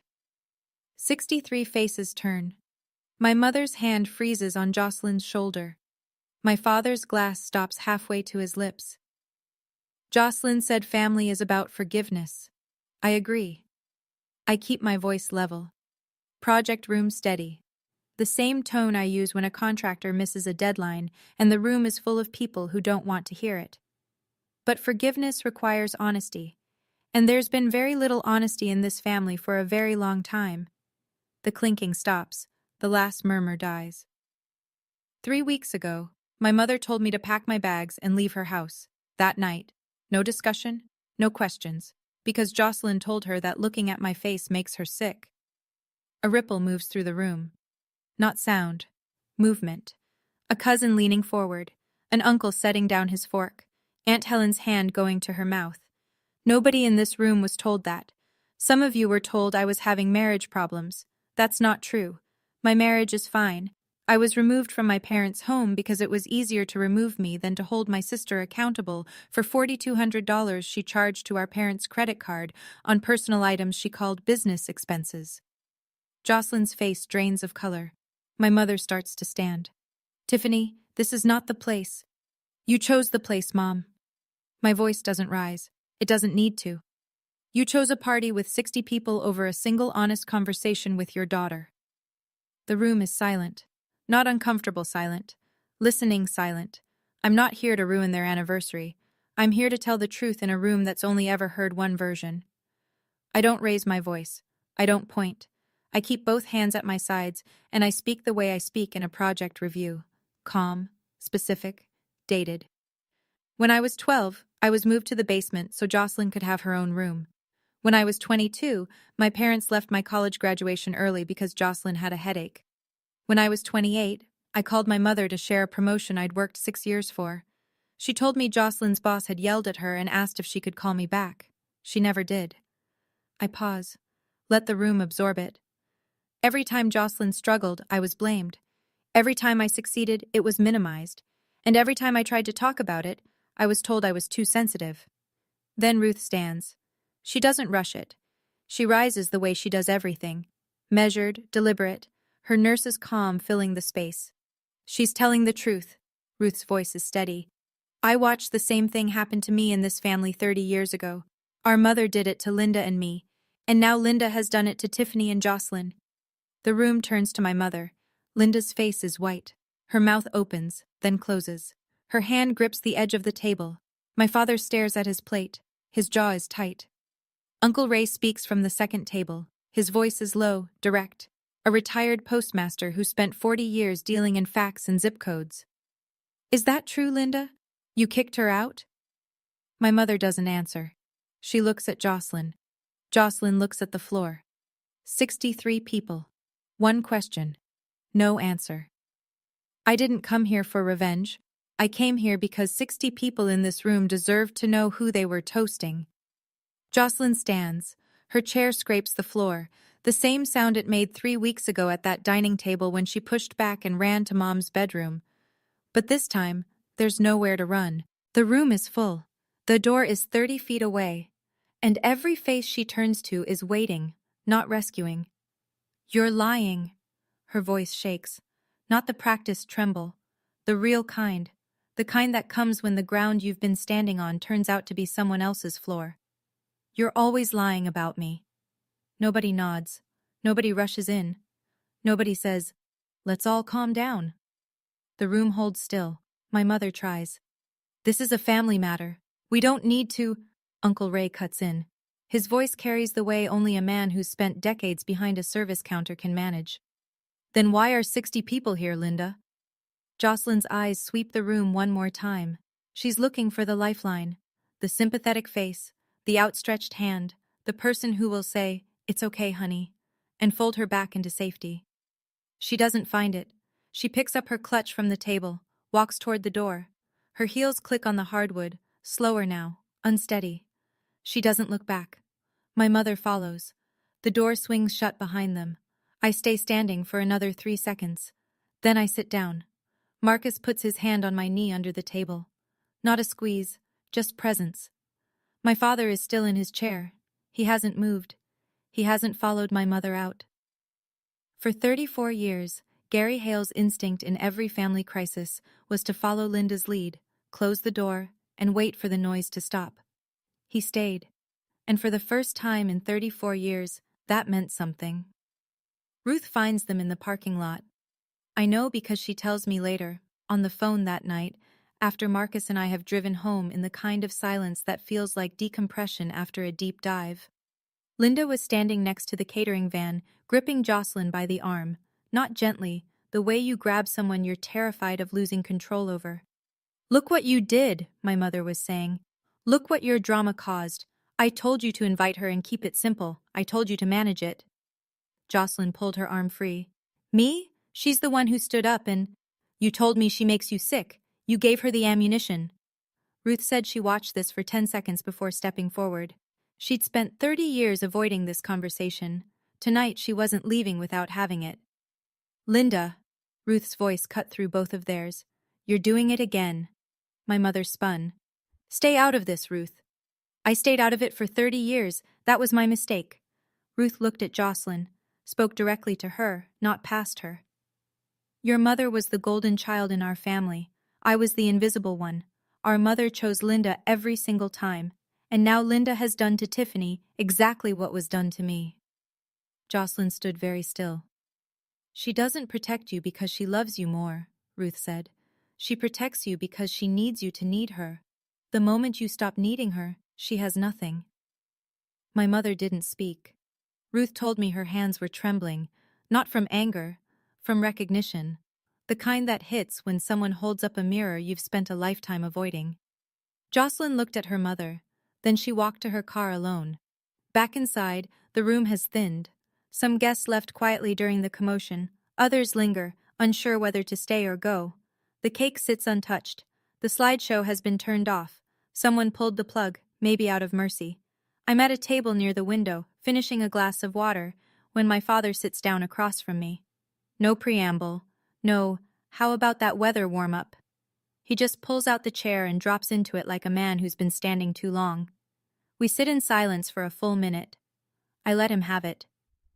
63 faces turn. My mother's hand freezes on Jocelyn's shoulder. My father's glass stops halfway to his lips. Jocelyn said family is about forgiveness. I agree. I keep my voice level. Project room steady. The same tone I use when a contractor misses a deadline and the room is full of people who don't want to hear it. But forgiveness requires honesty, and there's been very little honesty in this family for a very long time. The clinking stops. The last murmur dies. 3 weeks ago, my mother told me to pack my bags and leave her house. That night. No discussion, no questions, because Jocelyn told her that looking at my face makes her sick. A ripple moves through the room. Not sound. Movement. A cousin leaning forward, an uncle setting down his fork, Aunt Helen's hand going to her mouth. Nobody in this room was told that. Some of you were told I was having marriage problems. That's not true. My marriage is fine. I was removed from my parents' home because it was easier to remove me than to hold my sister accountable for $4,200 she charged to our parents' credit card on personal items she called business expenses. Jocelyn's face drains of color. My mother starts to stand. Tiffany, this is not the place. You chose the place, Mom. My voice doesn't rise. It doesn't need to. You chose a party with 60 people over a single honest conversation with your daughter. The room is silent. Not uncomfortable silent. Listening silent. I'm not here to ruin their anniversary. I'm here to tell the truth in a room that's only ever heard one version. I don't raise my voice. I don't point. I keep both hands at my sides, and I speak the way I speak in a project review. Calm, specific, dated. When I was 12, I was moved to the basement so Jocelyn could have her own room. When I was 22, my parents left my college graduation early because Jocelyn had a headache. When I was 28, I called my mother to share a promotion I'd worked 6 years for. She told me Jocelyn's boss had yelled at her and asked if she could call me back. She never did. I pause. Let the room absorb it. Every time Jocelyn struggled, I was blamed. Every time I succeeded, it was minimized. And every time I tried to talk about it, I was told I was too sensitive. Then Ruth stands. She doesn't rush it. She rises the way she does everything. Measured, deliberate, her nurse's calm filling the space. She's telling the truth. Ruth's voice is steady. I watched the same thing happen to me in this family 30 years ago. Our mother did it to Linda and me, and now Linda has done it to Tiffany and Jocelyn. The room turns to my mother. Linda's face is white. Her mouth opens, then closes. Her hand grips the edge of the table. My father stares at his plate. His jaw is tight. Uncle Ray speaks from the second table. His voice is low, direct. A retired postmaster who spent 40 years dealing in fax and zip codes. Is that true, Linda? You kicked her out? My mother doesn't answer. She looks at Jocelyn. Jocelyn looks at the floor. 63 people. One question. No answer. I didn't come here for revenge. I came here because 60 people in this room deserved to know who they were toasting. Jocelyn stands. Her chair scrapes the floor, the same sound it made 3 weeks ago at that dining table when she pushed back and ran to Mom's bedroom. But this time, there's nowhere to run. The room is full. The door is 30 feet away. And every face she turns to is waiting, not rescuing. You're lying. Her voice shakes. Not the practiced tremble. The real kind. The kind that comes when the ground you've been standing on turns out to be someone else's floor. You're always lying about me. Nobody nods. Nobody rushes in. Nobody says, let's all calm down. The room holds still. My mother tries. This is a family matter. We don't need to. Uncle Ray cuts in. His voice carries the way only a man who's spent decades behind a service counter can manage. Then why are 60 people here, Linda? Jocelyn's eyes sweep the room one more time. She's looking for the lifeline. The sympathetic face, the outstretched hand, the person who will say, "It's okay, honey," and fold her back into safety. She doesn't find it. She picks up her clutch from the table, walks toward the door. Her heels click on the hardwood, slower now, unsteady. She doesn't look back. My mother follows. The door swings shut behind them. I stay standing for another 3 seconds. Then I sit down. Marcus puts his hand on my knee under the table. Not a squeeze, just presence. My father is still in his chair. He hasn't moved. He hasn't followed my mother out. For 34 years, Gary Hale's instinct in every family crisis was to follow Linda's lead, close the door, and wait for the noise to stop. He stayed. And for the first time in 34 years, that meant something. Ruth finds them in the parking lot. I know because she tells me later, on the phone that night, after Marcus and I have driven home in the kind of silence that feels like decompression after a deep dive. Linda was standing next to the catering van, gripping Jocelyn by the arm, not gently, the way you grab someone you're terrified of losing control over. Look what you did, my mother was saying. Look what your drama caused. I told you to invite her and keep it simple. I told you to manage it. Jocelyn pulled her arm free. Me? She's the one who stood up and… You told me she makes you sick. You gave her the ammunition. Ruth said she watched this for 10 seconds before stepping forward. She'd spent 30 years avoiding this conversation. Tonight she wasn't leaving without having it. Linda, Ruth's voice cut through both of theirs. You're doing it again. My mother spun. Stay out of this, Ruth. I stayed out of it for 30 years. That was my mistake. Ruth looked at Jocelyn, spoke directly to her, not past her. Your mother was the golden child in our family. I was the invisible one. Our mother chose Linda every single time, and now Linda has done to Tiffany exactly what was done to me. Jocelyn stood very still. She doesn't protect you because she loves you more, Ruth said. She protects you because she needs you to need her. The moment you stop needing her, she has nothing. My mother didn't speak. Ruth told me her hands were trembling, not from anger, from recognition, the kind that hits when someone holds up a mirror you've spent a lifetime avoiding. Jocelyn looked at her mother, then she walked to her car alone. Back inside, the room has thinned. Some guests left quietly during the commotion, others linger, unsure whether to stay or go. The cake sits untouched. The slideshow has been turned off. Someone pulled the plug, maybe out of mercy. I'm at a table near the window, finishing a glass of water, when my father sits down across from me. No preamble. No, how about that weather warm-up? He just pulls out the chair and drops into it like a man who's been standing too long. We sit in silence for a full minute. I let him have it.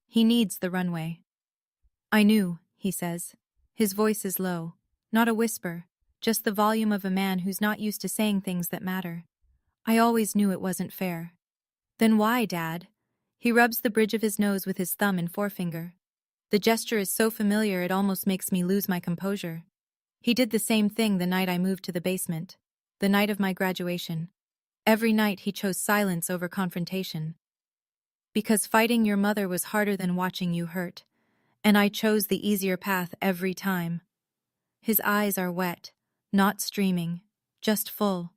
He needs the runway. I knew, he says. His voice is low, not a whisper, just the volume of a man who's not used to saying things that matter. I always knew it wasn't fair. Then why, Dad? He rubs the bridge of his nose with his thumb and forefinger. The gesture is so familiar it almost makes me lose my composure. He did the same thing the night I moved to the basement, the night of my graduation. Every night he chose silence over confrontation. Because fighting your mother was harder than watching you hurt, and I chose the easier path every time. His eyes are wet, not streaming, just full.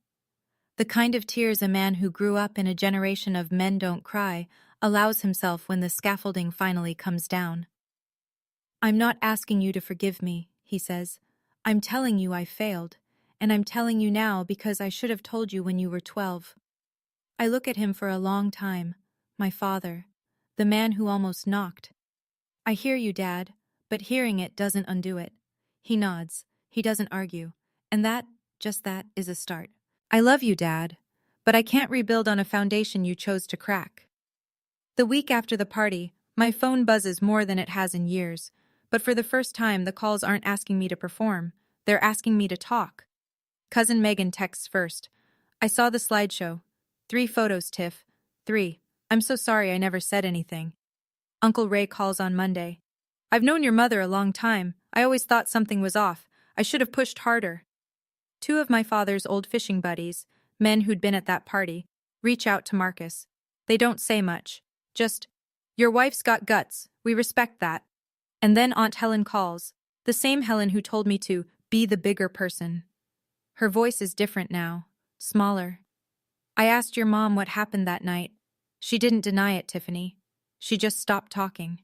The kind of tears a man who grew up in a generation of men don't cry allows himself when the scaffolding finally comes down. I'm not asking you to forgive me, he says. I'm telling you I failed, and I'm telling you now because I should have told you when you were 12. I look at him for a long time, my father, the man who almost knocked. I hear you, Dad, but hearing it doesn't undo it. He nods, he doesn't argue, and that, just that, is a start. I love you, Dad, but I can't rebuild on a foundation you chose to crack. The week after the party, my phone buzzes more than it has in years, but for the first time the calls aren't asking me to perform, they're asking me to talk. Cousin Megan texts first. I saw the slideshow. 3 photos, Tiff. 3. I'm so sorry I never said anything. Uncle Ray calls on Monday. I've known your mother a long time. I always thought something was off. I should have pushed harder. 2 of my father's old fishing buddies, men who'd been at that party, reach out to Marcus. They don't say much. Just, your wife's got guts. We respect that. And then Aunt Helen calls. The same Helen who told me to be the bigger person. Her voice is different now. Smaller. I asked your mom what happened that night. She didn't deny it, Tiffany. She just stopped talking.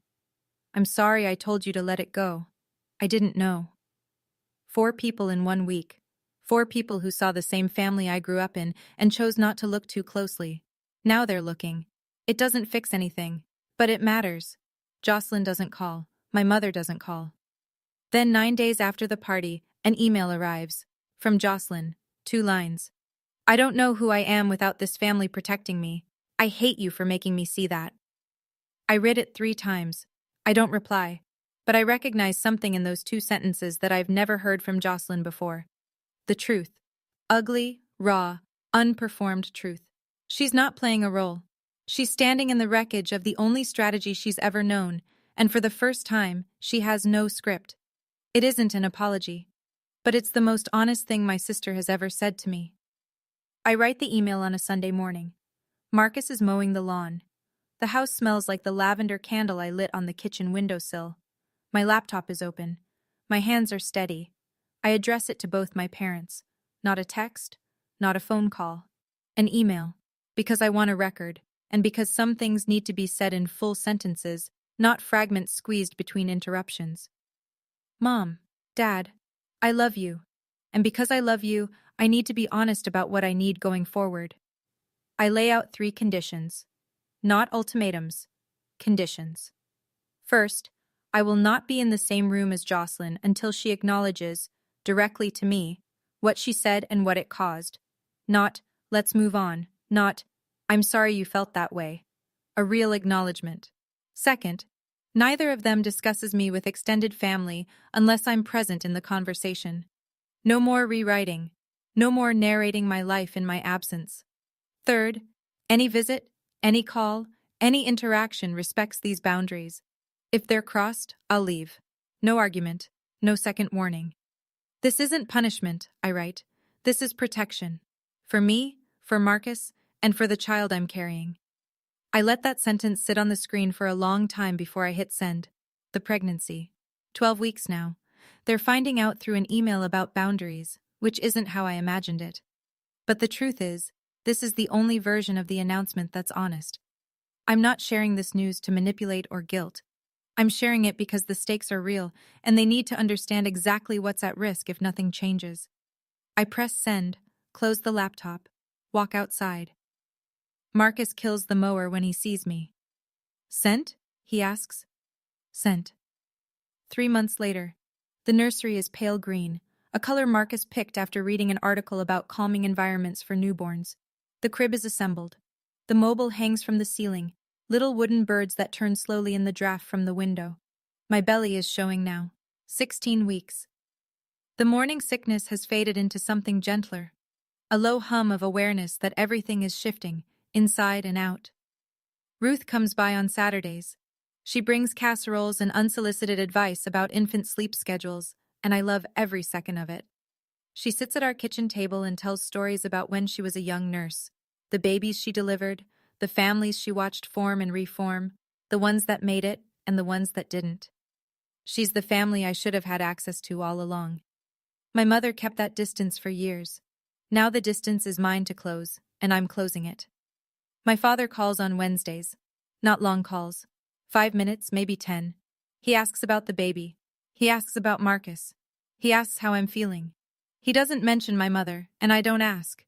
I'm sorry I told you to let it go. I didn't know. 4 people in 1 week. 4 people who saw the same family I grew up in and chose not to look too closely. Now they're looking. It doesn't fix anything, but it matters. Jocelyn doesn't call. My mother doesn't call. Then 9 days after the party, an email arrives. From Jocelyn. 2 lines. I don't know who I am without this family protecting me. I hate you for making me see that. I read it 3 times. I don't reply, but I recognize something in those 2 sentences that I've never heard from Jocelyn before. The truth. Ugly, raw, unperformed truth. She's not playing a role. She's standing in the wreckage of the only strategy she's ever known, and for the first time, she has no script. It isn't an apology, but it's the most honest thing my sister has ever said to me. I write the email on a Sunday morning. Marcus is mowing the lawn. The house smells like the lavender candle I lit on the kitchen windowsill. My laptop is open. My hands are steady. I address it to both my parents. Not a text, not a phone call. An email. Because I want a record, and because some things need to be said in full sentences, not fragments squeezed between interruptions. Mom, Dad, I love you. And because I love you, I need to be honest about what I need going forward. I lay out 3 conditions. Not ultimatums. Conditions. First, I will not be in the same room as Jocelyn until she acknowledges, directly to me, what she said and what it caused. Not, let's move on. Not, I'm sorry you felt that way. A real acknowledgement. Second, neither of them discusses me with extended family unless I'm present in the conversation. No more rewriting. No more narrating my life in my absence. Third, any visit, any call, any interaction respects these boundaries. If they're crossed, I'll leave. No argument, no second warning. This isn't punishment, I write. This is protection. For me, for Marcus, and for the child I'm carrying. I let that sentence sit on the screen for a long time before I hit send. The pregnancy. 12 weeks now. They're finding out through an email about boundaries, which isn't how I imagined it. But the truth is, this is the only version of the announcement that's honest. I'm not sharing this news to manipulate or guilt. I'm sharing it because the stakes are real, and they need to understand exactly what's at risk if nothing changes. I press send, close the laptop, walk outside. Marcus kills the mower when he sees me. Sent? He asks. Sent. 3 months later. The nursery is pale green, a color Marcus picked after reading an article about calming environments for newborns. The crib is assembled. The mobile hangs from the ceiling, little wooden birds that turn slowly in the draft from the window. My belly is showing now. 16 weeks. The morning sickness has faded into something gentler. A low hum of awareness that everything is shifting, inside and out. Ruth comes by on Saturdays. She brings casseroles and unsolicited advice about infant sleep schedules, and I love every second of it. She sits at our kitchen table and tells stories about when she was a young nurse, the babies she delivered, the families she watched form and reform, the ones that made it and the ones that didn't. She's the family I should have had access to all along. My mother kept that distance for years. Now the distance is mine to close, and I'm closing it. My father calls on Wednesdays. Not long calls. 5 minutes, maybe 10. He asks about the baby. He asks about Marcus. He asks how I'm feeling. He doesn't mention my mother, and I don't ask.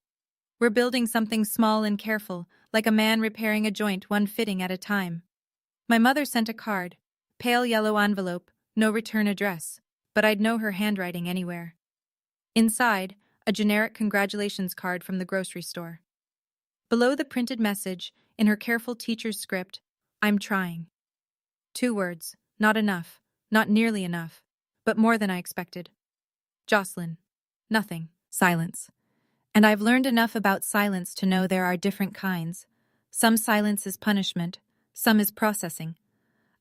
We're building something small and careful, like a man repairing a joint one fitting at a time. My mother sent a card, pale yellow envelope, no return address, but I'd know her handwriting anywhere. Inside, a generic congratulations card from the grocery store. Below the printed message, in her careful teacher's script, I'm trying. 2 words, not enough, not nearly enough, but more than I expected. Jocelyn. Nothing. Silence. And I've learned enough about silence to know there are different kinds. Some silence is punishment, some is processing.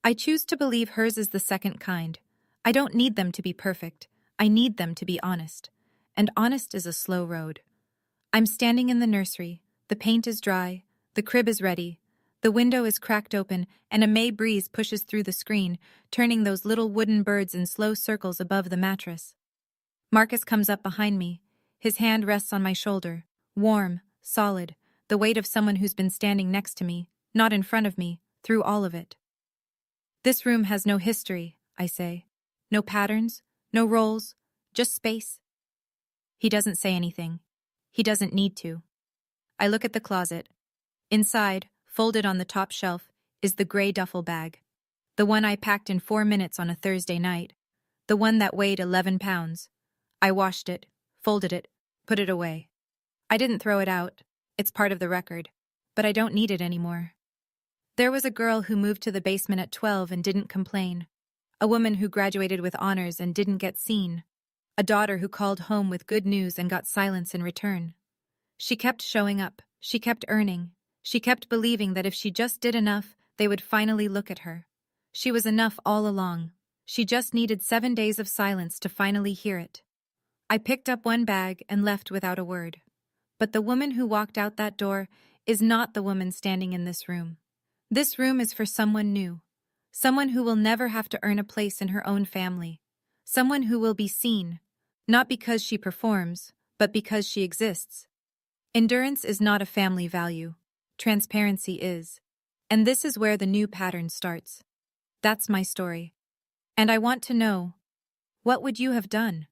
I choose to believe hers is the second kind. I don't need them to be perfect. I need them to be honest. And honest is a slow road. I'm standing in the nursery. The paint is dry. The crib is ready. The window is cracked open, and a May breeze pushes through the screen, turning those little wooden birds in slow circles above the mattress. Marcus comes up behind me. His hand rests on my shoulder, warm, solid, the weight of someone who's been standing next to me, not in front of me, through all of it. This room has no history, I say. No patterns, no roles, just space. He doesn't say anything. He doesn't need to. I look at the closet. Inside, folded on the top shelf, is the gray duffel bag. The one I packed in 4 minutes on a Thursday night. The one that weighed 11 pounds. I washed it, folded it, put it away. I didn't throw it out. It's part of the record. But I don't need it anymore. There was a girl who moved to the basement at 12 and didn't complain. A woman who graduated with honors and didn't get seen. A daughter who called home with good news and got silence in return. She kept showing up. She kept earning. She kept believing that if she just did enough, they would finally look at her. She was enough all along. She just needed 7 days of silence to finally hear it. I picked up one bag and left without a word. But the woman who walked out that door is not the woman standing in this room. This room is for someone new. Someone who will never have to earn a place in her own family. Someone who will be seen, not because she performs, but because she exists. Endurance is not a family value. Transparency is. And this is where the new pattern starts. That's my story. And I want to know, what would you have done?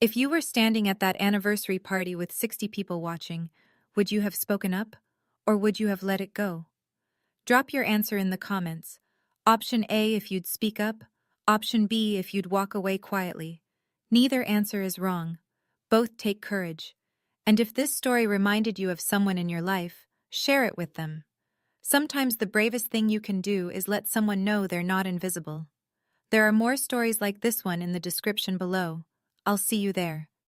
If you were standing at that anniversary party with 60 people watching, would you have spoken up? Or would you have let it go? Drop your answer in the comments. Option A if you'd speak up, option B if you'd walk away quietly. Neither answer is wrong. Both take courage. And if this story reminded you of someone in your life, share it with them. Sometimes the bravest thing you can do is let someone know they're not invisible. There are more stories like this one in the description below. I'll see you there.